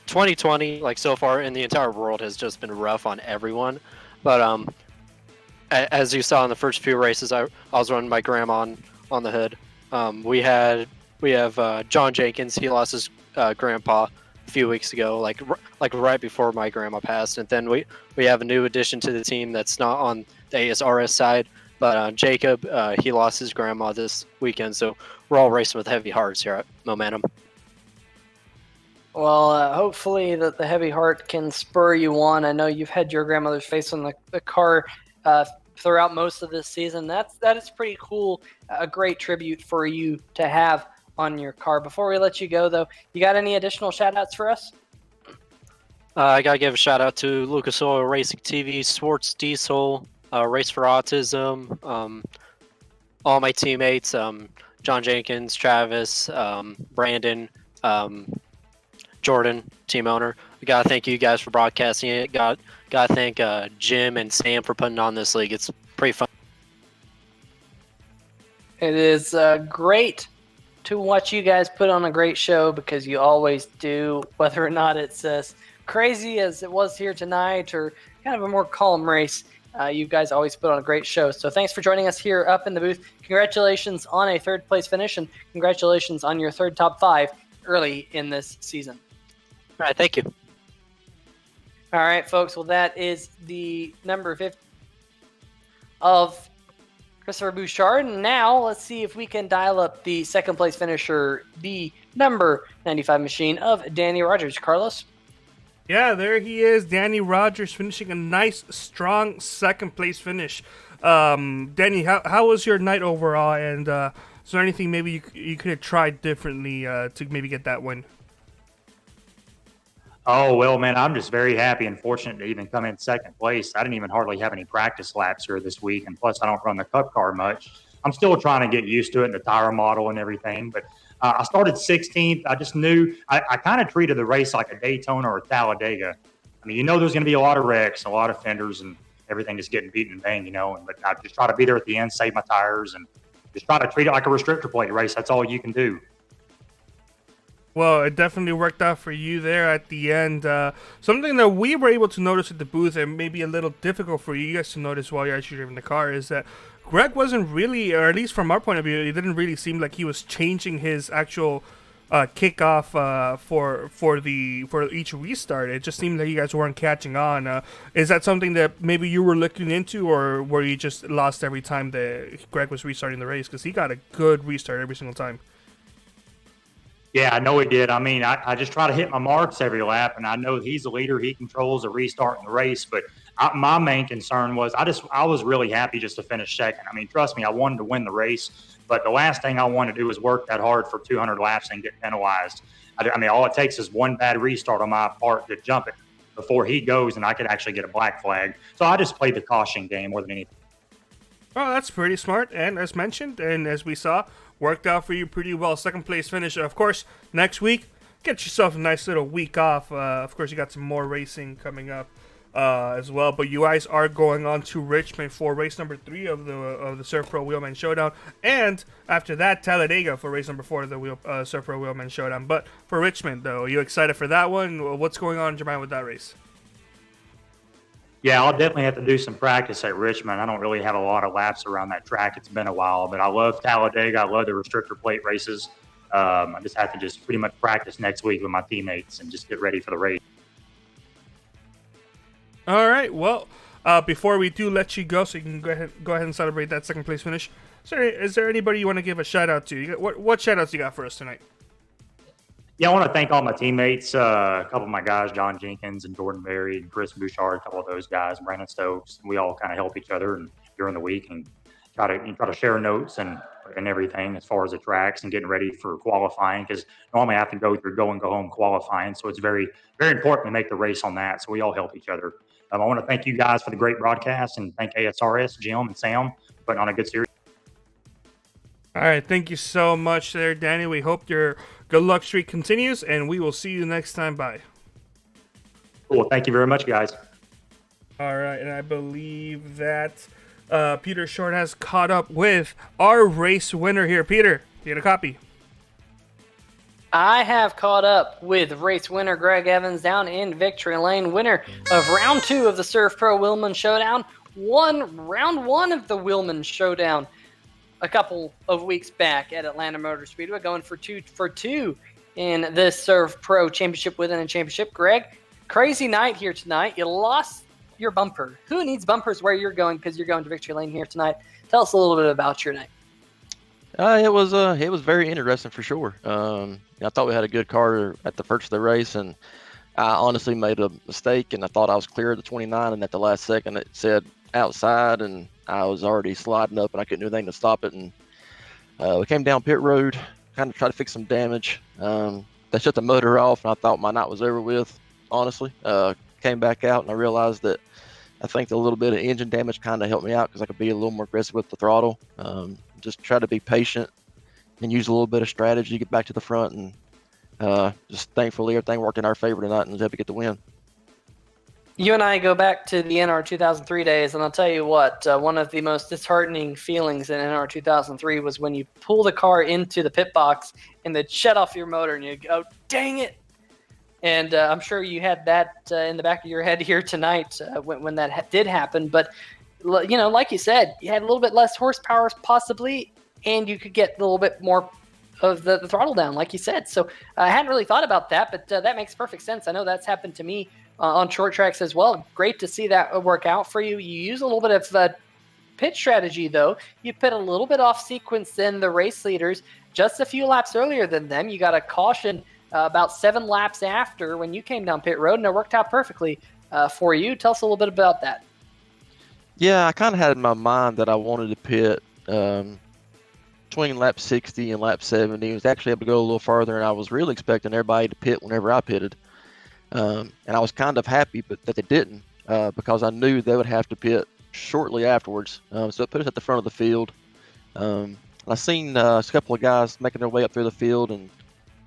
2020, like so far in the entire world, has just been rough on everyone. But as you saw in the first few races, I was running my grandma on the hood. We have John Jenkins. He lost his grandpa a few weeks ago, like right before my grandma passed. And then we have a new addition to the team that's not on the ASRS side, but Jacob, he lost his grandma this weekend. So we're all racing with heavy hearts here at Momentum. Well, hopefully the heavy heart can spur you on. I know you've had your grandmother's face on the car throughout most of this season. That is pretty cool. A great tribute for you to have on your car. Before we let you go, though, you got any additional shout-outs for us? I got to give a shout-out to Lucas Oil Racing TV, Sports Diesel, Race for Autism, all my teammates, John Jenkins, Travis, Brandon, Jordan, team owner. I gotta thank you guys for broadcasting it. Gotta thank Jim and Sam for putting on this league. It's pretty fun. It is great to watch you guys put on a great show, because you always do, whether or not it's as crazy as it was here tonight or kind of a more calm race. You guys always put on a great show. So thanks for joining us here up in the booth. Congratulations on a 3rd place finish, and congratulations on your 3rd top 5 early in this season. All right, thank you. All right, folks. Well, that is the number 50 of Christopher Bouchard. And now let's see if we can dial up the 2nd place finisher, the number 95 machine of Danny Rogers. Carlos? Yeah, there he is, Danny Rogers, finishing a nice, strong 2nd place finish. Danny, how was your night overall? And is there anything maybe you could have tried differently to maybe get that win? Oh, well, man, I'm just very happy and fortunate to even come in 2nd place. I didn't even hardly have any practice laps here this week, and plus I don't run the Cup car much. I'm still trying to get used to it and the tire model and everything, but I started 16th. I just knew I kind of treated the race like a Daytona or a Talladega. I mean, there's going to be a lot of wrecks, a lot of fenders, and everything just getting beaten and banged, but I just try to be there at the end, save my tires, and just try to treat it like a restrictor plate race. That's all you can do. Well, it definitely worked out for you there at the end. Something that we were able to notice at the booth, and maybe a little difficult for you guys to notice while you're actually driving the car, is that Greg wasn't really, or at least from our point of view, it didn't really seem like he was changing his actual kickoff for each restart. It just seemed that you guys weren't catching on. Is that something that maybe you were looking into, or were you just lost every time that Greg was restarting the race? Because he got a good restart every single time. Yeah, I know he did. I mean, I just try to hit my marks every lap, and I know he's the leader. He controls the restart in the race. But my main concern was I was really happy just to finish second. I mean, trust me, I wanted to win the race. But the last thing I wanted to do was work that hard for 200 laps and get penalized. I mean, all it takes is one bad restart on my part to jump it before he goes, and I could actually get a black flag. So I just played the caution game more than anything. Oh, that's pretty smart. And as mentioned, and as we saw, worked out for you pretty well. Second place finish. Of course, next week, get yourself a nice little week off. Of course, you got some more racing coming up as well. But you guys are going on to Richmond for race number 3 of the SERVPRO Wheelman Showdown. And after that, Talladega for race number 4 of the SERVPRO Wheelman Showdown. But for Richmond, though, are you excited for that one? What's going on in your mind with that race? Yeah, I'll definitely have to do some practice at Richmond. I don't really have a lot of laps around that track. It's been a while, but I love Talladega. I love the restrictor plate races. I just have to pretty much practice next week with my teammates and just get ready for the race. All right. Well, before we do let you go, so you can go ahead and celebrate that second place finish. Is there anybody you want to give a shout out to? What shout outs you got for us tonight? Yeah, I want to thank all my teammates, a couple of my guys, John Jenkins and Jordan Berry and Chris Bouchard, a couple of those guys, Brandon Stokes. We all kind of help each other and during the week and try to share notes and everything as far as the tracks and getting ready for qualifying, because normally I have to go through go home qualifying. So it's very, very important to make the race on that. So we all help each other. I want to thank you guys for the great broadcast and thank ASRS, Jim and Sam for putting on a good series. All right. Thank you so much there, Danny. We hope your good luck streak continues, and we will see you next time. Bye. Cool. Thank you very much, guys. All right. And I believe that Peter Short has caught up with our race winner here. Peter, you get a copy. I have caught up with race winner Greg Evans down in Victory Lane, winner of round 2 of the SERVPRO Wheelman Showdown, won round 1 of the Wheelman Showdown a couple of weeks back at Atlanta Motor Speedway, going for 2 for 2 in this SERVPRO Championship within a championship. Greg, crazy night here tonight. You lost your bumper. Who needs bumpers where you're going, because you're going to Victory Lane here tonight? Tell us a little bit about your night. It was very interesting for sure. I thought we had a good car at the first of the race, and I honestly made a mistake, and I thought I was clear of the 29, and at the last second it said outside, and I was already sliding up, and I couldn't do anything to stop it. And we came down pit road, kind of tried to fix some damage. They shut the motor off, and I thought my night was over with, honestly. Came back out, and I realized that I think a little bit of engine damage kind of helped me out because I could be a little more aggressive with the throttle. Just try to be patient and use a little bit of strategy, get back to the front, and just thankfully everything worked in our favor tonight and was able to get the win. You and I go back to the NR 2003 days, and I'll tell you what, one of the most disheartening feelings in NR 2003 was when you pull the car into the pit box and they shut off your motor and you go, dang it. And I'm sure you had that in the back of your head here tonight when that did happen. But, you know, like you said, you had a little bit less horsepower possibly, and you could get a little bit more of the throttle down, like you said. So I hadn't really thought about that, but that makes perfect sense. I know that's happened to me on short tracks as well. Great to see that work out for you. You use a little bit of pit strategy, though. You pit a little bit off sequence than the race leaders. Just a few laps earlier than them, you got a caution about 7 laps after when you came down pit road, and it worked out perfectly for you. Tell us a little bit about that. Yeah, I kind of had in my mind that I wanted to pit between lap 60 and lap 70. It was actually able to go a little farther, and I was really expecting everybody to pit whenever I pitted. And I was kind of happy that they didn't because I knew they would have to pit shortly afterwards. So it put us at the front of the field. I seen a couple of guys making their way up through the field, and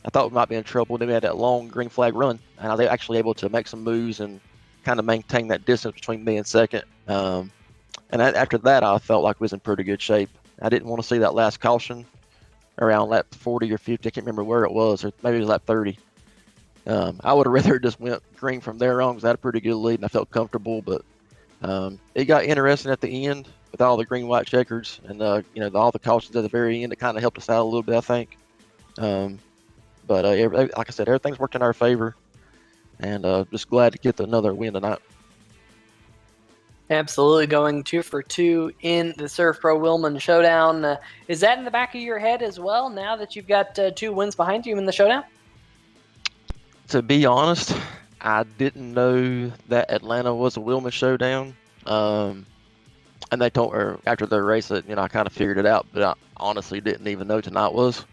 I thought we might be in trouble. Then we had that long green flag run, and I was actually able to make some moves and kind of maintain that distance between me and second. And after that, I felt like we was in pretty good shape. I didn't want to see that last caution. around lap 40 or 50. I can't remember where it was, or maybe it was lap 30. I would have rather just went green from there on because I had a pretty good lead and I felt comfortable. But it got interesting at the end with all the green, white checkers and all the cautions at the very end. It kind of helped us out a little bit, I think. But like I said, everything's worked in our favor, and just glad to get another win tonight. Absolutely, going 2 for 2 in the SERVPRO Wheelman Showdown. Is that in the back of your head as well, now that you've got 2 wins behind you in the showdown? To be honest, I didn't know that Atlanta was a Wheelman Showdown. And they told her after the race that, I kind of figured it out, but I honestly didn't even know tonight was.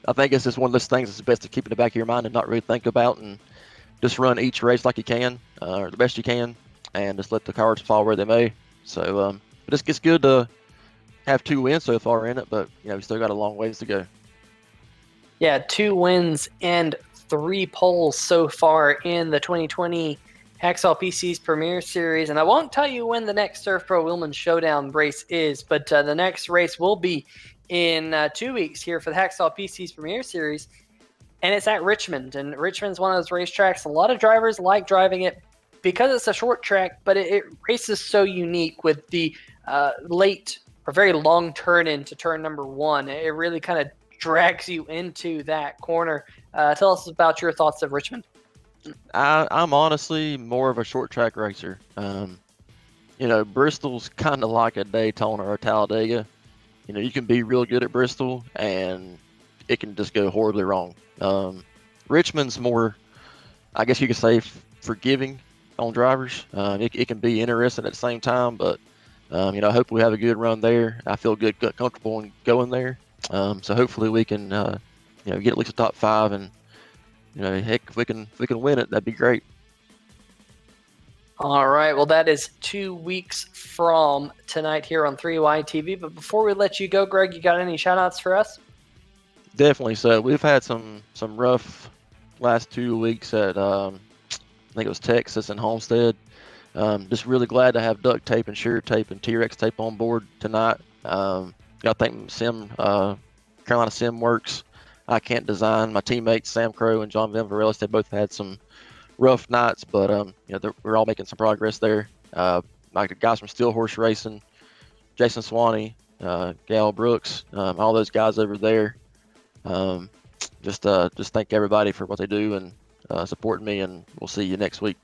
I think it's just one of those things that's best to keep in the back of your mind and not really think about, and just run each race like you can, or the best you can, and just let the cards fall where they may. So, but it's good to have 2 wins so far in it, but, we still got a long ways to go. Yeah, 2 wins and 3 poles so far in the 2020 Hacksaw PC's Premier Series. And I won't tell you when the next SERVPRO Wheelman Showdown race is, but the next race will be in 2 weeks here for the Hacksaw PC's Premier Series. And it's at Richmond. And Richmond's one of those racetracks. A lot of drivers like driving it because it's a short track, but it races so unique with the late or very long turn into turn number 1. It really kind of drags you into that corner. Tell us about your thoughts of Richmond. I'm honestly more of a short track racer. Bristol's kind of like a Daytona or a Talladega. You can be real good at Bristol and it can just go horribly wrong. Richmond's more, I guess you could say, forgiving on drivers. It can be interesting at the same time, but I hope we have a good run there. I feel comfortable in going there. So hopefully we can, get at least a top 5, and heck, if we can win it, that'd be great. All right, well, that is 2 weeks from tonight here on 3Y TV. But before we let you go, Greg, you got any shout-outs for us? Definitely. So we've had some rough last 2 weeks at I think it was Texas and Homestead. Just really glad to have duct tape and shear tape and T-Rex tape on board tonight. I think Carolina Sim works. I can't design. My teammates Sam Crow and John Van Varelis, they both had some rough nights, but we're all making some progress there. Like the guys from Steel Horse Racing, Jason Swanee, Gal Brooks, all those guys over there. Just thank everybody for what they do and supporting me, and we'll see you next week.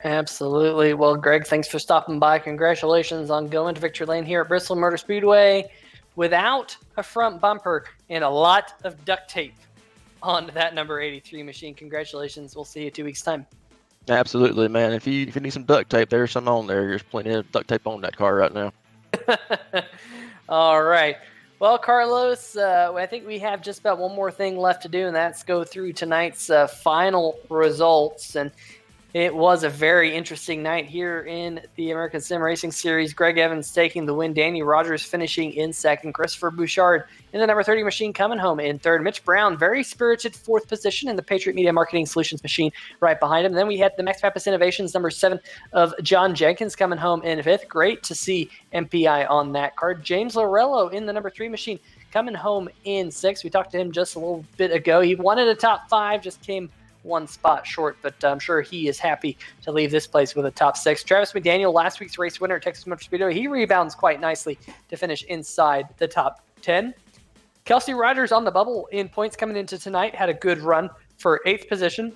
Absolutely. Well, Greg, thanks for stopping by. Congratulations on going to victory lane here at Bristol Motor Speedway without a front bumper and a lot of duct tape on that number 83 machine. Congratulations. We'll see you 2 weeks' time. Absolutely, man. If you need some duct tape, there's some on there. There's plenty of duct tape on that car right now. All right. Well, Carlos, I think we have just about one more thing left to do, and that's go through tonight's final results. And it was a very interesting night here in the American Sim Racing Series. Greg Evans taking the win. Danny Rogers finishing in second. Christopher Bouchard in the number 30 machine coming home in third. Mitch Brown, very spirited fourth position in the Patriot Media Marketing Solutions machine right behind him. Then we had the Max Pappas Innovations number 7 of John Jenkins coming home in fifth. Great to see MPI on that card. James Lorello in the number 3 machine coming home in sixth. We talked to him just a little bit ago. He wanted a top 5, just came one spot short, but I'm sure he is happy to leave this place with a top 6. Travis McDaniel, last week's race winner at Texas Motor Speedway, he rebounds quite nicely to finish inside the top 10. Kelsey Ryder's on the bubble in points coming into tonight, had a good run for 8th position.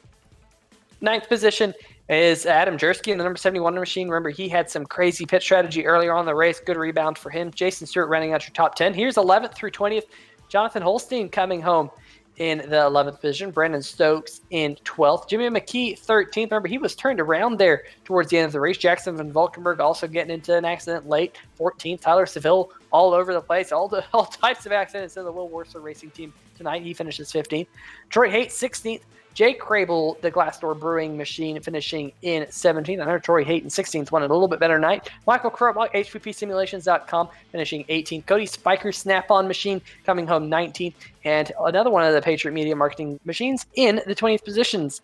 9th position is Adam Jersky in the number 71 machine. Remember, he had some crazy pit strategy earlier on in the race. Good rebound for him. Jason Stewart running out your top 10. Here's 11th through 20th. Jonathan Holstein coming home in the 11th position. Brandon Stokes in 12th. Jimmy McKee, 13th. Remember, he was turned around there towards the end of the race. Jackson Van Valkenburg also getting into an accident late, 14th. Tyler Seville all over the place. All types of accidents in the Will Worcester Racing Team tonight. He finishes 15th. Troy Haight, 16th. Jake Crable, the Glassdoor Brewing Machine, finishing in 17th. I know Troy Haight in 16th wanted a little bit better night. Michael Krobach, HPPSimulations.com, finishing 18th. Cody Spiker, Snap-On Machine, coming home 19th. And another one of the Patriot Media Marketing Machines in the 20th positions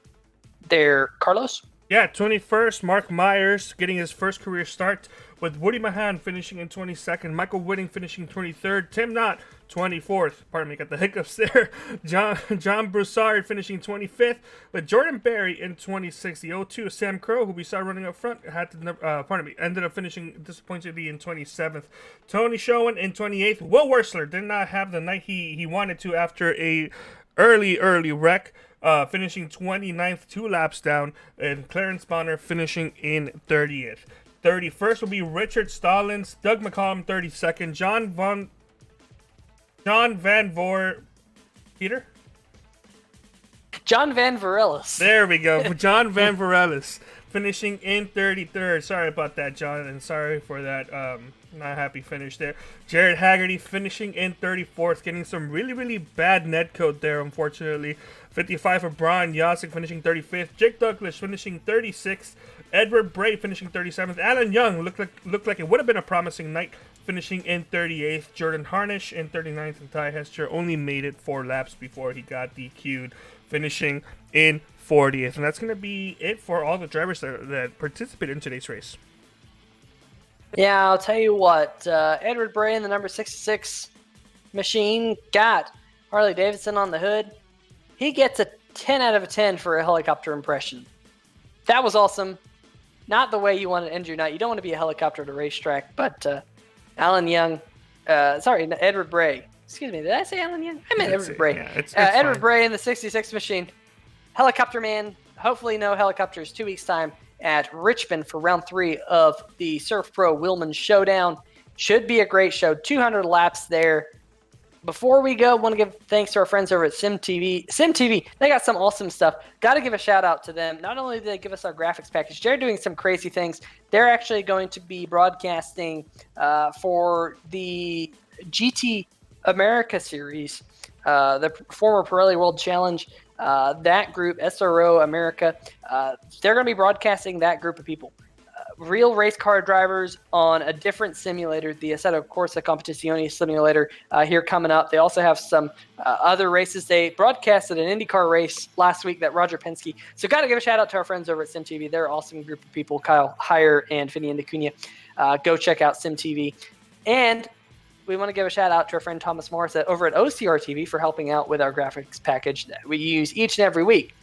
there. Carlos? Yeah, 21st, Mark Myers getting his first career start with Woody Mahan finishing in 22nd, Michael Whitting finishing 23rd, Tim Knott 24th. Pardon me, got the hiccups there. John Broussard finishing 25th, with Jordan Berry in 26th. The 02, Sam Crow, who we saw running up front, ended up finishing disappointingly in 27th. Tony Schoen in 28th. Will Wursler did not have the night he wanted to after a early wreck. Finishing 29th, 2 laps down, and Clarence Bonner finishing in 30th. 31st will be Richard Stallings, Doug McCollum 32nd, John Van Peter? John Van Varelis. There we go. John Van Varelis finishing in 33rd. Sorry about that, John, and sorry for that not happy finish there. Jared Haggerty finishing in 34th, getting some really bad net code there, unfortunately. 55 for Brian Yosik finishing 35th. Jake Douglas finishing 36th. Edward Bray finishing 37th. Alan Young looked like it would have been a promising night, finishing in 38th. Jordan Harnish in 39th, and Ty Hester only made it 4 laps before he got DQ'd, finishing in 40th. And that's going to be it for all the drivers that participated in today's race. Yeah, I'll tell you what. Edward Bray in the number 66 machine got Harley Davidson on the hood. He gets a 10 out of 10 for a helicopter impression. That was awesome. Not the way you want to end your night. You don't want to be a helicopter at a racetrack, but Alan Young, Edward Bray. Excuse me, did I say Alan Young? I meant Edward Bray. Yeah, it's Edward fine. Bray in the 66 machine. Helicopter man, hopefully no helicopters, 2 weeks' time at Richmond for round 3 of the SERVPRO Wheelman Showdown. Should be a great show. 200 laps there. Before we go, I want to give thanks to our friends over at SimTV. SimTV, they got some awesome stuff. Got to give a shout out to them. Not only did they give us our graphics package, they're doing some crazy things. They're actually going to be broadcasting for the GT America series, the former Pirelli World Challenge. That group, SRO America, they're going to be broadcasting that group of people. Real race car drivers on a different simulator, the Assetto Corsa Competizione simulator here coming up. They also have some other races. They broadcasted an IndyCar race last week that Roger Penske. So got to give a shout out to our friends over at SimTV. They're an awesome group of people, Kyle Heyer and Vinny Indacuna. Go check out SimTV. And we want to give a shout out to our friend Thomas Morris over at OCR TV for helping out with our graphics package that we use each and every week.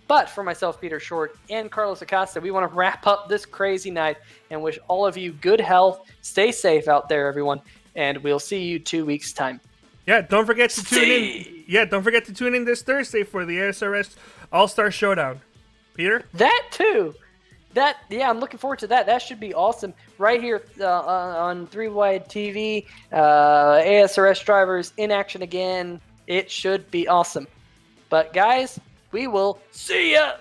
But for myself, Peter Short, and Carlos Acosta, we want to wrap up this crazy night and wish all of you good health. Stay safe out there, everyone, and we'll see you 2 weeks' time. Yeah, don't forget to tune in. Yeah, don't forget to tune in this Thursday for the ASRS All-Star Showdown. Peter? That too. I'm looking forward to that. That should be awesome. Right here on 3-Wide TV, ASRS drivers in action again. It should be awesome. But guys, we will see ya!